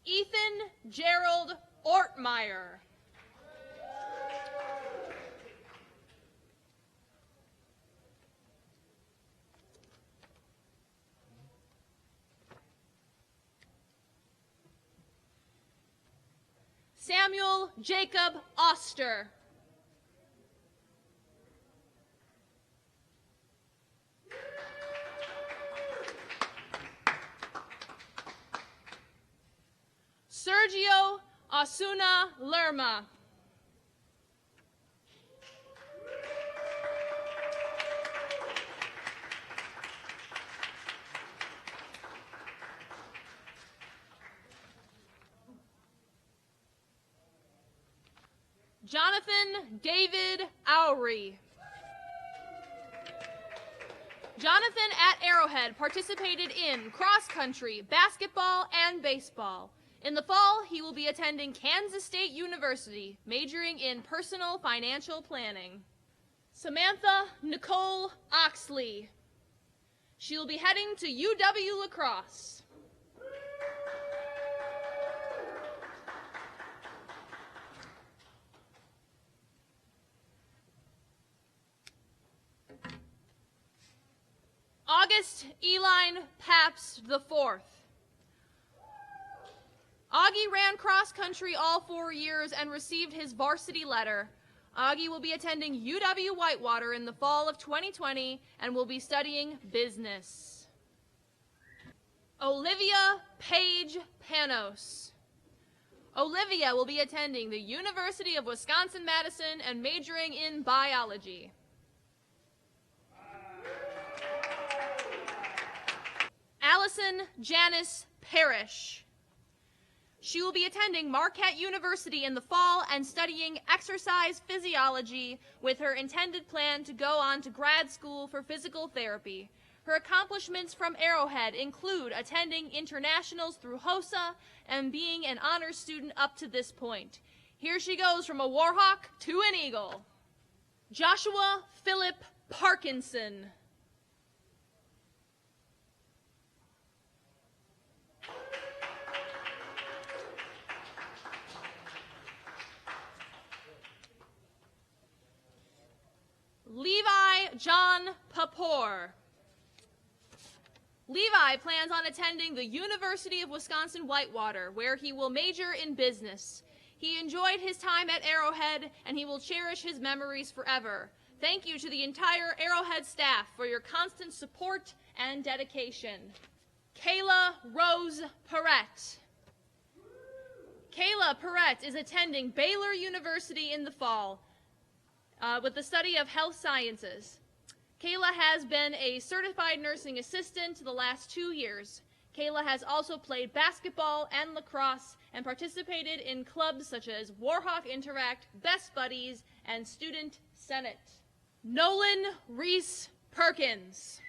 Ethan Gerald Ortmeyer. Samuel Jacob Oster. Sergio Osuna Lerma. Jonathan David Oury. Jonathan at Arrowhead participated in cross country, basketball, and baseball. In the fall, he will be attending Kansas State University, majoring in personal financial planning. Samantha Nicole Oxley. She will be heading to UW La Crosse. August Eline Pabst IV. Augie ran cross country all 4 years and received his varsity letter. Augie will be attending UW Whitewater in the fall of 2020 and will be studying business. Olivia Paige Panos. Olivia will be attending the University of Wisconsin-Madison and majoring in biology. Allison Janice Parrish. She will be attending Marquette University in the fall and studying exercise physiology with her intended plan to go on to grad school for physical therapy. Her accomplishments from Arrowhead include attending internationals through HOSA and being an honors student up to this point. Here she goes from a Warhawk to an Eagle. Joshua Philip Parkinson. Levi John Papour. Levi plans on attending the University of Wisconsin-Whitewater, where he will major in business. He enjoyed his time at Arrowhead, and he will cherish his memories forever. Thank you to the entire Arrowhead staff for your constant support and dedication. Kayla Rose Perrette. Kayla Perrette is attending Baylor University in the fall with the study of health sciences. Kayla has been a certified nursing assistant the last 2 years. Kayla has also played basketball and lacrosse and participated in clubs such as Warhawk Interact, Best Buddies, and Student Senate. Nolan Reese Perkins.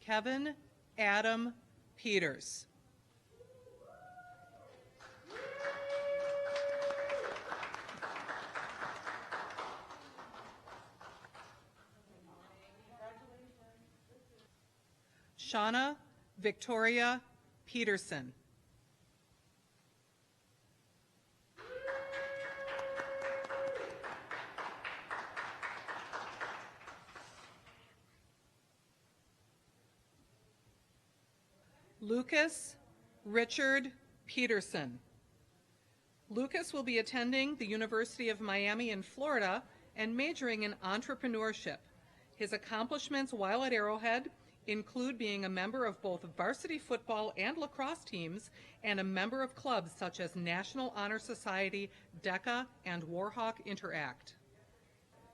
Kevin Adam Peters. Shauna Victoria Peterson. Lucas Richard Peterson. Lucas will be attending the University of Miami in Florida and majoring in entrepreneurship. His accomplishments while at Arrowhead include being a member of both varsity football and lacrosse teams and a member of clubs such as National Honor Society, DECA, and Warhawk Interact.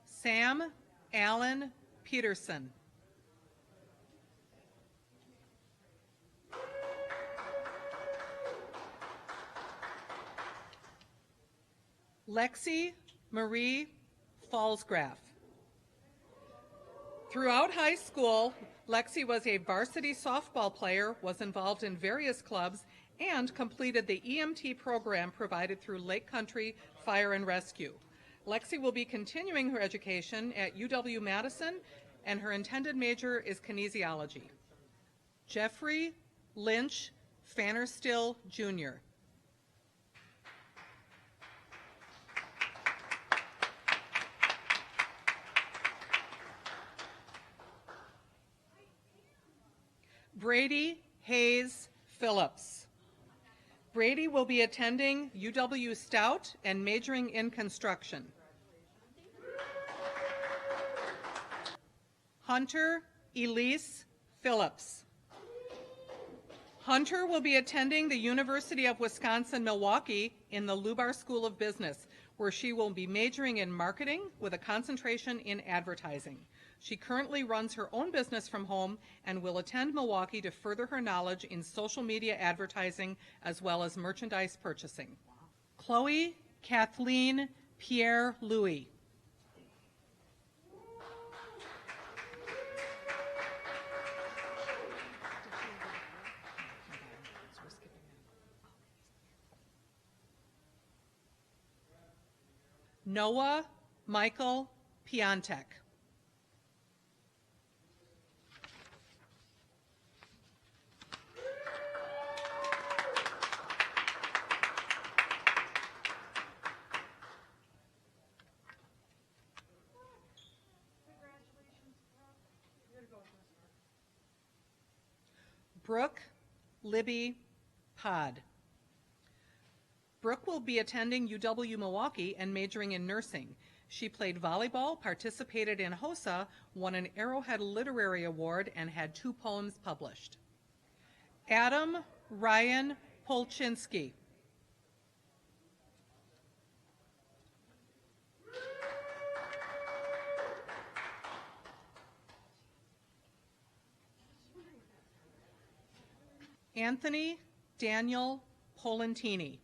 Sam Allen Peterson. Lexi Marie Falsgraf. Throughout high school, Lexi was a varsity softball player, was involved in various clubs, and completed the EMT program provided through Lake Country Fire and Rescue. Lexi will be continuing her education at UW-Madison, and her intended major is kinesiology. Jeffrey Lynch Fannerstill, Jr. Brady Hayes Phillips. Brady will be attending UW Stout and majoring in construction. Hunter Elise Phillips. Hunter will be attending the University of Wisconsin-Milwaukee in the Lubar School of Business, where she will be majoring in marketing with a concentration in advertising. She currently runs her own business from home and will attend Milwaukee to further her knowledge in social media advertising as well as merchandise purchasing. Chloe Kathleen Pierre-Louis. Noah Michael Piontek. Brooke Libby Pod. Brooke will be attending UW Milwaukee and majoring in nursing. She played volleyball, participated in HOSA, won an Arrowhead Literary Award, and had 2 poems published. Adam Ryan Polchinski. Anthony Daniel Polentini.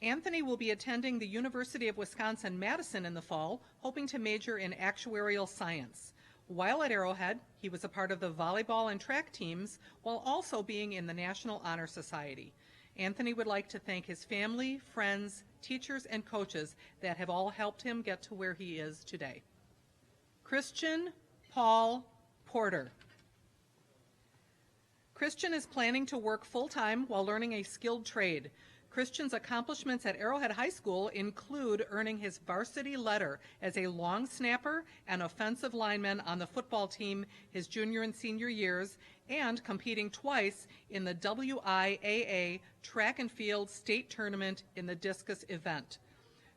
Anthony will be attending the University of Wisconsin-Madison in the fall, hoping to major in actuarial science. While at Arrowhead, he was a part of the volleyball and track teams while also being in the National Honor Society. Anthony would like to thank his family, friends, teachers, and coaches that have all helped him get to where he is today. Christian Paul Porter. Christian is planning to work full-time while learning a skilled trade. Christian's accomplishments at Arrowhead High School include earning his varsity letter as a long snapper and offensive lineman on the football team his junior and senior years, and competing twice in the WIAA track and field state tournament in the discus event.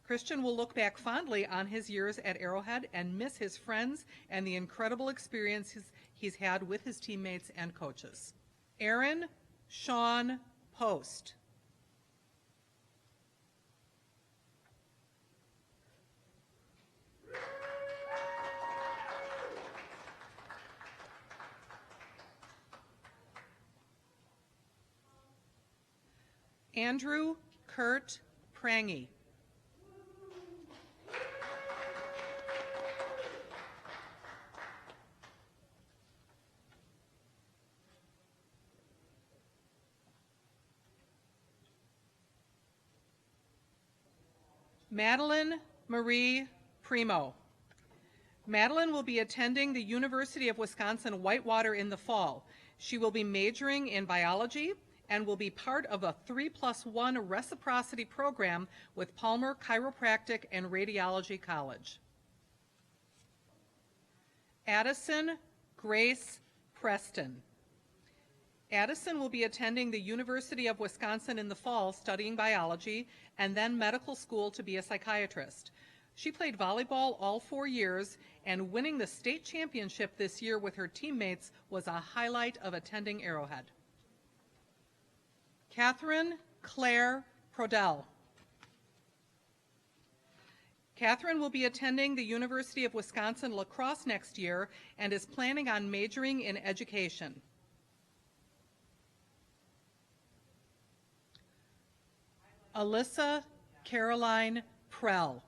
Christian will look back fondly on his years at Arrowhead and miss his friends and the incredible experiences he's had with his teammates and coaches. Aaron Sean Post. Andrew Kurt Prangy. Madeline Marie Primo. Madeline will be attending the University of Wisconsin-Whitewater in the fall. She will be majoring in biology and will be part of a 3+1 reciprocity program with Palmer Chiropractic and Radiology College. Addison Grace Preston. Addison will be attending the University of Wisconsin in the fall studying biology and then medical school to be a psychiatrist. She played volleyball all 4 years, and winning the state championship this year with her teammates was a highlight of attending Arrowhead. Catherine Claire Prodell. Catherine will be attending the University of Wisconsin La Crosse next year and is planning on majoring in education. Alyssa Caroline Prell.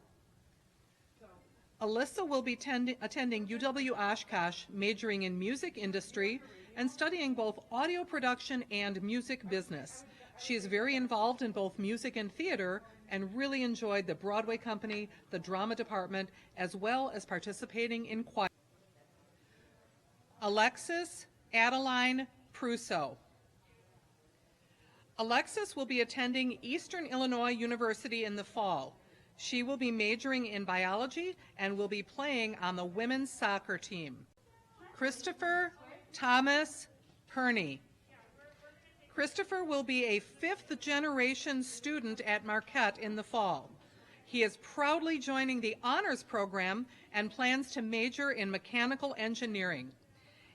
Alyssa will be attending UW Oshkosh, majoring in music industry and studying both audio production and music business. She is very involved in both music and theater and really enjoyed the Broadway company, the drama department, as well as participating in choir. Alexis Adeline Prusso. Alexis will be attending Eastern Illinois University in the fall. She will be majoring in biology and will be playing on the women's soccer team. Christopher Thomas Perney. Christopher will be a 5th-generation student at Marquette in the fall. He is proudly joining the honors program and plans to major in mechanical engineering.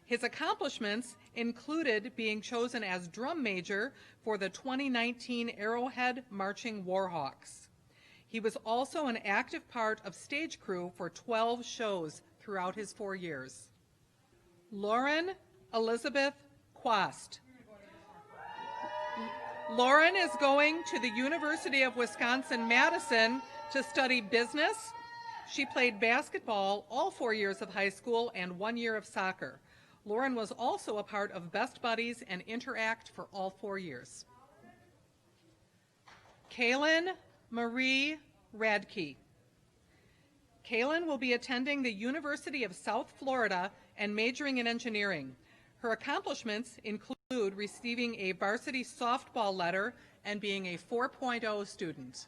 His accomplishments included being chosen as drum major for the 2019 Arrowhead Marching Warhawks. He was also an active part of stage crew for 12 shows throughout his 4 years. Lauren Elizabeth Quast. Lauren is going to the University of Wisconsin-Madison to study business. She played basketball all 4 years of high school and 1 year of soccer. Lauren was also a part of Best Buddies and Interact for all 4 years. Kaylin Marie Radke. Kaylin will be attending the University of South Florida and majoring in engineering. Her accomplishments include receiving a varsity softball letter and being a 4.0 student.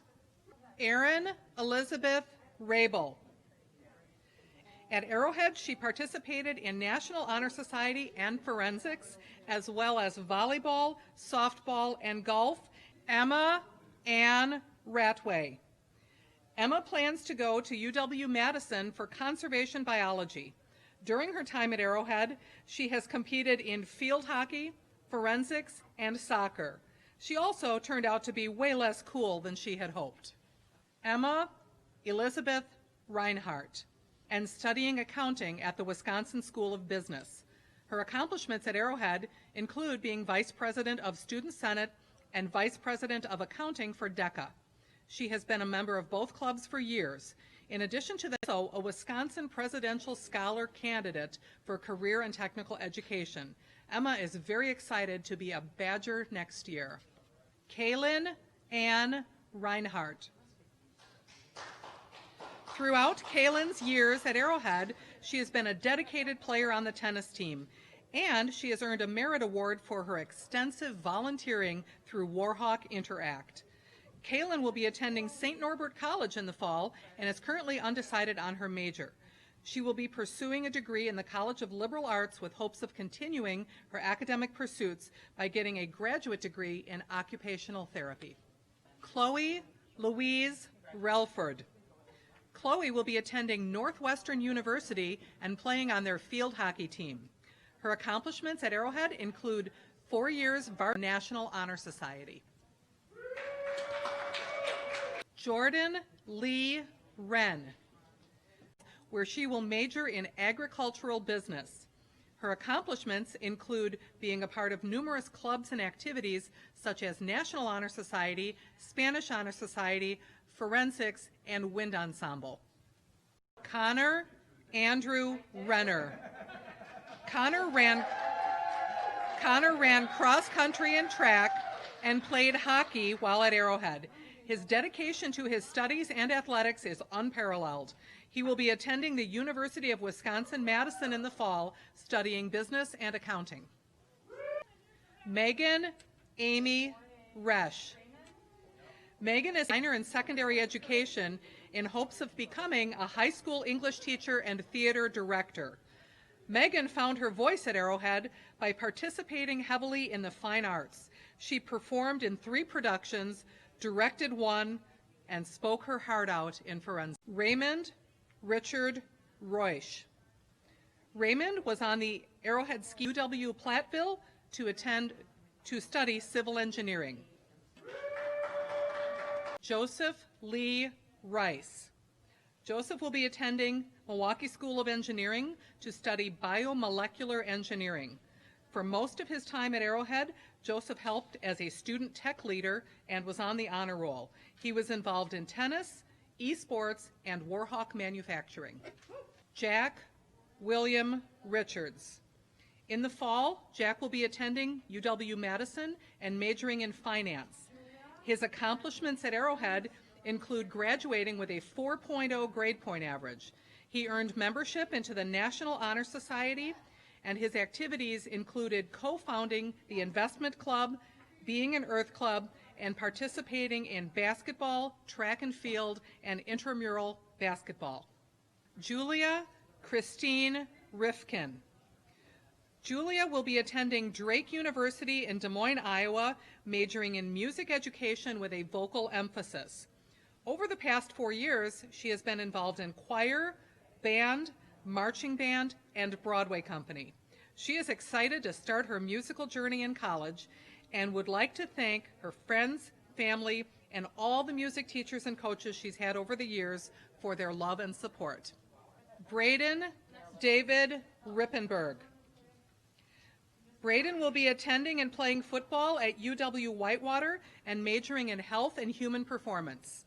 Erin Elizabeth Rabel. At Arrowhead, she participated in National Honor Society and forensics, as well as volleyball, softball, and golf. Emma Ann Ratway. Emma plans to go to UW-Madison for conservation biology. During her time at Arrowhead, she has competed in field hockey, forensics, and soccer. She also turned out to be way less cool than she had hoped. Emma Elizabeth Reinhardt, and studying accounting at the Wisconsin School of Business. Her accomplishments at Arrowhead include being Vice President of Student Senate and Vice President of Accounting for DECA. She has been a member of both clubs for years. In addition to that, a Wisconsin Presidential Scholar candidate for career and technical education. Emma is very excited to be a Badger next year. Kaylin Ann Reinhardt. Throughout Kaylin's years at Arrowhead, she has been a dedicated player on the tennis team, and she has earned a merit award for her extensive volunteering through Warhawk Interact. Kaylin will be attending St. Norbert College in the fall and is currently undecided on her major. She will be pursuing a degree in the College of Liberal Arts with hopes of continuing her academic pursuits by getting a graduate degree in occupational therapy. Chloe Louise Relford. Chloe will be attending Northwestern University and playing on their field hockey team. Her accomplishments at Arrowhead include 4 years National Honor Society. Jordan Lee Wren, where she will major in agricultural business. Her accomplishments include being a part of numerous clubs and activities such as National Honor Society, Spanish Honor Society, forensics, and wind ensemble. Connor Andrew Renner. Connor ran cross country and track and played hockey while at Arrowhead. His dedication to his studies and athletics is unparalleled. He will be attending the University of Wisconsin-Madison in the fall, studying business and accounting. Megan Amy Resch. Megan is a minor in secondary education in hopes of becoming a high school English teacher and theater director. Megan found her voice at Arrowhead by participating heavily in the fine arts. She performed in 3 productions, directed 1, and spoke her heart out in forensics. Raymond Richard Roish. Raymond was on the Arrowhead Ski UW Platteville to study civil engineering. Joseph Lee Rice. Joseph will be attending Milwaukee School of Engineering to study biomolecular engineering. For most of his time at Arrowhead, Joseph helped as a student tech leader and was on the honor roll. He was involved in tennis, esports, and Warhawk manufacturing. Jack William Richards. In the fall, Jack will be attending UW-Madison and majoring in finance. His accomplishments at Arrowhead include graduating with a 4.0 grade point average. He earned membership into the National Honor Society, and his activities included co-founding the Investment Club, being an Earth Club, and participating in basketball, track and field, and intramural basketball. Julia Christine Rifkin. Julia will be attending Drake University in Des Moines, Iowa, majoring in music education with a vocal emphasis. Over the past 4 years, she has been involved in choir, band, marching band, and Broadway company. She is excited to start her musical journey in college and would like to thank her friends, family, and all the music teachers and coaches she's had over the years for their love and support. Braden David Rippenberg. Braden will be attending and playing football at UW Whitewater and majoring in health and human performance.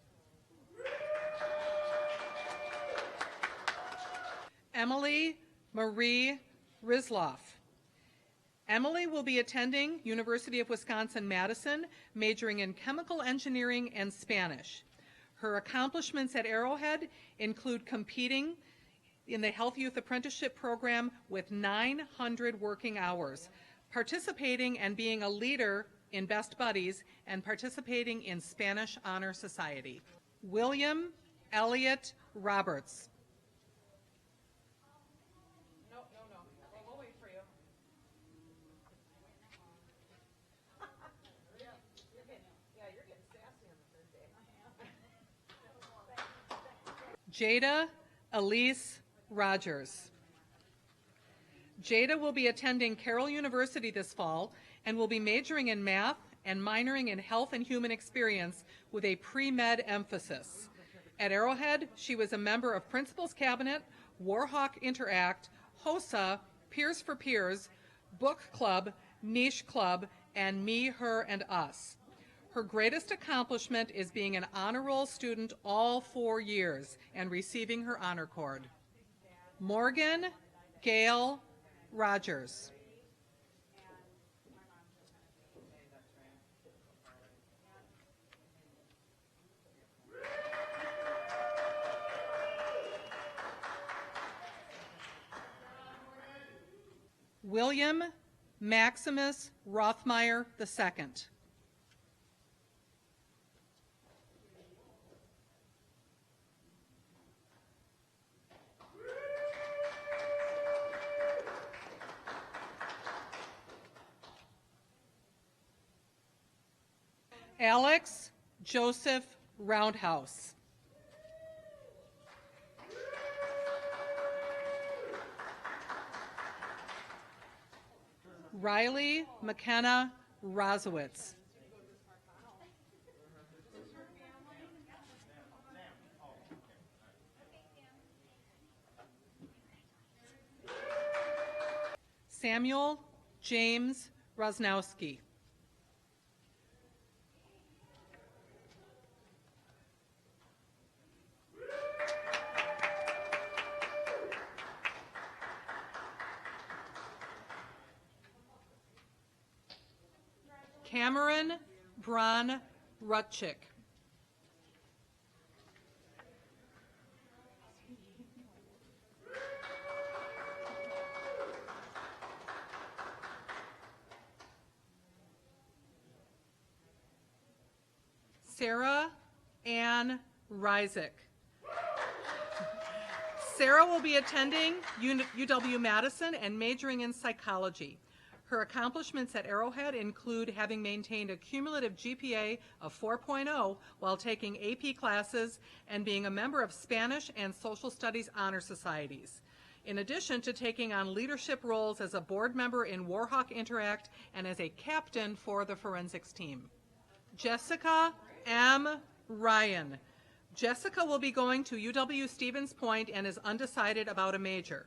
Emily Marie Rizloff. Emily will be attending University of Wisconsin-Madison, majoring in chemical engineering and Spanish. Her accomplishments at Arrowhead include competing in the Health Youth Apprenticeship Program with 900 working hours, participating and being a leader in Best Buddies, and participating in Spanish Honor Society. William Elliott Roberts. We'll wait for you. You're getting sassy on the third day. Jada Elise Rogers. Jada will be attending Carroll University this fall and will be majoring in math and minoring in health and human experience with a pre-med emphasis. At Arrowhead, she was a member of Principal's Cabinet, Warhawk Interact, HOSA, Peers for Peers, Book Club, Niche Club, and Me, Her, and Us. Her greatest accomplishment is being an honor roll student all 4 years and receiving her honor cord. Morgan Gail Rogers. William Maximus Rothmeyer II. Alex Joseph Roundhouse. Riley McKenna Rozowitz. Samuel James Rosnowski. Cameron Braun Rutchick. Sarah Ann Rysick. Sarah will be attending UW-Madison and majoring in psychology. Her accomplishments at Arrowhead include having maintained a cumulative GPA of 4.0 while taking AP classes and being a member of Spanish and Social Studies honor societies, in addition to taking on leadership roles as a board member in Warhawk Interact and as a captain for the forensics team. Jessica M. Ryan. Jessica will be going to UW-Stevens Point and is undecided about a major.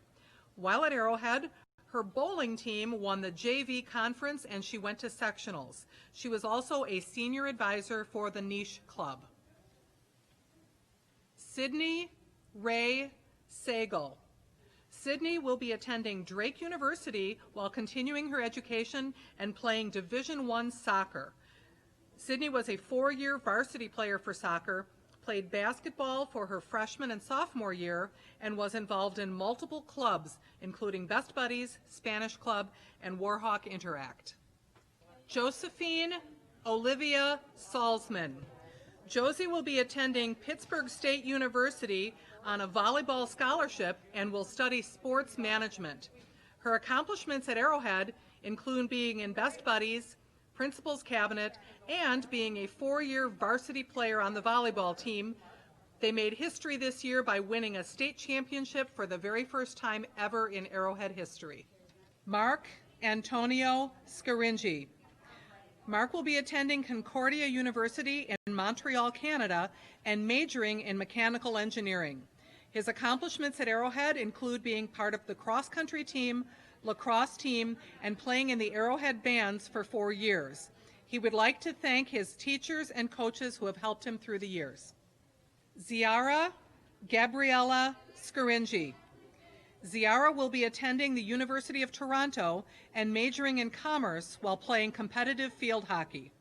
While at Arrowhead, her bowling team won the JV conference and she went to sectionals. She was also a senior advisor for the Niche Club. Sydney Ray Sagal. Sydney will be attending Drake University while continuing her education and playing Division I soccer. Sydney was a 4-year varsity player for soccer, played basketball for her freshman and sophomore year, and was involved in multiple clubs, including Best Buddies, Spanish Club, and Warhawk Interact. Josephine Olivia Salzman. Josie will be attending Pittsburgh State University on a volleyball scholarship and will study sports management. Her accomplishments at Arrowhead include being in Best Buddies, Principal's Cabinet, and being a 4-year varsity player on the volleyball team. They made history this year by winning a state championship for the very first time ever in Arrowhead history. Mark Antonio Scaringi. Mark will be attending Concordia University in Montreal, Canada, and majoring in mechanical engineering. His accomplishments at Arrowhead include being part of the cross-country team, lacrosse team and playing in the Arrowhead bands for 4 years. He would like to thank his teachers and coaches who have helped him through the years. Ziara Gabriella Scaringi. Ziara will be attending the University of Toronto and majoring in commerce while playing competitive field hockey.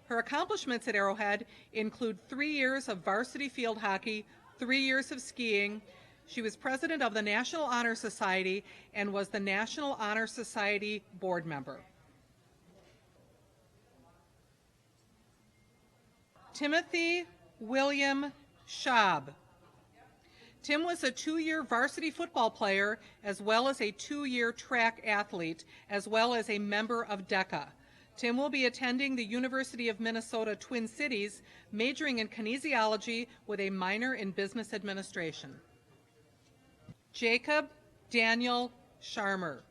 Her accomplishments at Arrowhead include 3 years of varsity field hockey, 3 years of skiing. She was president of the National Honor Society and was the National Honor Society board member. Timothy William Schaub. Tim was a 2-year varsity football player as well as a 2-year track athlete, as well as a member of DECA. Tim will be attending the University of Minnesota Twin Cities, majoring in kinesiology with a minor in business administration. Jacob Daniel Sharmer.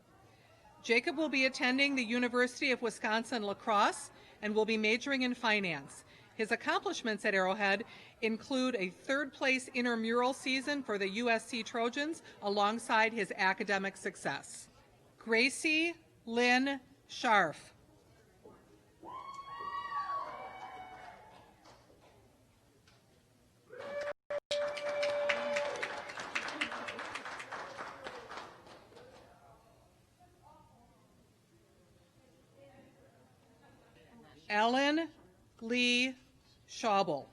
Jacob will be attending the University of Wisconsin-La Crosse and will be majoring in finance. His accomplishments at Arrowhead include a 3rd-place intramural season for the USC Trojans alongside his academic success. Gracie Lynn Scharf. Ellen Lee Schaubel.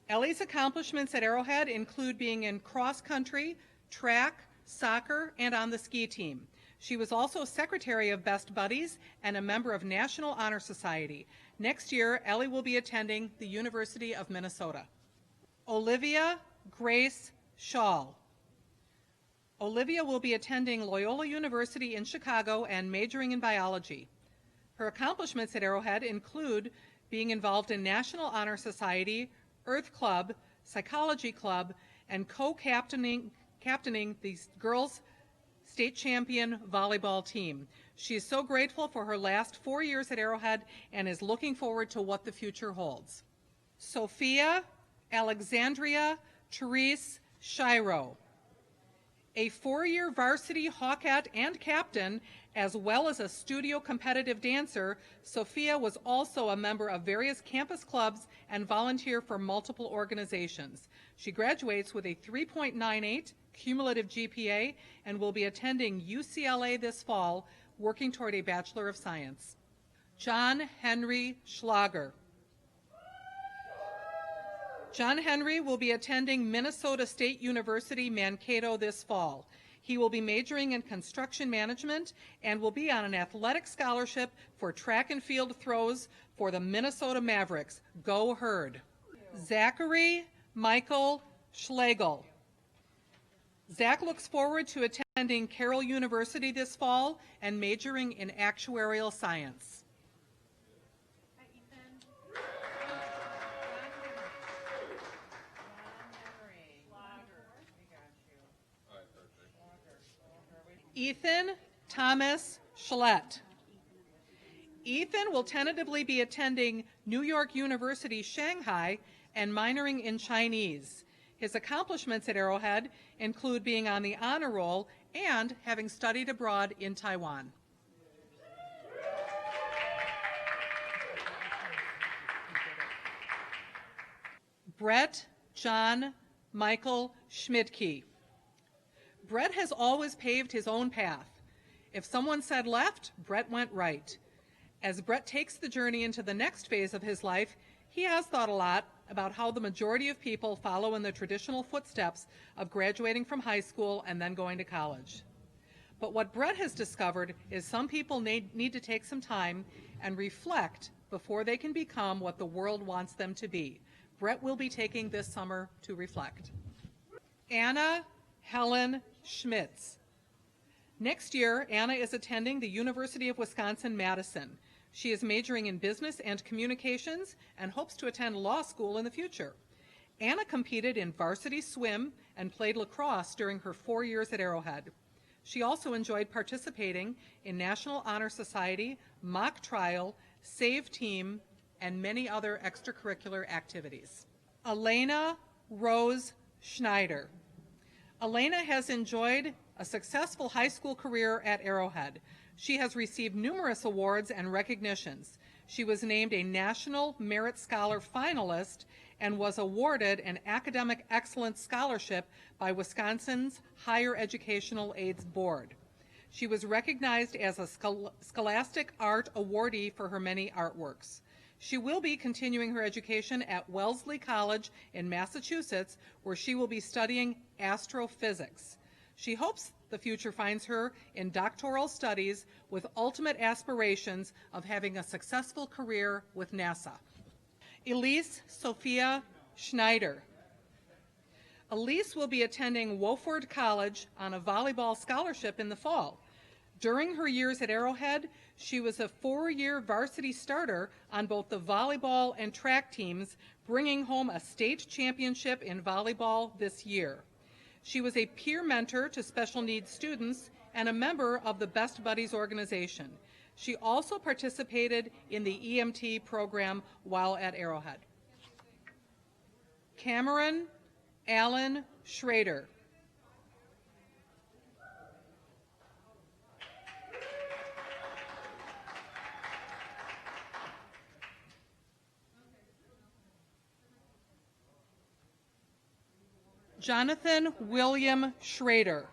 Ellie's accomplishments at Arrowhead include being in cross-country, track, soccer, and on the ski team. She was also Secretary of Best Buddies and a member of National Honor Society. Next year, Ellie will be attending the University of Minnesota. Olivia Grace Schall. Olivia will be attending Loyola University in Chicago and majoring in biology. Her accomplishments at Arrowhead include being involved in National Honor Society, Earth Club, Psychology Club, and co-captaining the girls' state champion volleyball team. She is so grateful for her last 4 years at Arrowhead and is looking forward to what the future holds. Sophia Alexandria Therese Shiro. A 4-year varsity Hawkette and captain, as well as a studio competitive dancer, Sophia was also a member of various campus clubs and volunteer for multiple organizations. She graduates with a 3.98 cumulative GPA and will be attending UCLA this fall, working toward a Bachelor of Science. John Henry Schlager. John Henry will be attending Minnesota State University Mankato this fall. He will be majoring in construction management and will be on an athletic scholarship for track and field throws for the Minnesota Mavericks. Go Herd. Zachary Michael Schlegel. Zach looks forward to attending Carroll University this fall and majoring in actuarial science. Ethan Thomas Schlett. Ethan will tentatively be attending New York University Shanghai and minoring in Chinese. His accomplishments at Arrowhead include being on the honor roll and having studied abroad in Taiwan. Brett John Michael Schmidtke. Brett has always paved his own path. If someone said left, Brett went right. As Brett takes the journey into the next phase of his life, he has thought a lot about how the majority of people follow in the traditional footsteps of graduating from high school and then going to college. But what Brett has discovered is some people need to take some time and reflect before they can become what the world wants them to be. Brett will be taking this summer to reflect. Anna Helen Schmitz. Next year, Anna is attending the University of Wisconsin-Madison. She is majoring in business and communications and hopes to attend law school in the future. Anna competed in varsity swim and played lacrosse during her 4 years at Arrowhead. She also enjoyed participating in National Honor Society, mock trial, save team, and many other extracurricular activities. Elena Rose Schneider. Elena has enjoyed a successful high school career at Arrowhead. She has received numerous awards and recognitions. She was named a National Merit Scholar finalist and was awarded an Academic Excellence Scholarship by Wisconsin's Higher Educational Aids Board. She was recognized as a Scholastic Art Awardee for her many artworks. She will be continuing her education at Wellesley College in Massachusetts, where she will be studying astrophysics. She hopes the future finds her in doctoral studies with ultimate aspirations of having a successful career with NASA. Elise Sophia Schneider. Elise will be attending Wofford College on a volleyball scholarship in the fall. During her years at Arrowhead, she was a 4-year varsity starter on both the volleyball and track teams, bringing home a state championship in volleyball this year. She was a peer mentor to special needs students and a member of the Best Buddies organization. She also participated in the EMT program while at Arrowhead. Cameron Allen Schrader. Jonathan William Schrader.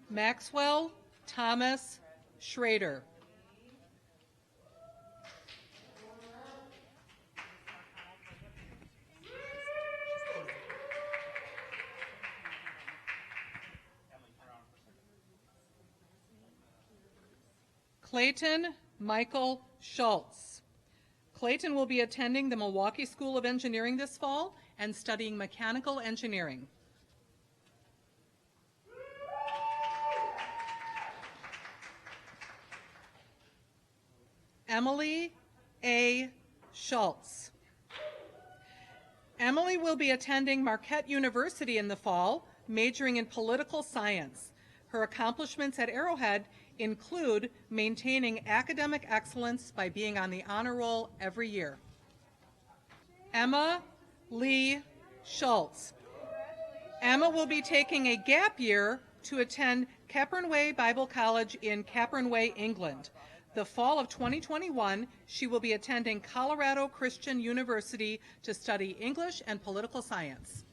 Maxwell Thomas Schrader. Clayton Michael Schultz. Clayton will be attending the Milwaukee School of Engineering this fall and studying mechanical engineering. Emily A. Schultz. Emily will be attending Marquette University in the fall, majoring in political science. Her accomplishments at Arrowhead include maintaining academic excellence by being on the honor roll every year. Emma Lee Schultz. Emma will be taking a gap year to attend Capernway Bible College in Capernway, England. The fall of 2021, she will be attending Colorado Christian University to study English and political science.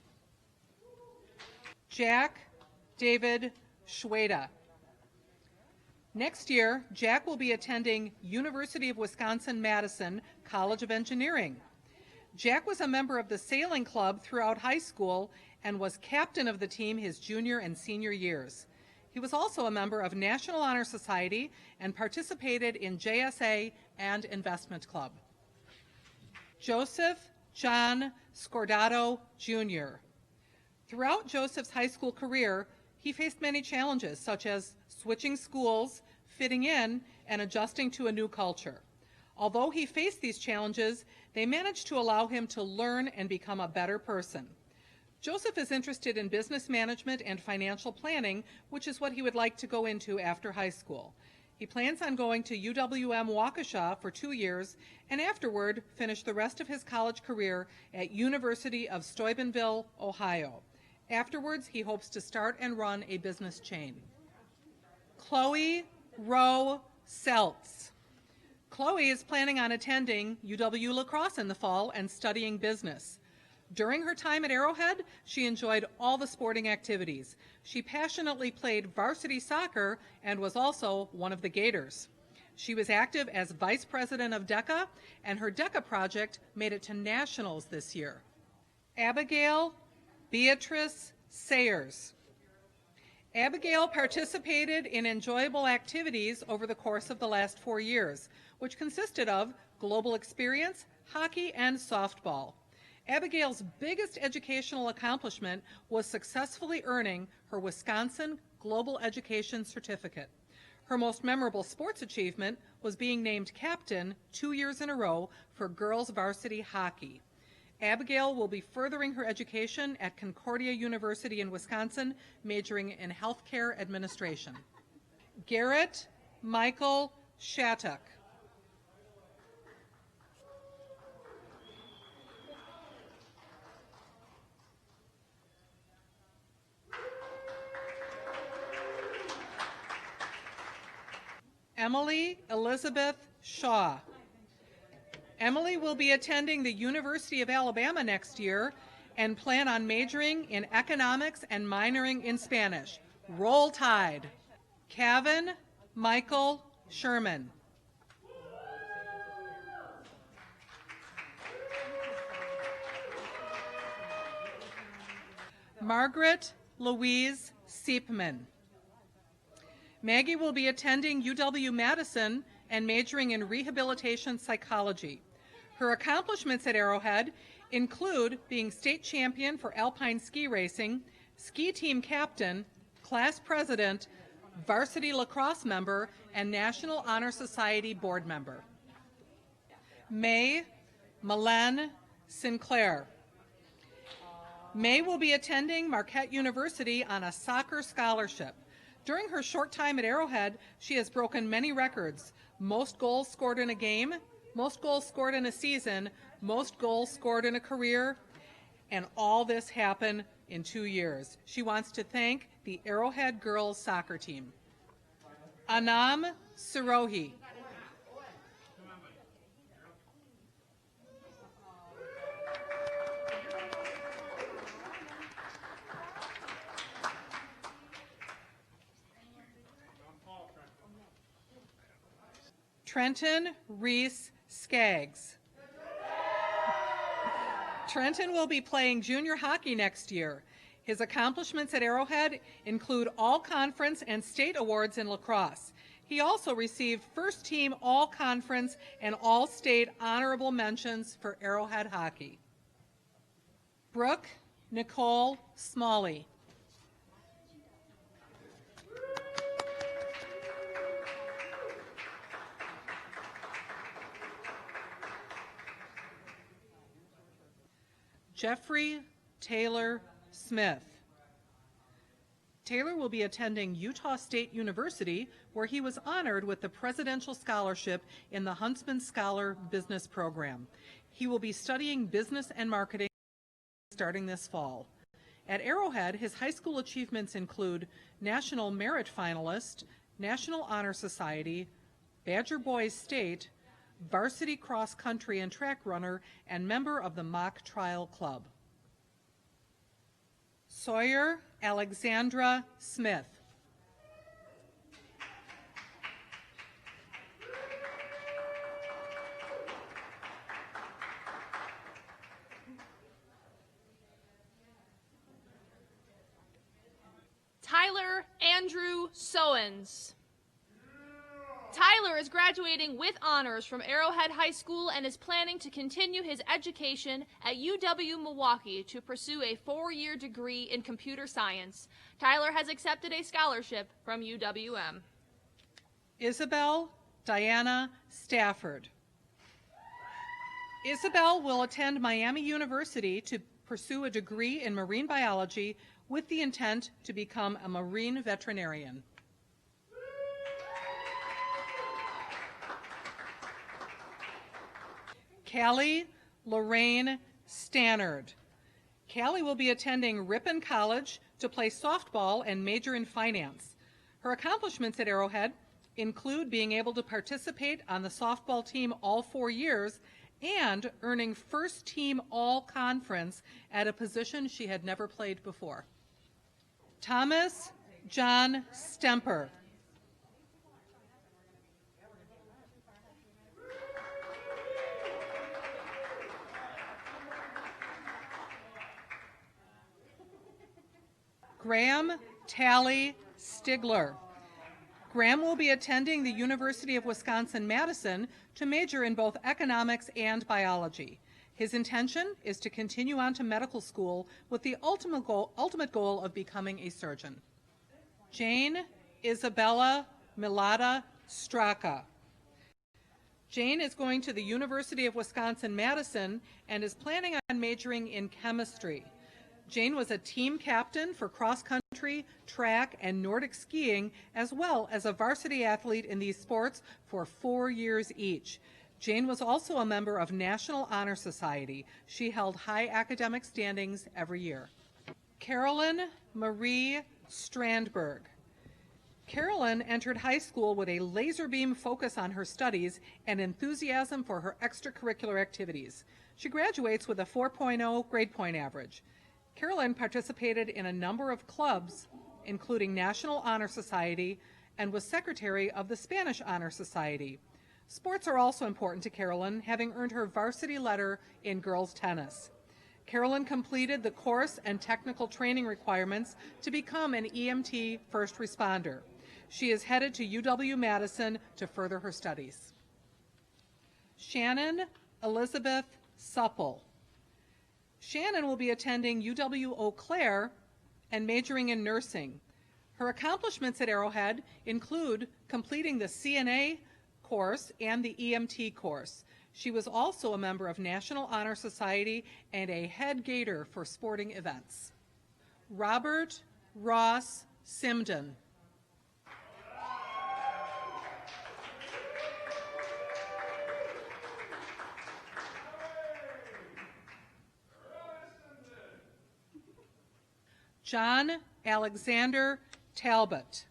Jack David Schweda. Next year, Jack will be attending University of Wisconsin-Madison College of Engineering. Jack was a member of the sailing club throughout high school and was captain of the team his junior and senior years. He was also a member of National Honor Society and participated in JSA and Investment Club. Joseph John Scordato, Jr. Throughout Joseph's high school career, he faced many challenges, such as switching schools, fitting in, and adjusting to a new culture. Although he faced these challenges, they managed to allow him to learn and become a better person. Joseph is interested in business management and financial planning, which is what he would like to go into after high school. He plans on going to UWM Waukesha for 2 years and afterward finish the rest of his college career at University of Steubenville, Ohio. Afterwards, he hopes to start and run a business chain. Chloe Rowe Seltz. Chloe is planning on attending UW La Crosse in the fall and studying business. During her time at Arrowhead, she enjoyed all the sporting activities. She passionately played varsity soccer and was also one of the Gators. She was active as vice president of DECA, and her DECA project made it to nationals this year. Abigail Beatrice Sayers. Abigail participated in enjoyable activities over the course of the last 4 years, which consisted of global experience, hockey, and softball. Abigail's biggest educational accomplishment was successfully earning her Wisconsin Global Education Certificate. Her most memorable sports achievement was being named captain 2 years in a row for girls varsity hockey. Abigail will be furthering her education at Concordia University in Wisconsin, majoring in healthcare administration. Garrett Michael Shattuck. Emily Elizabeth Shaw. Emily will be attending the University of Alabama next year and plan on majoring in economics and minoring in Spanish. Roll Tide. Kevin Michael Sherman. Margaret Louise Seepman. Maggie will be attending UW-Madison and majoring in rehabilitation psychology. Her accomplishments at Arrowhead include being state champion for alpine ski racing, ski team captain, class president, varsity lacrosse member, and National Honor Society board member. May Malen Sinclair. May will be attending Marquette University on a soccer scholarship. During her short time at Arrowhead, she has broken many records: most goals scored in a game, most goals scored in a season, most goals scored in a career, and all this happened in 2 years. She wants to thank the Arrowhead girls soccer team. Anam Sirohi. Trenton Reese Skaggs. Trenton will be playing junior hockey next year. His accomplishments at Arrowhead include all-conference and state awards in lacrosse. He also received first-team all-conference and all-state honorable mentions for Arrowhead hockey. Brooke Nicole Smlie. Jeffrey Taylor Smith. Taylor will be attending Utah State University, where he was honored with the Presidential Scholarship in the Huntsman Scholar Business Program. He will be studying business and marketing starting this fall. At Arrowhead, his high school achievements include National Merit Finalist, National Honor Society, Badger Boys State, varsity cross country and track runner, and member of the Mock Trial Club. Sawyer Alexandra Smith. Tyler Andrew Sowens. Tyler is graduating with honors from Arrowhead High School and is planning to continue his education at UW-Milwaukee to pursue a 4-year degree in computer science. Tyler has accepted a scholarship from UWM. Isabel Diana Stafford. Isabel will attend Miami University to pursue a degree in marine biology with the intent to become a marine veterinarian. Callie Lorraine Stannard. Callie will be attending Ripon College to play softball and major in finance. Her accomplishments at Arrowhead include being able to participate on the softball team all 4 years and earning first team all-conference at a position she had never played before. Thomas John Stemper. Graham Tally Stigler. Graham will be attending the University of Wisconsin-Madison to major in both economics and biology. His intention is to continue on to medical school with the ultimate goal of becoming a surgeon. Jane Isabella Milata Straka. Jane is going to the University of Wisconsin-Madison and is planning on majoring in chemistry. Jane was a team captain for cross-country, track, and Nordic skiing, as well as a varsity athlete in these sports for 4 years each. Jane was also a member of National Honor Society. She held high academic standings every year. Carolyn Marie Strandberg. Carolyn entered high school with a laser beam focus on her studies and enthusiasm for her extracurricular activities. She graduates with a 4.0 grade point average. Carolyn participated in a number of clubs, including National Honor Society, and was secretary of the Spanish Honor Society. Sports are also important to Carolyn, having earned her varsity letter in girls tennis. Carolyn completed the course and technical training requirements to become an EMT first responder. She is headed to UW-Madison to further her studies. Shannon Elizabeth Supple. Shannon will be attending UW-Eau Claire and majoring in nursing. Her accomplishments at Arrowhead include completing the CNA course and the EMT course. She was also a member of National Honor Society and a head gator for sporting events. Robert Ross Simden. John Alexander Talbot.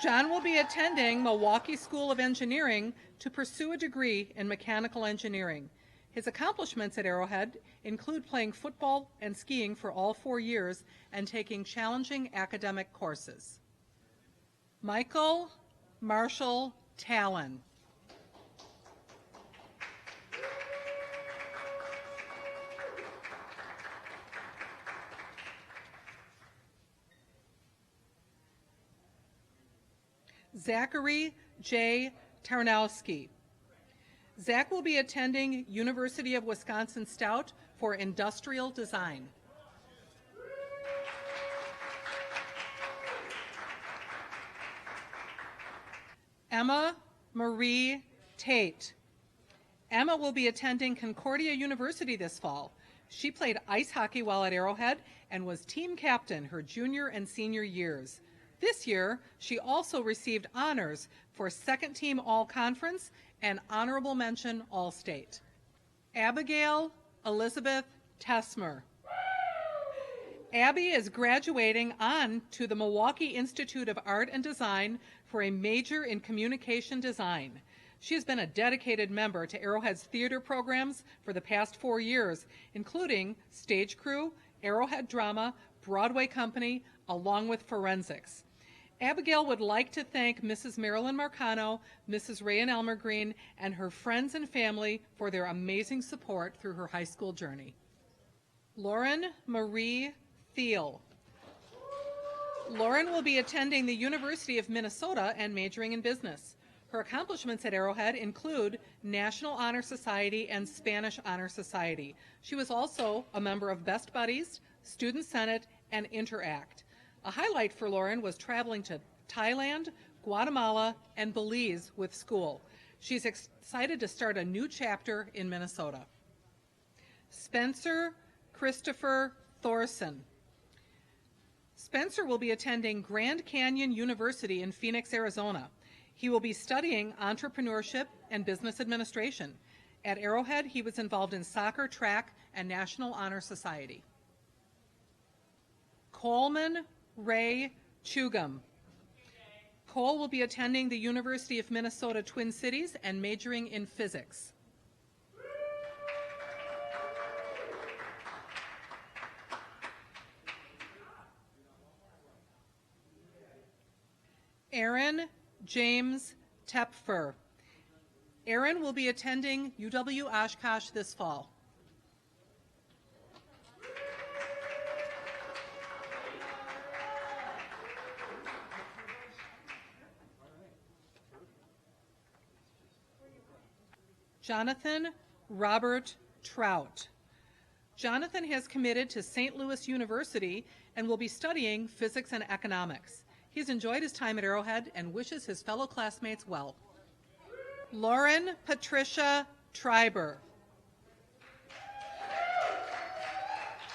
John will be attending Milwaukee School of Engineering to pursue a degree in mechanical engineering. His accomplishments at Arrowhead include playing football and skiing for all 4 years and taking challenging academic courses. Michael Marshall Talon. Zachary J. Tarnowski. Zach will be attending University of Wisconsin Stout for industrial design. Emma Marie Tate. Emma will be attending Concordia University this fall. She played ice hockey while at Arrowhead and was team captain her junior and senior years. This year, she also received honors for second team all-conference and honorable mention all-state. Abigail Elizabeth Tesmer. Abby is graduating on to the Milwaukee Institute of Art and Design for a major in communication design. She has been a dedicated member to Arrowhead's theater programs for the past 4 years, including Stage Crew, Arrowhead Drama, Broadway Company, along with Forensics. Abigail would like to thank Mrs. Marilyn Marcano, Mrs. Rayan Elmer-Green, and her friends and family for their amazing support through her high school journey. Lauren Marie Thiel. Lauren will be attending the University of Minnesota and majoring in business. Her accomplishments at Arrowhead include National Honor Society and Spanish Honor Society. She was also a member of Best Buddies, Student Senate, and Interact. A highlight for Lauren was traveling to Thailand, Guatemala, and Belize with school. She's excited to start a new chapter in Minnesota. Spencer Christopher Thorson. Spencer will be attending Grand Canyon University in Phoenix, Arizona. He will be studying entrepreneurship and business administration. At Arrowhead, he was involved in soccer, track, and National Honor Society. Coleman Ray Chugum. Cole will be attending the University of Minnesota Twin Cities and majoring in physics. Aaron James Tepfer. Aaron will be attending UW Oshkosh this fall. Jonathan Robert Trout. Jonathan has committed to St. Louis University and will be studying physics and economics. He's enjoyed his time at Arrowhead and wishes his fellow classmates well. Lauren Patricia Triber.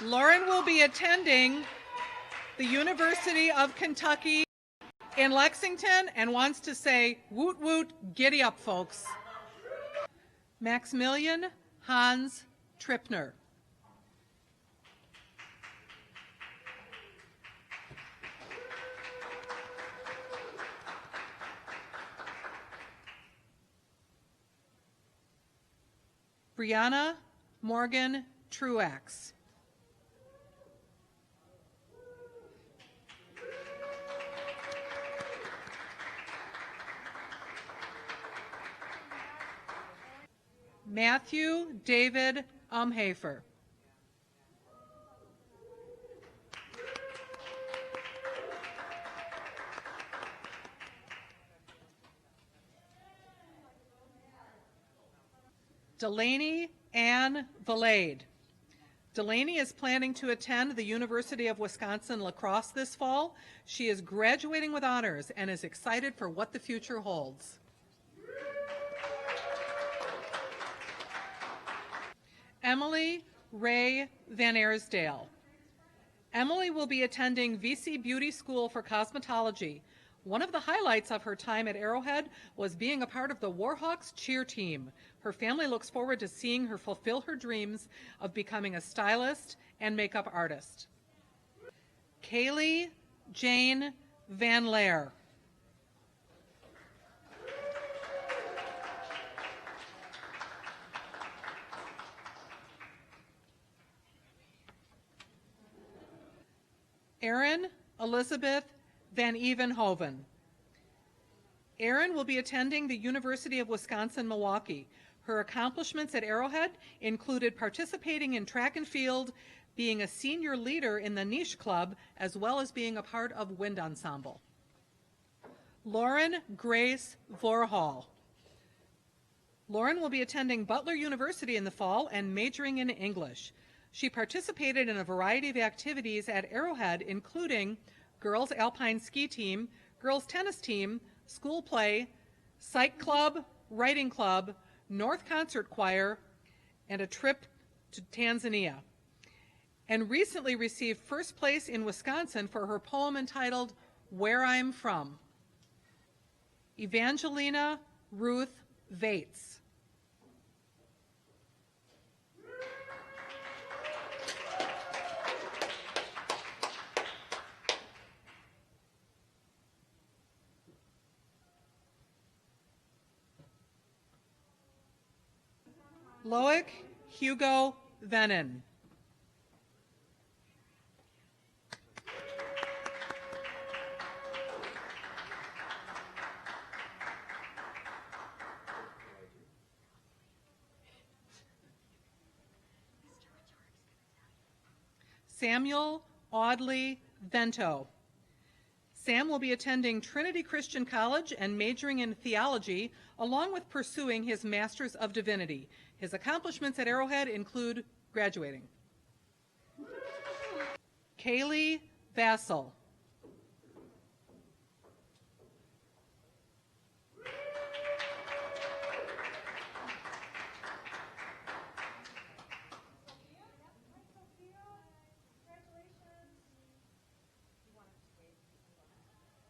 Lauren will be attending the University of Kentucky in Lexington and wants to say, woot woot, giddy up, folks. Maximilian Hans Trippner. Brianna Morgan Truax. Matthew David Umhafer. Delaney Ann Valade. Delaney is planning to attend the University of Wisconsin lacrosse this fall. She is graduating with honors and is excited for what the future holds. Emily Ray Van Arsdale. Emily will be attending VC Beauty School for Cosmetology. One of the highlights of her time at Arrowhead was being a part of the Warhawks cheer team. Her family looks forward to seeing her fulfill her dreams of becoming a stylist and makeup artist. Kaylee Jane Van Laer. Erin Elizabeth Van Evenhoven. Erin will be attending the University of Wisconsin-Milwaukee. Her accomplishments at Arrowhead included participating in track and field, being a senior leader in the niche club, as well as being a part of wind ensemble. Lauren Grace Vorhall. Lauren will be attending Butler University in the fall and majoring in English. She participated in a variety of activities at Arrowhead, including girls alpine ski team, girls tennis team, school play, psych club, writing club, North Concert Choir, and a trip to Tanzania. And recently received first place in Wisconsin for her poem entitled Where I'm From. Evangelina Ruth Vates. Loic Hugo Venon. Samuel Audley Vento. Sam will be attending Trinity Christian College and majoring in theology, along with pursuing his Master's of Divinity. His accomplishments at Arrowhead include graduating. Kaylee Vassell.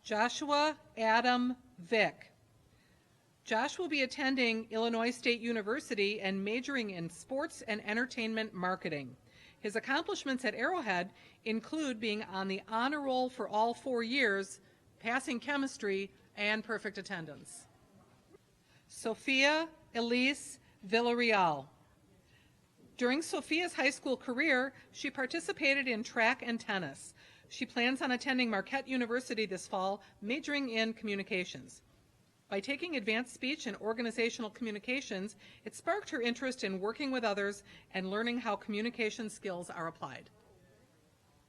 Joshua Adam Vick. Josh will be attending Illinois State University and majoring in sports and entertainment marketing. His accomplishments at Arrowhead include being on the honor roll for all 4 years, passing chemistry, and perfect attendance. Sophia Elise Villarreal. During Sophia's high school career, she participated in track and tennis. She plans on attending Marquette University this fall, majoring in communications. By taking advanced speech and organizational communications, it sparked her interest in working with others and learning how communication skills are applied.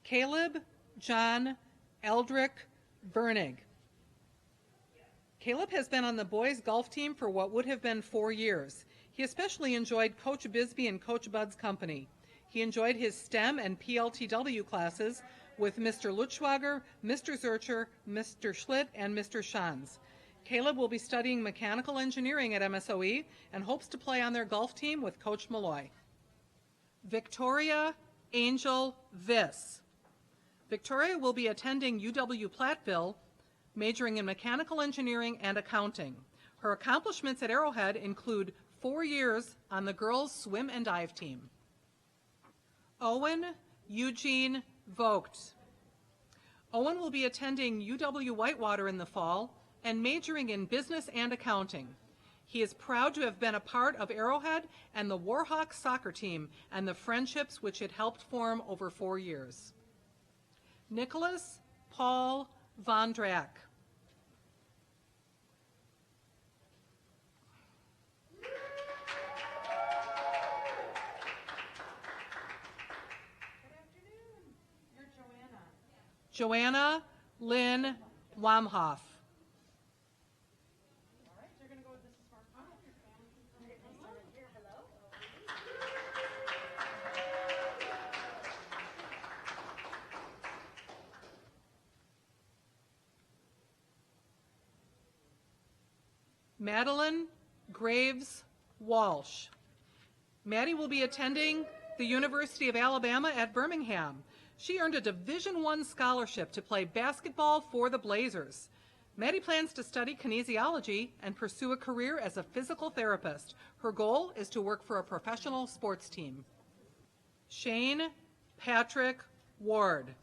Caleb John Eldrick Bernig. Caleb has been on the boys golf team for what would have been 4 years. He especially enjoyed Coach Bisbee and Coach Bud's company. He enjoyed his STEM and PLTW classes with Mr. Lutschwager, Mr. Zurcher, Mr. Schlitt, and Mr. Schanz. Caleb will be studying mechanical engineering at MSOE and hopes to play on their golf team with Coach Malloy. Victoria Angel Viss. Victoria will be attending UW-Platteville, majoring in mechanical engineering and accounting. Her accomplishments at Arrowhead include 4 years on the girls' swim and dive team. Owen Eugene Vogt. Owen will be attending UW-Whitewater in the fall and majoring in business and accounting. He is proud to have been a part of Arrowhead and the Warhawks soccer team and the friendships which it helped form over 4 years. Nicholas Paul Vondrack. Joanna Lynn Wamhoff. Madeline Graves Walsh. Maddie will be attending the University of Alabama at Birmingham. She earned a Division I scholarship to play basketball for the Blazers. Maddie plans to study kinesiology and pursue a career as a physical therapist. Her goal is to work for a professional sports team. Shane Patrick Ward.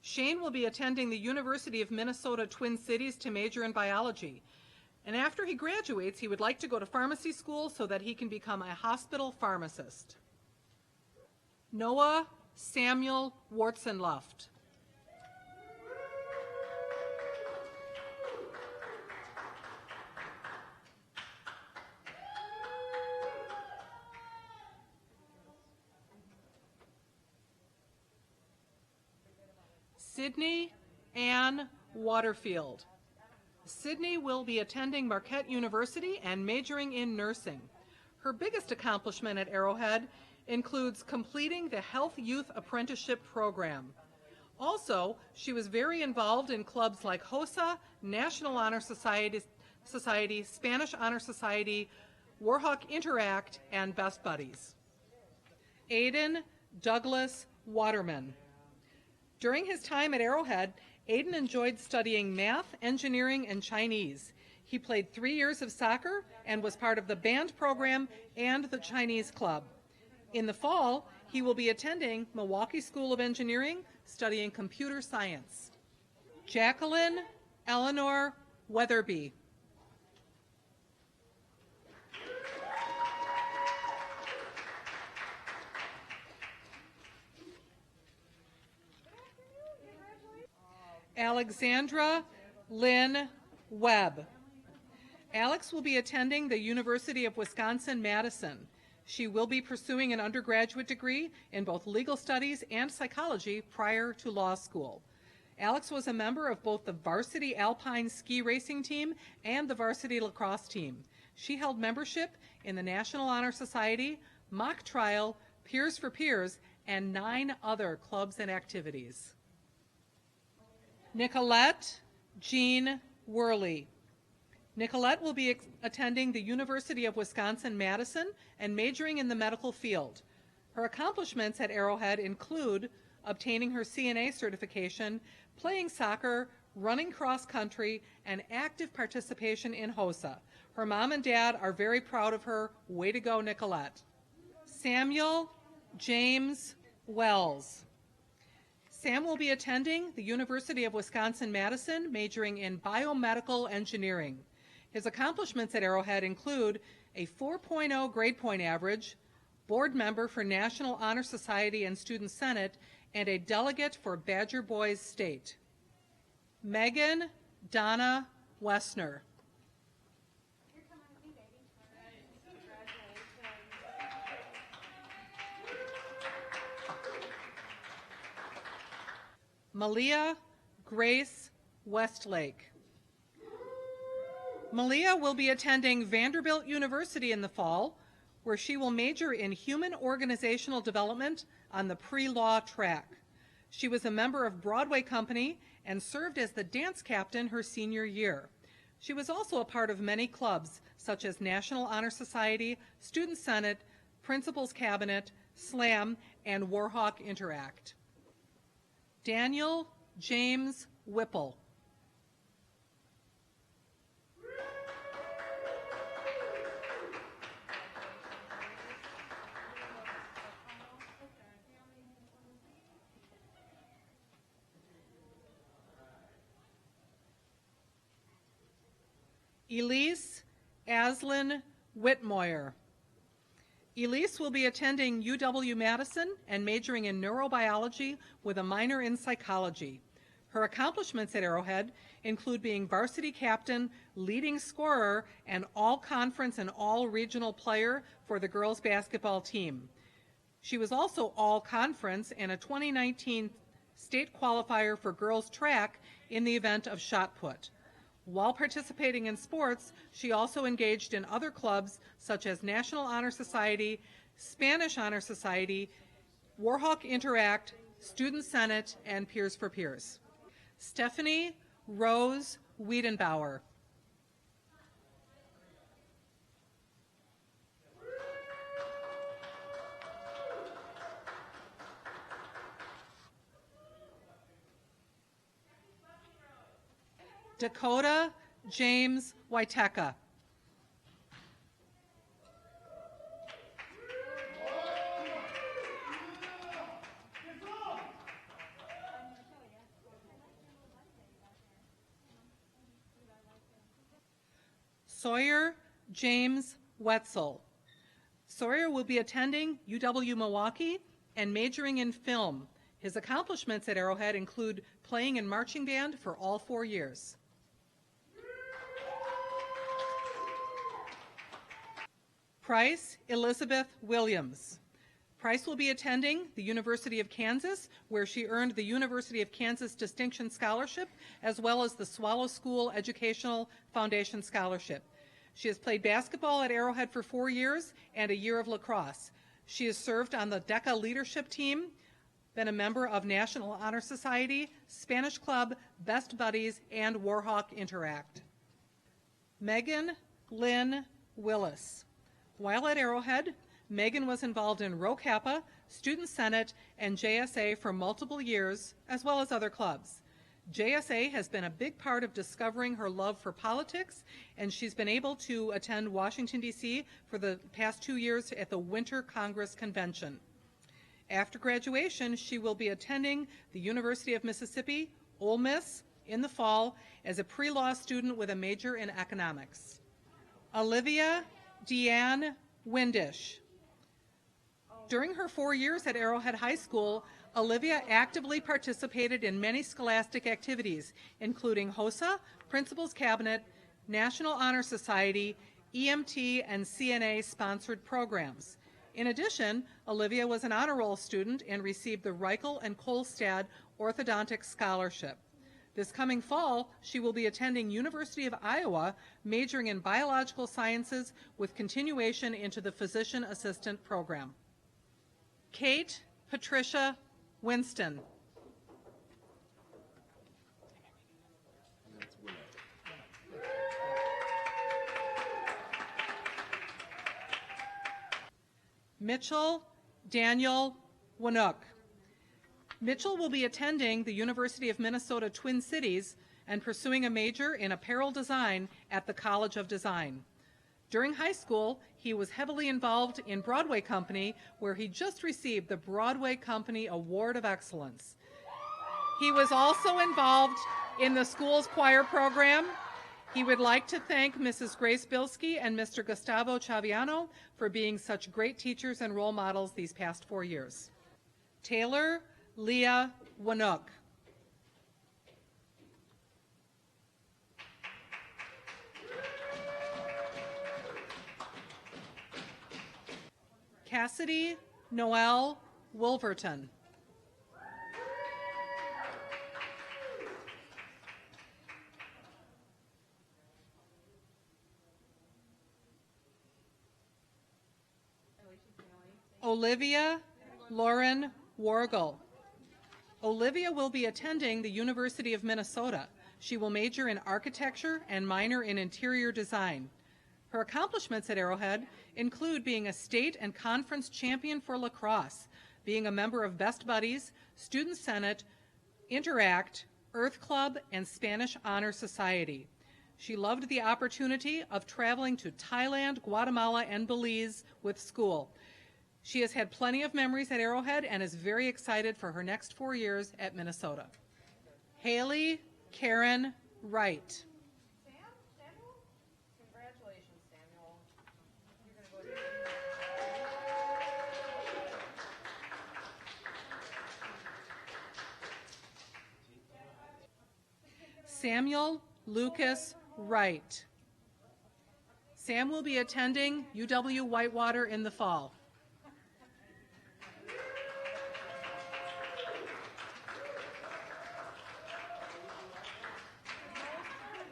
Shane will be attending the University of Minnesota Twin Cities to major in biology. And after he graduates, he would like to go to pharmacy school so that he can become a hospital pharmacist. Noah Samuel Wartzenluft. Sydney Ann Waterfield. Sydney will be attending Marquette University and majoring in nursing. Her biggest accomplishment at Arrowhead includes completing the Health Youth Apprenticeship Program. Also, she was very involved in clubs like HOSA, National Honor Society, Spanish Honor Society, Warhawk Interact, and Best Buddies. Aiden Douglas Waterman. During his time at Arrowhead, Aiden enjoyed studying math, engineering, and Chinese. He played 3 years of soccer and was part of the band program and the Chinese club. In the fall, he will be attending Milwaukee School of Engineering, studying computer science. Jacqueline Eleanor Weatherby. Alexandra Lynn Webb. Alex will be attending the University of Wisconsin-Madison. She will be pursuing an undergraduate degree in both legal studies and psychology prior to law school. Alex was a member of both the varsity alpine ski racing team and the varsity lacrosse team. She held membership in the National Honor Society, mock trial, Peers for Peers, and 9 other clubs and activities. Nicolette Jean Worley. Nicolette will be attending the University of Wisconsin-Madison and majoring in the medical field. Her accomplishments at Arrowhead include obtaining her CNA certification, playing soccer, running cross country, and active participation in HOSA. Her mom and dad are very proud of her. Way to go, Nicolette. Samuel James Wells. Sam will be attending the University of Wisconsin-Madison, majoring in biomedical engineering. His accomplishments at Arrowhead include a 4.0 grade point average, board member for National Honor Society and Student Senate, and a delegate for Badger Boys State. Megan Donna Wessner. Malia Grace Westlake. Malia will be attending Vanderbilt University in the fall, where she will major in human organizational development on the pre-law track. She was a member of Broadway Company and served as the dance captain her senior year. She was also a part of many clubs, such as National Honor Society, Student Senate, Principal's Cabinet, SLAM, and Warhawk Interact. Daniel James Whipple. Elise Aslin Whitmoyer. Elise will be attending UW-Madison and majoring in neurobiology with a minor in psychology. Her accomplishments at Arrowhead include being varsity captain, leading scorer, and all-conference and all-regional player for the girls' basketball team. She was also all-conference and a 2019 state qualifier for girls' track in the event of shot put. While participating in sports, she also engaged in other clubs such as National Honor Society, Spanish Honor Society, Warhawk Interact, Student Senate, and Peers for Peers. Stephanie Rose Wiedenbauer. Dakota James Waiteka. Sawyer James Wetzel. Sawyer will be attending UW-Milwaukee and majoring in film. His accomplishments at Arrowhead include playing in marching band for all 4 years. Price Elizabeth Williams. Price will be attending the University of Kansas, where she earned the University of Kansas Distinction Scholarship, as well as the Swallow School Educational Foundation Scholarship. She has played basketball at Arrowhead for 4 years and a year of lacrosse. She has served on the DECA leadership team, been a member of National Honor Society, Spanish Club, Best Buddies, and Warhawk Interact. Megan Lynn Willis. While at Arrowhead, Megan was involved in Rho Kappa, Student Senate, and JSA for multiple years, as well as other clubs. JSA has been a big part of discovering her love for politics, and she's been able to attend Washington, D.C. for the past 2 years at the Winter Congress Convention. After graduation, she will be attending the University of Mississippi, Ole Miss, in the fall as a pre-law student with a major in economics. Olivia Deanne Windish. During her 4 years at Arrowhead High School, Olivia actively participated in many scholastic activities, including HOSA, Principal's Cabinet, National Honor Society, EMT, and CNA sponsored programs. In addition, Olivia was an honor roll student and received the Reichel and Kolstad Orthodontic Scholarship. This coming fall, she will be attending University of Iowa, majoring in biological sciences with continuation into the physician assistant program. Kate Patricia Winston. Mitchell Daniel Winook. Mitchell will be attending the University of Minnesota Twin Cities and pursuing a major in apparel design at the College of Design. During high school, he was heavily involved in Broadway Company, where he just received the Broadway Company Award of Excellence. He was also involved in the school's choir program. He would like to thank Mrs. Grace Bilski and Mr. Gustavo Chaviano for being such great teachers and role models these past 4 years. Taylor Leah Winook. Cassidy Noel Wolverton. Olivia Lauren Wargel. Olivia will be attending the University of Minnesota. She will major in architecture and minor in interior design. Her accomplishments at Arrowhead include being a state and conference champion for lacrosse, being a member of Best Buddies, Student Senate, Interact, Earth Club, and Spanish Honor Society. She loved the opportunity of traveling to Thailand, Guatemala, and Belize with school. She has had plenty of memories at Arrowhead and is very excited for her next 4 years at Minnesota. Haley Karen Wright. Samuel? Congratulations, Samuel. You're going to go to Samuel Lucas Wright. Sam will be attending UW Whitewater in the fall.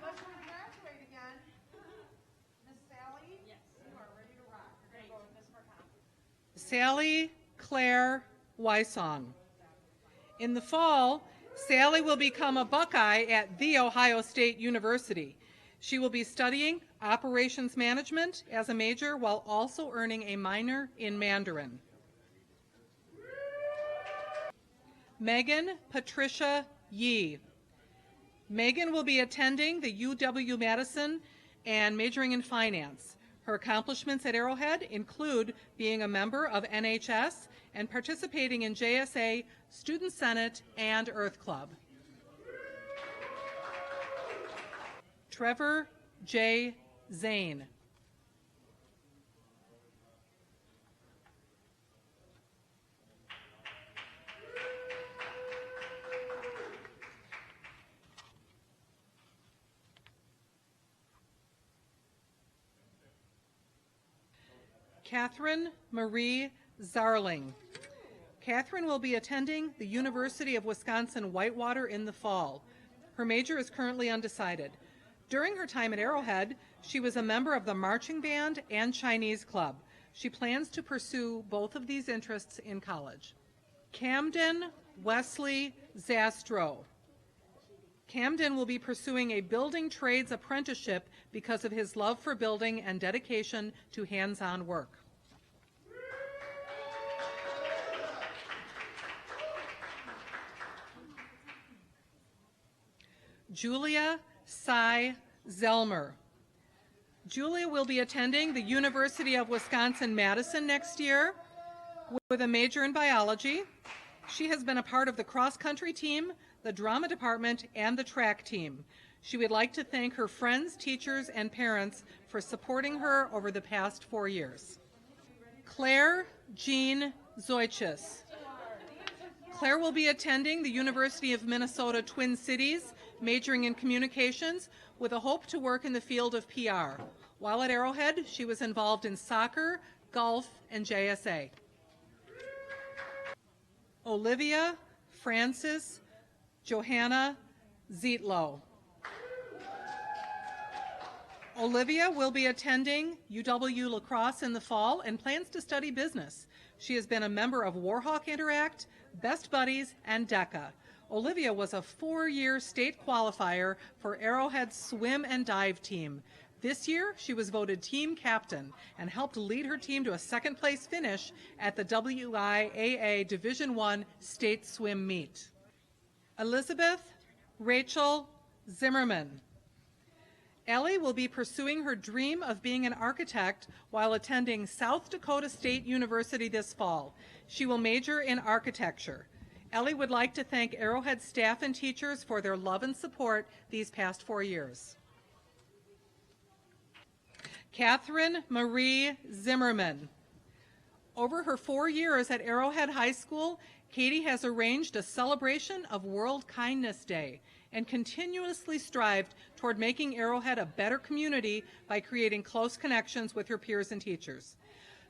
Let's graduate again. Miss Sally? Yes. You are ready to rock. You're going to go with Miss Marcon. Sally Claire Wysong. In the fall, Sally will become a Buckeye at The Ohio State University. She will be studying operations management as a major while also earning a minor in Mandarin. Megan Patricia Yee. Megan will be attending the UW-Madison and majoring in finance. Her accomplishments at Arrowhead include being a member of NHS and participating in JSA, Student Senate, and Earth Club. Trevor J. Zane. Catherine Marie Zarling. Catherine will be attending the University of Wisconsin-Whitewater in the fall. Her major is currently undecided. During her time at Arrowhead, she was a member of the marching band and Chinese club. She plans to pursue both of these interests in college. Camden Wesley Zastro. Camden will be pursuing a building trades apprenticeship because of his love for building and dedication to hands-on work. Julia Cy Zelmer. Julia will be attending the University of Wisconsin-Madison next year with a major in biology. She has been a part of the cross-country team, the drama department, and the track team. She would like to thank her friends, teachers, and parents for supporting her over the past 4 years. Claire Jean Zoichis. Claire will be attending the University of Minnesota Twin Cities, majoring in communications with a hope to work in the field of PR. While at Arrowhead, she was involved in soccer, golf, and JSA. Olivia Frances Johanna Zietlow. Olivia will be attending UW La Crosse in the fall and plans to study business. She has been a member of Warhawk Interact, Best Buddies, and DECA. Olivia was a 4-year state qualifier for Arrowhead's swim and dive team. This year, she was voted team captain and helped lead her team to a second-place finish at the WIAA Division I state swim meet. Elizabeth Rachel Zimmerman. Ellie will be pursuing her dream of being an architect while attending South Dakota State University this fall. She will major in architecture. Ellie would like to thank Arrowhead staff and teachers for their love and support these past 4 years. Catherine Marie Zimmerman. Over her 4 years at Arrowhead High School, Katie has arranged a celebration of World Kindness Day and continuously strived toward making Arrowhead a better community by creating close connections with her peers and teachers.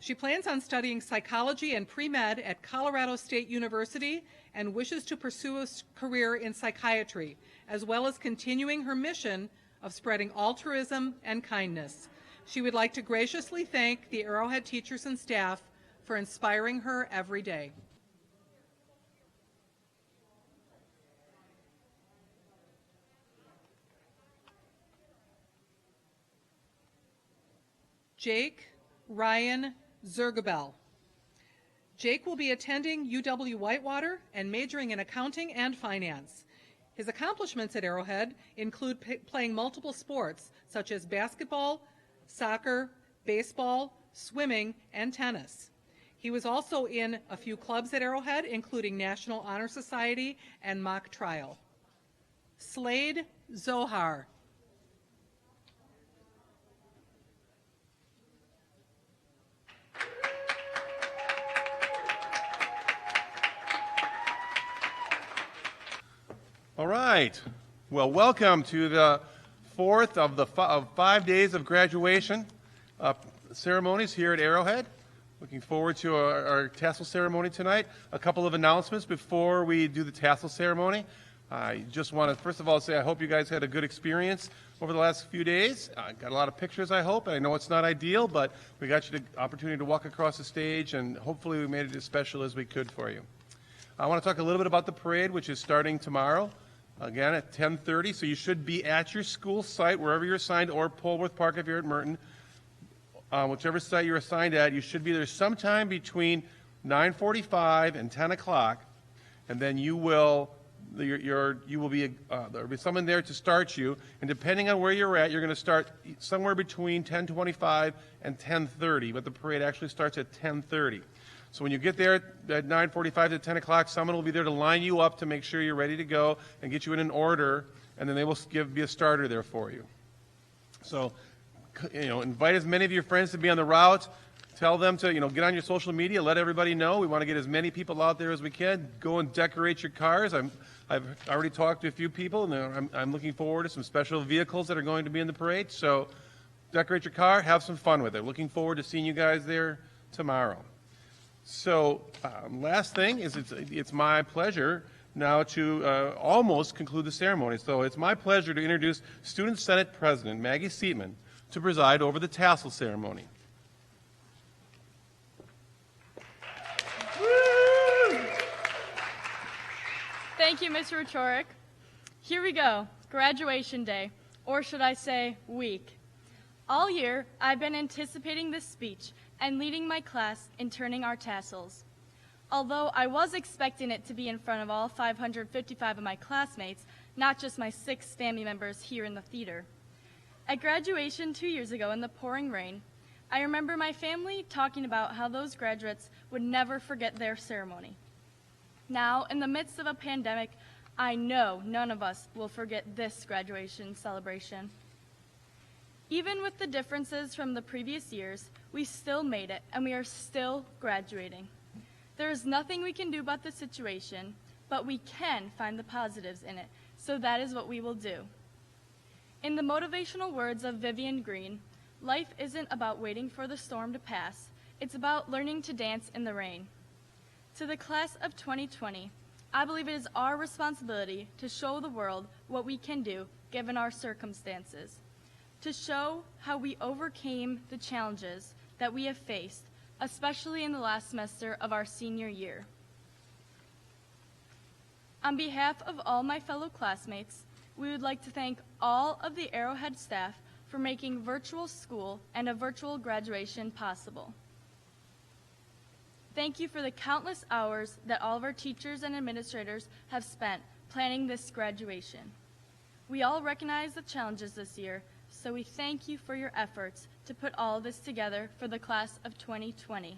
She plans on studying psychology and pre-med at Colorado State University and wishes to pursue a career in psychiatry, as well as continuing her mission of spreading altruism and kindness. She would like to graciously thank the Arrowhead teachers and staff for inspiring her every day. Jake Ryan Zergabel. Jake will be attending UW-Whitewater and majoring in accounting and finance. His accomplishments at Arrowhead include playing multiple sports such as basketball, soccer, baseball, swimming, and tennis. He was also in a few clubs at Arrowhead, including National Honor Society and Mock Trial. Slade Zohar. All right. Well, welcome to the fourth of 5 days of graduation ceremonies here at Arrowhead. Looking forward to our tassel ceremony tonight. A couple of announcements before we do the tassel ceremony. I just want to, first of all, say I hope you guys had a good experience over the last few days. Got a lot of pictures, I hope. I know it's not ideal, but we got you the opportunity to walk across the stage, and hopefully we made it as special as we could for you. I want to talk a little bit about the parade, which is starting tomorrow. Again, at 10:30, so you should be at your school site, wherever you're assigned, or Polworth Park if you're at Merton. Whichever site you're assigned at, you should be there sometime between 9:45 and 10 o'clock, and then you will be there'll be someone there to start you, and depending on where you're at, you're going to start somewhere between 10:25 and 10:30, but the parade actually starts at 10:30. So when you get there at 9:45 to 10 o'clock, someone will be there to line you up to make sure you're ready to go and get you in an order, and then they will be a starter there for you. So, invite as many of your friends to be on the route. Tell them to, get on your social media, let everybody know. We want to get as many people out there as we can. Go and decorate your cars. I've already talked to a few people, and I'm looking forward to some special vehicles that are going to be in the parade. So, decorate your car, have some fun with it. Looking forward to seeing you guys there tomorrow. So, last thing is it's my pleasure now to almost conclude the ceremony. So it's my pleasure to introduce Student Senate President Maggie Seatman to preside over the tassel ceremony. Thank you, Mr. Wieczorek. Here we go, graduation day, or should I say week. All year, I've been anticipating this speech and leading my class in turning our tassels. Although I was expecting it to be in front of all 555 of my classmates, not just my 6 family members here in the theater. At graduation 2 years ago in the pouring rain, I remember my family talking about how those graduates would never forget their ceremony. Now, in the midst of a pandemic, I know none of us will forget this graduation celebration. Even with the differences from the previous years, we still made it, and we are still graduating. There is nothing we can do about the situation, but we can find the positives in it, so that is what we will do. In the motivational words of Vivian Green, life isn't about waiting for the storm to pass, it's about learning to dance in the rain. To the class of 2020, I believe it is our responsibility to show the world what we can do given our circumstances, to show how we overcame the challenges that we have faced, especially in the last semester of our senior year. On behalf of all my fellow classmates, we would like to thank all of the Arrowhead staff for making virtual school and a virtual graduation possible. Thank you for the countless hours that all of our teachers and administrators have spent planning this graduation. We all recognize the challenges this year, so we thank you for your efforts to put all this together for the class of 2020.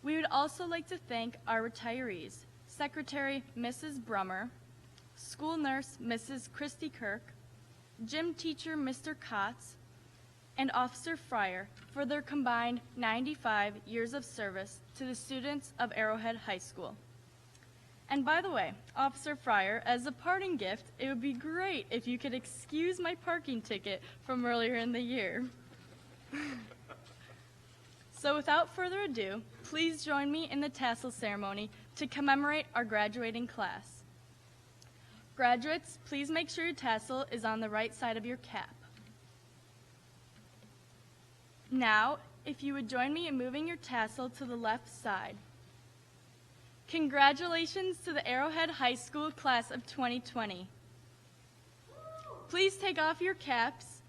We would also like to thank our retirees, Secretary Mrs. Brummer, School Nurse Mrs. Christy Kirk, Gym Teacher Mr. Kotz, and Officer Fryer for their combined 95 years of service to the students of Arrowhead High School. And by the way, Officer Fryer, as a parting gift, it would be great if you could excuse my parking ticket from earlier in the year. So without further ado, please join me in the tassel ceremony to commemorate our graduating class. Graduates, please make sure your tassel is on the right side of your cap. Now, if you would join me in moving your tassel to the left side. Congratulations to the Arrowhead High School class of 2020. Please take off your caps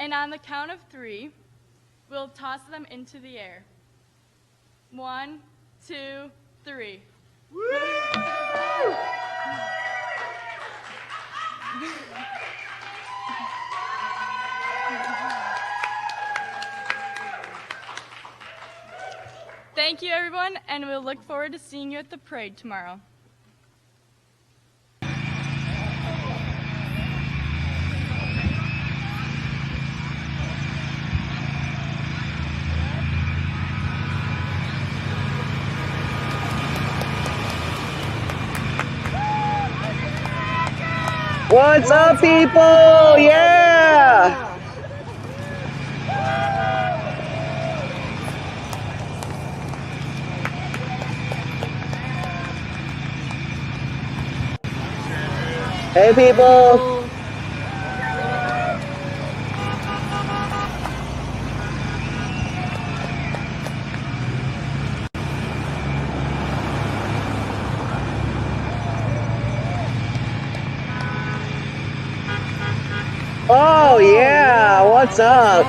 And on the count of 3, we'll toss them into the air. 1, 2, 3. Thank you, everyone, and we'll look forward to seeing you at the parade tomorrow. What's up, people? Yeah! Hey, people! Oh, yeah! What's up?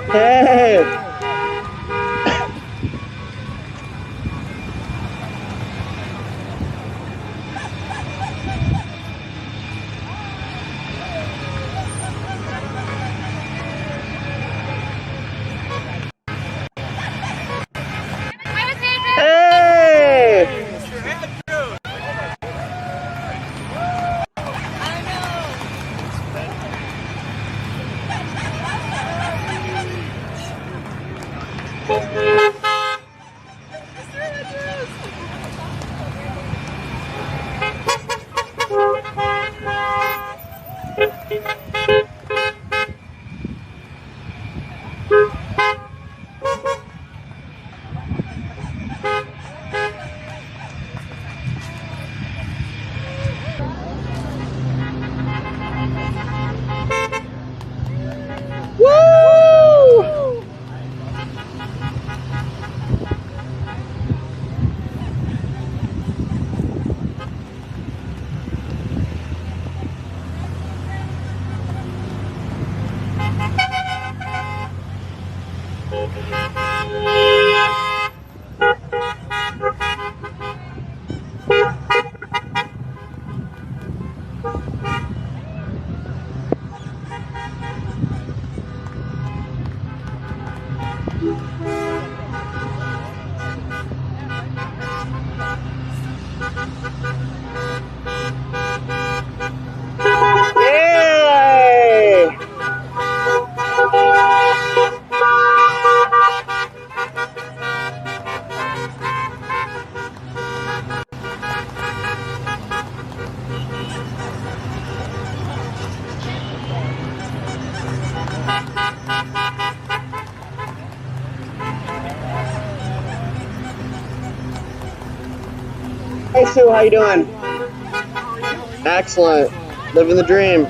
Hey! Hey! Woo! Yay! Hey Sue, how you doing? Excellent. Living the dream.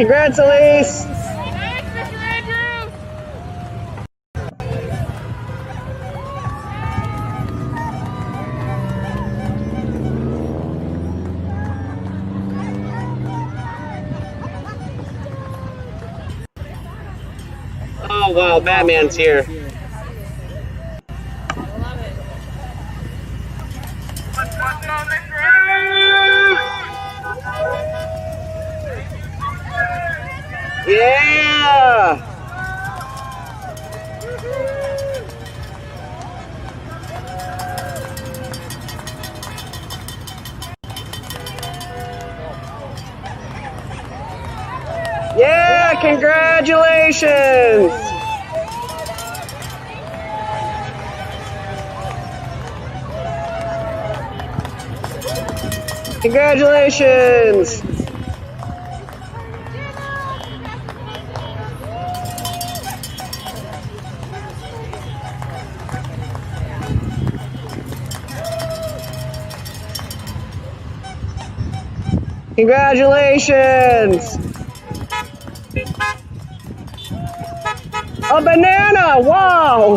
Congrats, Elise! Oh wow, Batman's here. Yeah! Yeah, congratulations! Congratulations! Congratulations! A banana! Wow!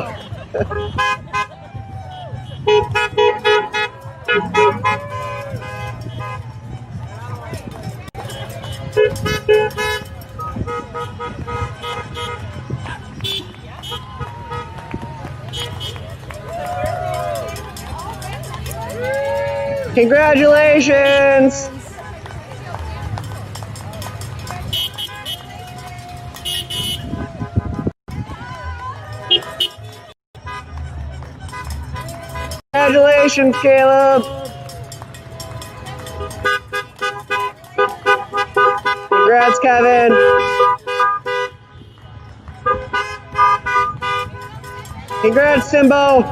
Congratulations! Congratulations, Caleb! Congrats, Kevin! Congrats, Simbo!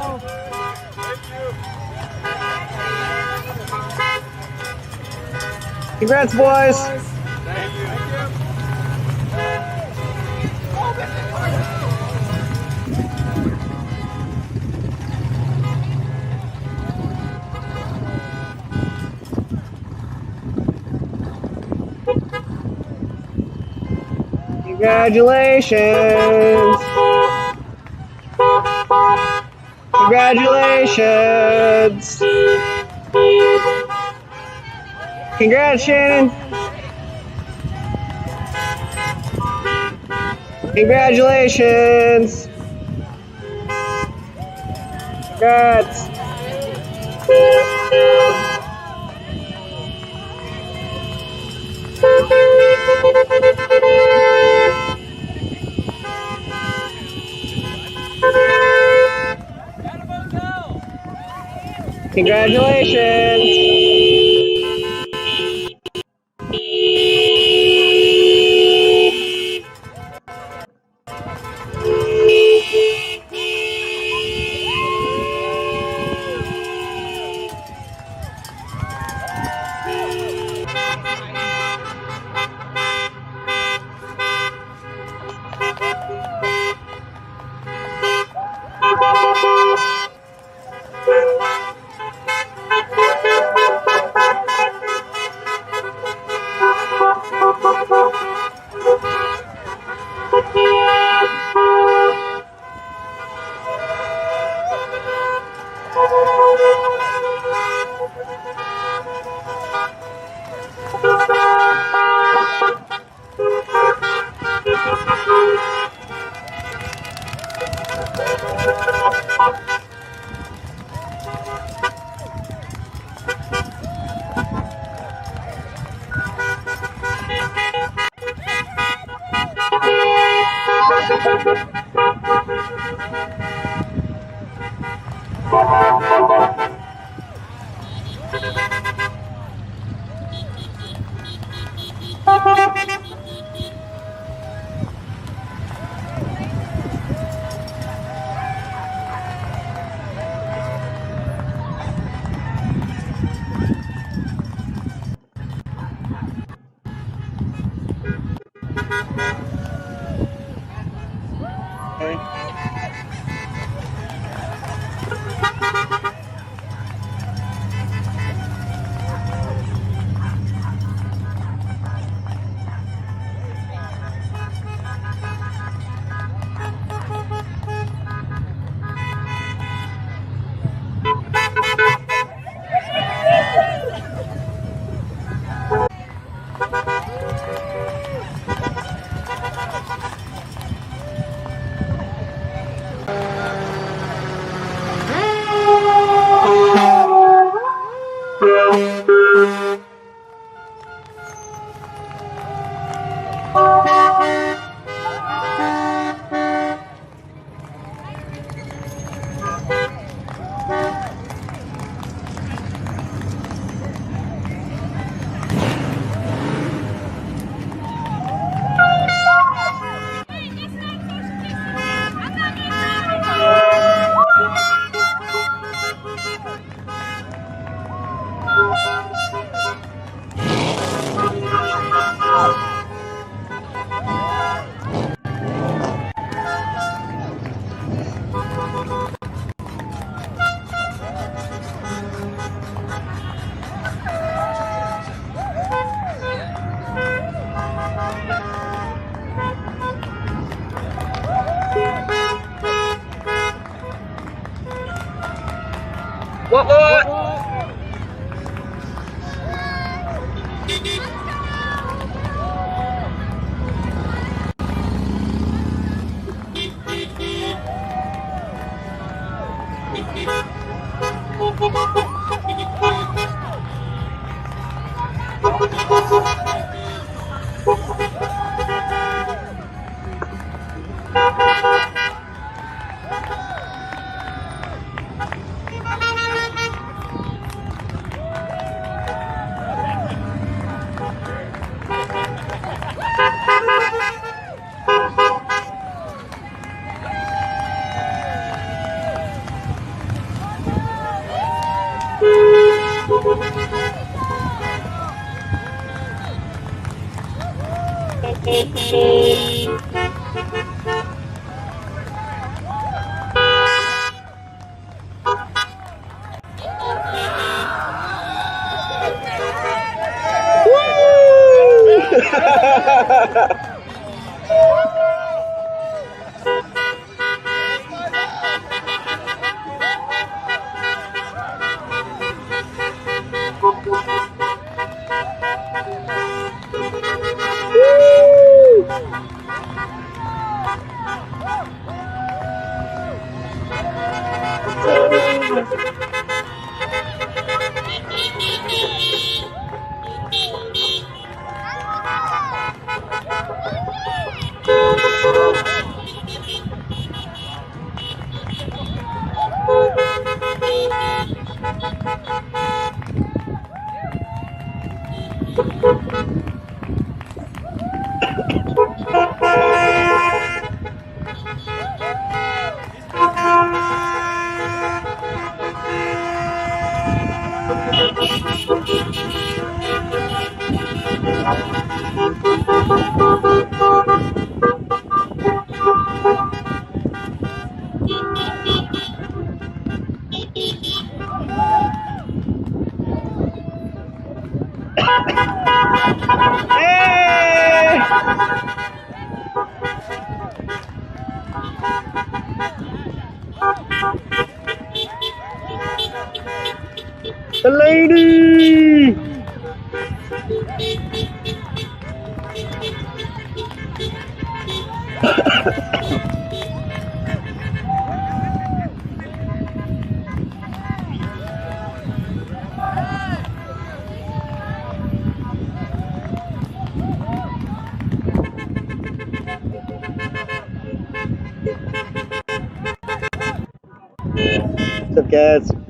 Congrats, boys! Congratulations! Congratulations! Congrats, Shannon! Congratulations! Congrats! Congratulations! What? The lady! What's up, guys?